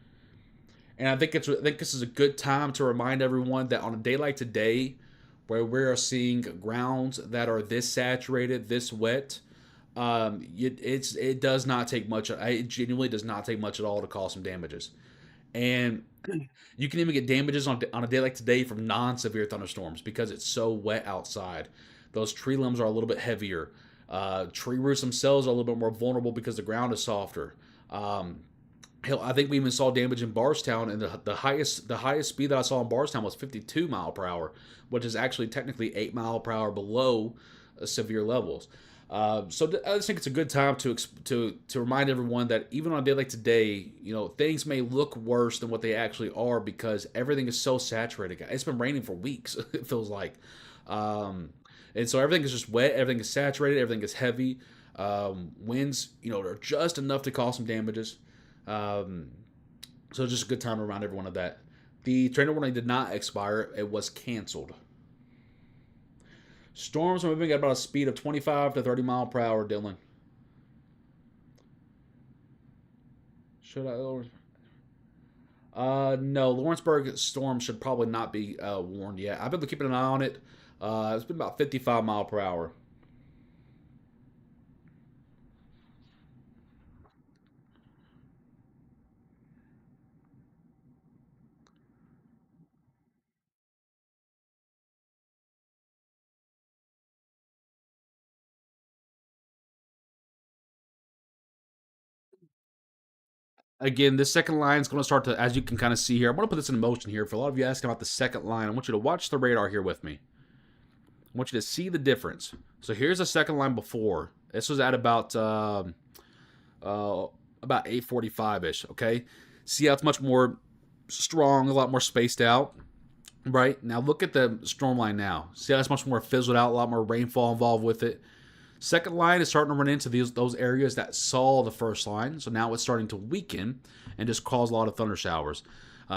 And I think this is a good time to remind everyone that on a day like today, where we are seeing grounds that are this saturated, this wet, it does not take much. It genuinely does not take much at all to cause some damages, and you can even get damages on a day like today from non-severe thunderstorms because it's so wet outside. Those tree limbs are a little bit heavier. Tree roots themselves are a little bit more vulnerable because the ground is softer. Hell, I think we even saw damage in Bardstown, and the highest speed that I saw in Bardstown was 52 mile per hour, which is actually technically 8 mile per hour below severe levels. I just think it's a good time to remind everyone that even on a day like today, things may look worse than what they actually are because everything is so saturated. It's been raining for weeks. It feels like, and so everything is just wet. Everything is saturated. Everything is heavy. Winds, are just enough to cause some damages. So it's just a good time to remind everyone of that. The tornado warning did not expire. It was canceled. Storms are moving at about a speed of 25 to 30 mile per hour, Dylan. Should I? No, Lawrenceburg storm should probably not be warned yet. I've been keeping an eye on it. It's been about 55 mile per hour. Again, this second line is going to start to, as you can kind of see here, I'm going to put this in motion here. For a lot of you asking about the second line, I want you to watch the radar here with me. I want you to see the difference. So here's the second line before. This was at about 8:45 ish. Okay, see how it's much more strong, a lot more spaced out. Right now, look at the storm line now. See how it's much more fizzled out, a lot more rainfall involved with it. Second line is starting to run into those areas that saw the first line, so now it's starting to weaken and just cause a lot of thunder showers.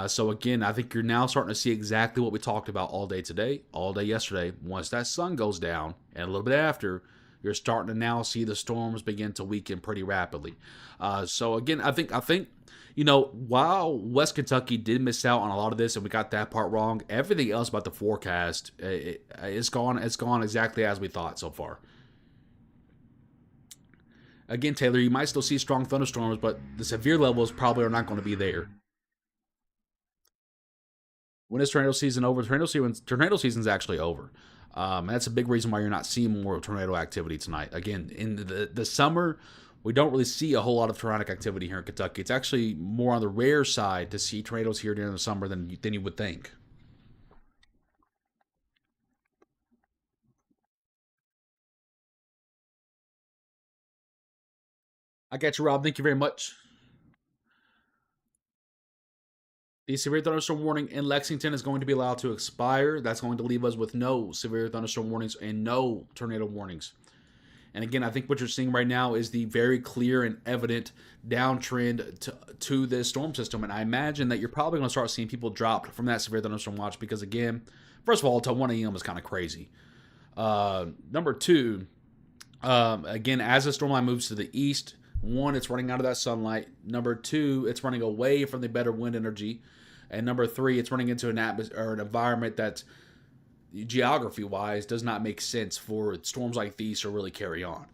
So again, I think you're now starting to see exactly what we talked about all day today, all day yesterday. Once that sun goes down, and a little bit after, you're starting to now see the storms begin to weaken pretty rapidly. So again, I think while West Kentucky did miss out on a lot of this, and we got that part wrong, everything else about the forecast it's gone exactly as we thought so far. Again, Taylor, you might still see strong thunderstorms, but the severe levels probably are not going to be there. When is tornado season over? Tornado season's actually over. And that's a big reason why you're not seeing more tornado activity tonight. Again, in the summer, we don't really see a whole lot of tornadic activity here in Kentucky. It's actually more on the rare side to see tornadoes here during the summer than you would think. I got you, Rob. Thank you very much. The severe thunderstorm warning in Lexington is going to be allowed to expire. That's going to leave us with no severe thunderstorm warnings and no tornado warnings. And again, I think what you're seeing right now is the very clear and evident downtrend to this storm system. And I imagine that you're probably going to start seeing people dropped from that severe thunderstorm watch because, again, first of all, until 1 a.m. is kind of crazy. Number two, again, as the storm line moves to the east, one, it's running out of that sunlight. Number two, it's running away from the better wind energy. And number three, it's running into an atmosphere or an environment that geography wise does not make sense for storms like these to really carry on.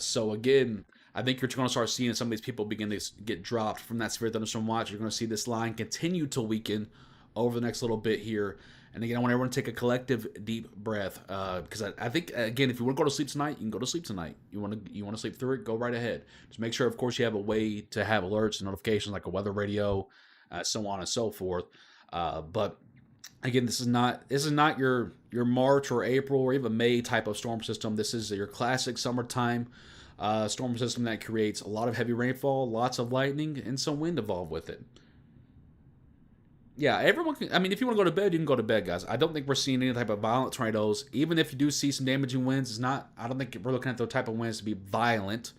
So again, I think you're going to start seeing some of these people begin to get dropped from that severe thunderstorm watch. You're going to see this line continue to weaken over the next little bit here. And again, I want everyone to take a collective deep breath because I think again, if you want to go to sleep tonight, you can go to sleep tonight. You want to sleep through it, go right ahead. Just make sure, of course, you have a way to have alerts and notifications like a weather radio. so on and so forth. But again, this is not your March or April or even May type of storm system. This is your classic summertime storm system that creates a lot of heavy rainfall, lots of lightning, and some wind involved with it. Yeah, everyone can. I mean, if you want to go to bed, you can go to bed, guys. I don't think we're seeing any type of violent tornadoes. Even if you do see some damaging winds, it's not. I don't think we're looking at the type of winds to be violent.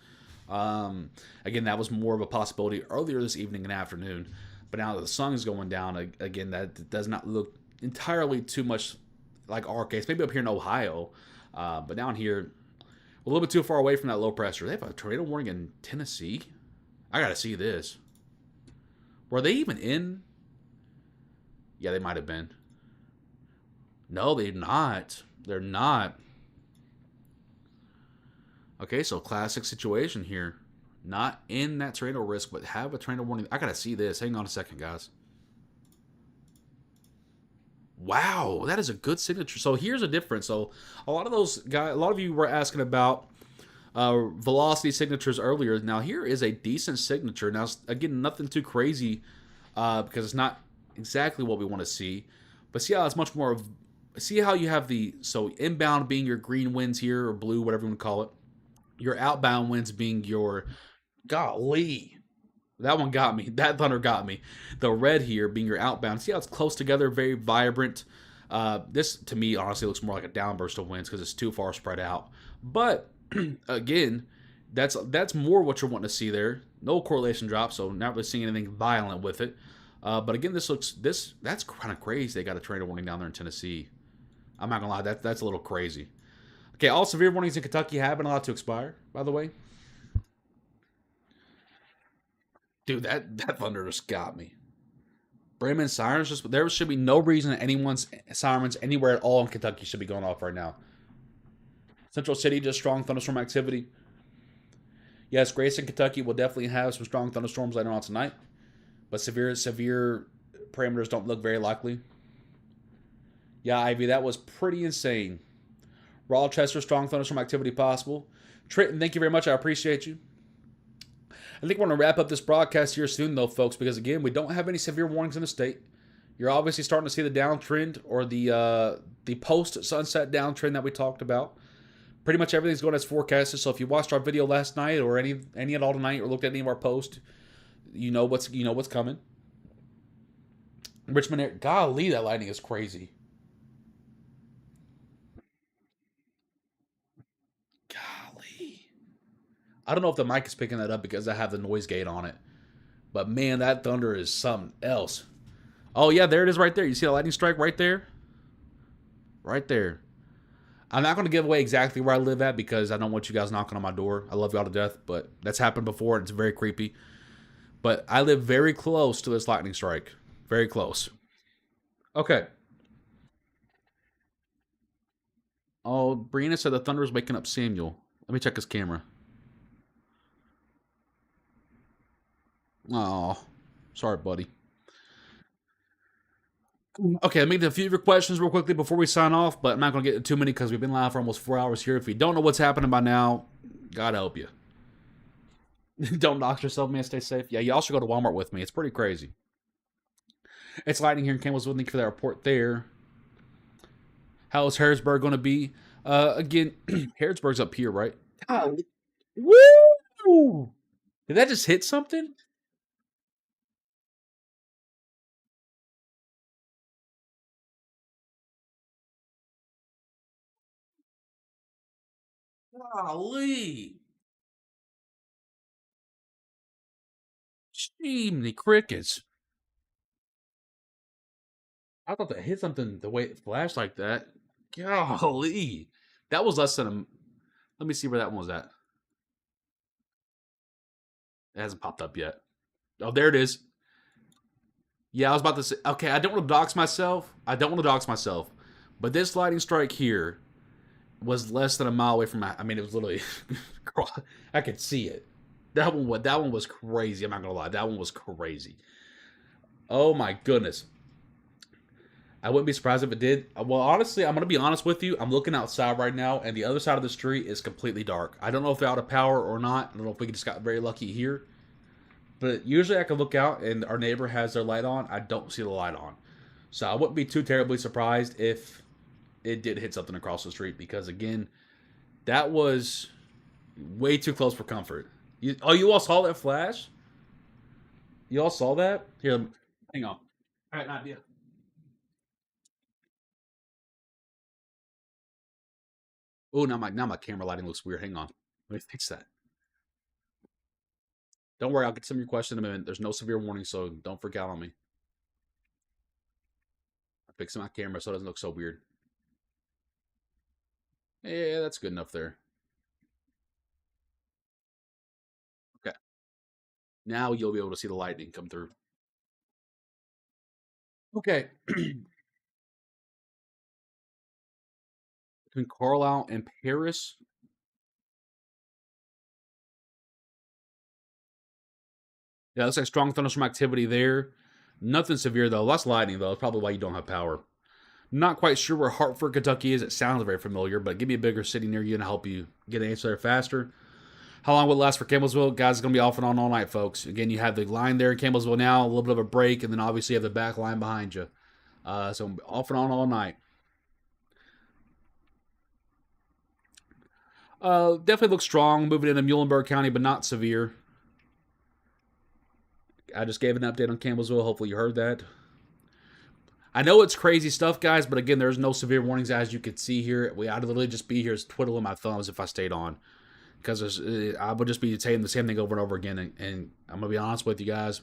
Again, that was more of a possibility earlier this evening and afternoon, but now that the sun is going down, again, that does not look entirely too much like our case. Maybe up here in Ohio, but down here, a little bit too far away from that low pressure. They have a tornado warning in Tennessee. I gotta see this. Were they even in? Yeah, they might have been. No, they're not. They're not. Okay, so classic situation here. Not in that tornado risk, but have a tornado warning. I gotta see this. Hang on a second, guys. Wow, that is a good signature. So here's a difference. So a lot of those guys, a lot of you were asking about velocity signatures earlier. Now here is a decent signature. Now again, nothing too crazy because it's not exactly what we want to see. But see how it's much more of. See how you have the so inbound being your green winds here or blue, whatever you want to call it. Your outbound winds being your golly. That one got me. That thunder got me. The red here being your outbound. See how it's close together, very vibrant. This, to me, honestly looks more like a downburst of winds because it's too far spread out. But, again, that's more what you're wanting to see there. No correlation drop, so not really seeing anything violent with it. But, again, that's kind of crazy. They got a tornado warning down there in Tennessee. I'm not going to lie, that's a little crazy. Okay, all severe warnings in Kentucky have been allowed to expire, by the way. Dude, that thunder just got me. Bremen sirens, there should be no reason that anyone's sirens anywhere at all in Kentucky should be going off right now. Central City, just strong thunderstorm activity. Yes, Grayson, Kentucky will definitely have some strong thunderstorms later on tonight. But severe parameters don't look very likely. Yeah, Ivy, that was pretty insane. Rochester, strong thunderstorm activity possible. Trenton, thank you very much. I appreciate you. I think we're going to wrap up this broadcast here soon, though, folks, because, again, we don't have any severe warnings in the state. You're obviously starting to see the downtrend or the post-sunset downtrend that we talked about. Pretty much everything's going as forecasted, so if you watched our video last night or any at all tonight or looked at any of our posts, you know what's coming. Richmond, golly, that lightning is crazy. I don't know if the mic is picking that up because I have the noise gate on it. But man, that thunder is something else. Oh yeah, there it is right there. You see the lightning strike right there? Right there. I'm not going to give away exactly where I live at because I don't want you guys knocking on my door. I love y'all to death, but that's happened before and it's very creepy. But I live very close to this lightning strike. Very close. Okay. Oh, Brianna said the thunder is waking up Samuel. Let me check his camera. Oh, sorry, buddy. Okay, let me get a few of your questions real quickly before we sign off, but I'm not going to get into too many because we've been live for almost 4 hours here. If you don't know what's happening by now, God help you. Don't knock yourself, man. Stay safe. Yeah, you also go to Walmart with me. It's pretty crazy. It's lightning here in Campbellsville. Thank you for that report there. How is Harrisburg going to be? Again, Harrisburg's up here, right? Oh, woo! Did that just hit something? Golly. Chimney crickets. I thought that hit something the way it flashed like that. Golly. That was less than a... Let me see where that one was at. It hasn't popped up yet. Oh, there it is. Yeah, I was about to say... Okay, I don't want to dox myself. But this lightning strike here was less than a mile away from my... I mean, it was literally... I could see it. That one was crazy. I'm not going to lie. That one was crazy. Oh, my goodness. I wouldn't be surprised if it did. Well, honestly, I'm going to be honest with you. I'm looking outside right now, and the other side of the street is completely dark. I don't know if they're out of power or not. I don't know if we just got very lucky here. But usually I can look out and our neighbor has their light on. I don't see the light on. So I wouldn't be too terribly surprised if it did hit something across the street because, again, that was way too close for comfort. You all saw that flash? You all saw that? Here, hang on. All right, Nadia. Oh, now my camera lighting looks weird. Hang on. Let me fix that. Don't worry, I'll get some of your questions in a minute. There's no severe warning, so don't freak out on me. I'm fixing my camera so it doesn't look so weird. Yeah, that's good enough there. Okay. Now you'll be able to see the lightning come through. Okay. Between Carlisle and Paris. Yeah, looks like strong thunderstorm activity there. Nothing severe though. Less lightning though. That's probably why you don't have power. Not quite sure where Hartford, Kentucky is. It sounds very familiar, but give me a bigger city near you and help you get an answer there faster. How long will it last for Campbellsville? Guys, it's going to be off and on all night, folks. Again, you have the line there in Campbellsville now, a little bit of a break, and then obviously you have the back line behind you. So off and on all night. Definitely looks strong moving into Muhlenberg County, but not severe. I just gave an update on Campbellsville. Hopefully you heard that. I know it's crazy stuff, guys, but again, there's no severe warnings as you can see here. I'd literally just be here twiddling my thumbs if I stayed on. Because I would just be saying the same thing over and over again. And I'm going to be honest with you guys.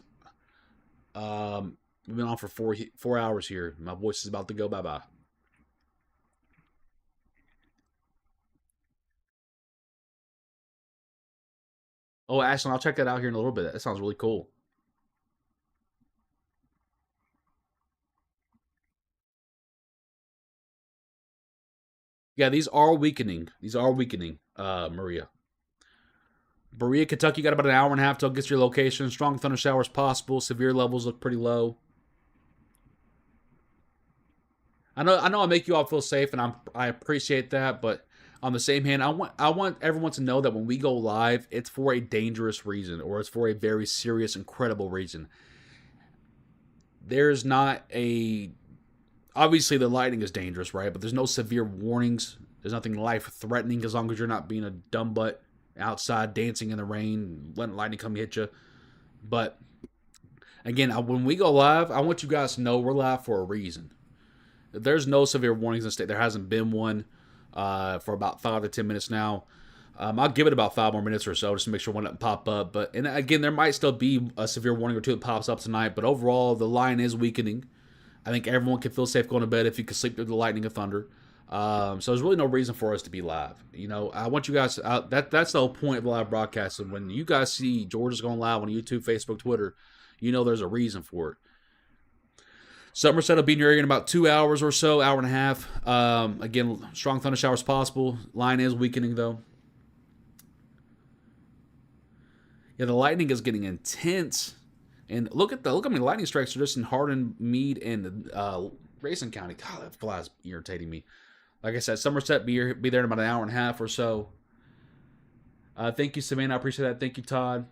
We've been on for 4 hours here. My voice is about to go bye-bye. Oh, Ashton, I'll check that out here in a little bit. That sounds really cool. Yeah, these are weakening. Maria. Berea, Kentucky got about an hour and a half till it gets to your location. Strong thunder showers possible. Severe levels look pretty low. I know I make you all feel safe, and I appreciate that, but on the same hand, I want everyone to know that when we go live, it's for a dangerous reason, or it's for a very serious, incredible reason. There's not a obviously the lightning is dangerous, right? But there's no severe warnings. There's nothing life threatening as long as you're not being a dumb butt outside dancing in the rain, letting lightning come hit you. But again, when we go live, I want you guys to know we're live for a reason. There's no severe warnings in the state. There hasn't been one for about 5 to 10 minutes now. I'll give it about 5 more minutes or so just to make sure one doesn't pop up. And again, there might still be a severe warning or two that pops up tonight. But overall, the line is weakening. I think everyone can feel safe going to bed if you can sleep through the lightning and thunder. So there's really no reason for us to be live. You know, I want you guys that's the whole point of the live broadcast. And when you guys see Georgia's going live on YouTube, Facebook, Twitter, you know there's a reason for it. Somerset will be in your area in about 2 hours or so, hour and a half. Again, strong thunder showers possible. Line is weakening though. Yeah, the lightning is getting intense. And look how many lightning strikes are just in Hardin, Meade, and Grayson County. God, that fly's irritating me. Like I said, Somerset be there in about an hour and a half or so. Thank you, Savannah. I appreciate that. Thank you, Todd.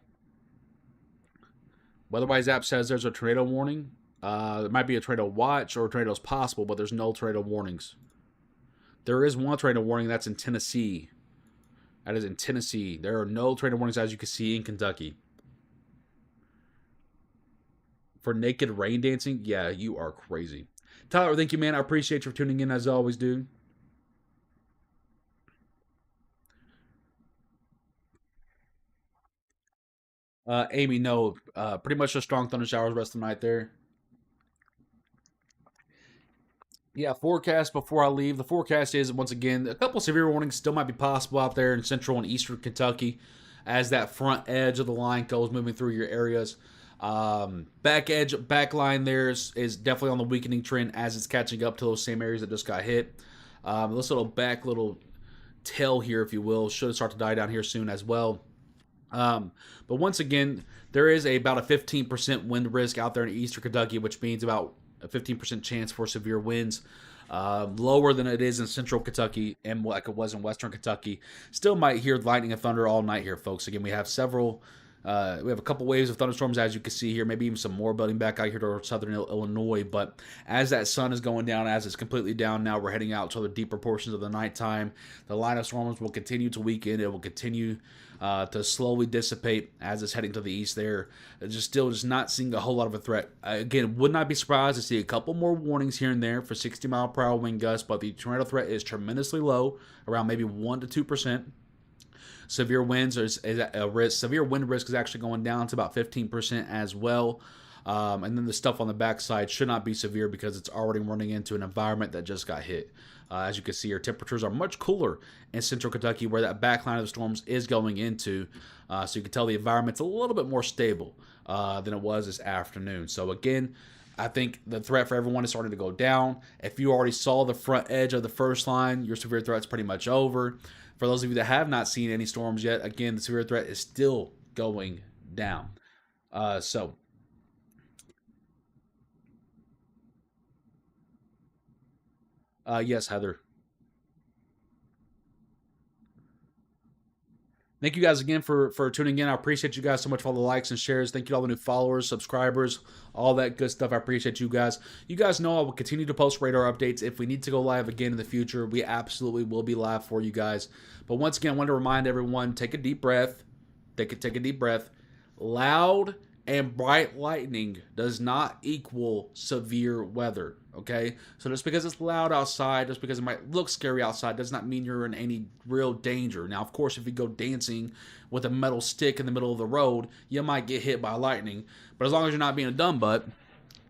Weatherwise app says there's a tornado warning. There might be a tornado watch or tornadoes possible, but there's no tornado warnings. There is one tornado warning that's in Tennessee. That is in Tennessee. There are no tornado warnings as you can see in Kentucky. For naked rain dancing, yeah, you are crazy. Tyler, thank you, man. I appreciate you for tuning in as I always do. Amy, no. Pretty much just strong thunder showers rest of the night there. Yeah, forecast before I leave. The forecast is, once again, a couple severe warnings still might be possible out there in central and eastern Kentucky as that front edge of the line goes moving through your areas. Back line there is definitely on the weakening trend as it's catching up to those same areas that just got hit. This little tail here, if you will, should start to die down here soon as well. But once again, there is about a 15% wind risk out there in eastern Kentucky, which means about a 15% chance for severe winds. Lower than it is in central Kentucky and like it was in western Kentucky. Still might hear lightning and thunder all night here, folks. Again, we have several We have a couple waves of thunderstorms, as you can see here, maybe even some more building back out here to southern Illinois. But as that sun is going down, as it's completely down now, we're heading out to the deeper portions of the nighttime. The line of storms will continue to weaken. It will continue to slowly dissipate as it's heading to the east there. It's just not seeing a whole lot of a threat. Again, would not be surprised to see a couple more warnings here and there for 60-mile-per-hour wind gusts, but the tornado threat is tremendously low, around maybe 1 to 2%. Severe winds is a risk. Severe wind risk is actually going down to about 15% as well. And then the stuff on the backside should not be severe because it's already running into an environment that just got hit. As you can see, our temperatures are much cooler in central Kentucky where that backline of the storms is going into. So you can tell the environment's a little bit more stable than it was this afternoon. So again, I think the threat for everyone is starting to go down. If you already saw the front edge of the first line, your severe threat's pretty much over. For those of you that have not seen any storms yet, again, the severe threat is still going down. Yes, Heather. Thank you guys again for tuning in. I appreciate you guys so much for all the likes and shares. Thank you to all the new followers, subscribers, all that good stuff. I appreciate you guys. You guys know I will continue to post radar updates. If we need to go live again in the future, we absolutely will be live for you guys. But once again, I want to remind everyone, take a deep breath. Take a deep breath. Loud and bright lightning does not equal severe weather, okay? So just because it's loud outside, just because it might look scary outside, does not mean you're in any real danger. Now, of course, if you go dancing with a metal stick in the middle of the road, you might get hit by lightning. But as long as you're not being a dumb butt,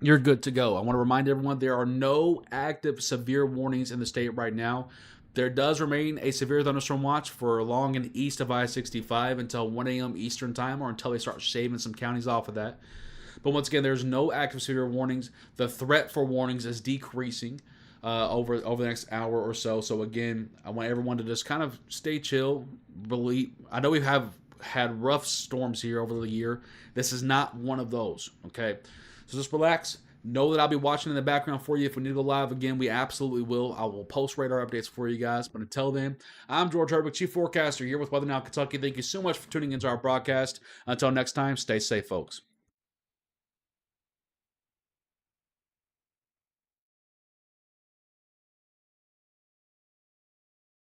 you're good to go. I want to remind everyone there are no active severe warnings in the state right now. There does remain a severe thunderstorm watch for along and east of I-65 until 1 a.m. Eastern time or until they start shaving some counties off of that. But once again, there's no active severe warnings. The threat for warnings is decreasing over the next hour or so. So again, I want everyone to just kind of stay chill. I know we have had rough storms here over the year. This is not one of those, okay? So just relax. Know that I'll be watching in the background for you. If we need to go live again, we absolutely will. I will post radar updates for you guys. But until then, I'm George Herbig, Chief Forecaster here with Weather Now Kentucky. Thank you so much for tuning into our broadcast. Until next time, stay safe, folks.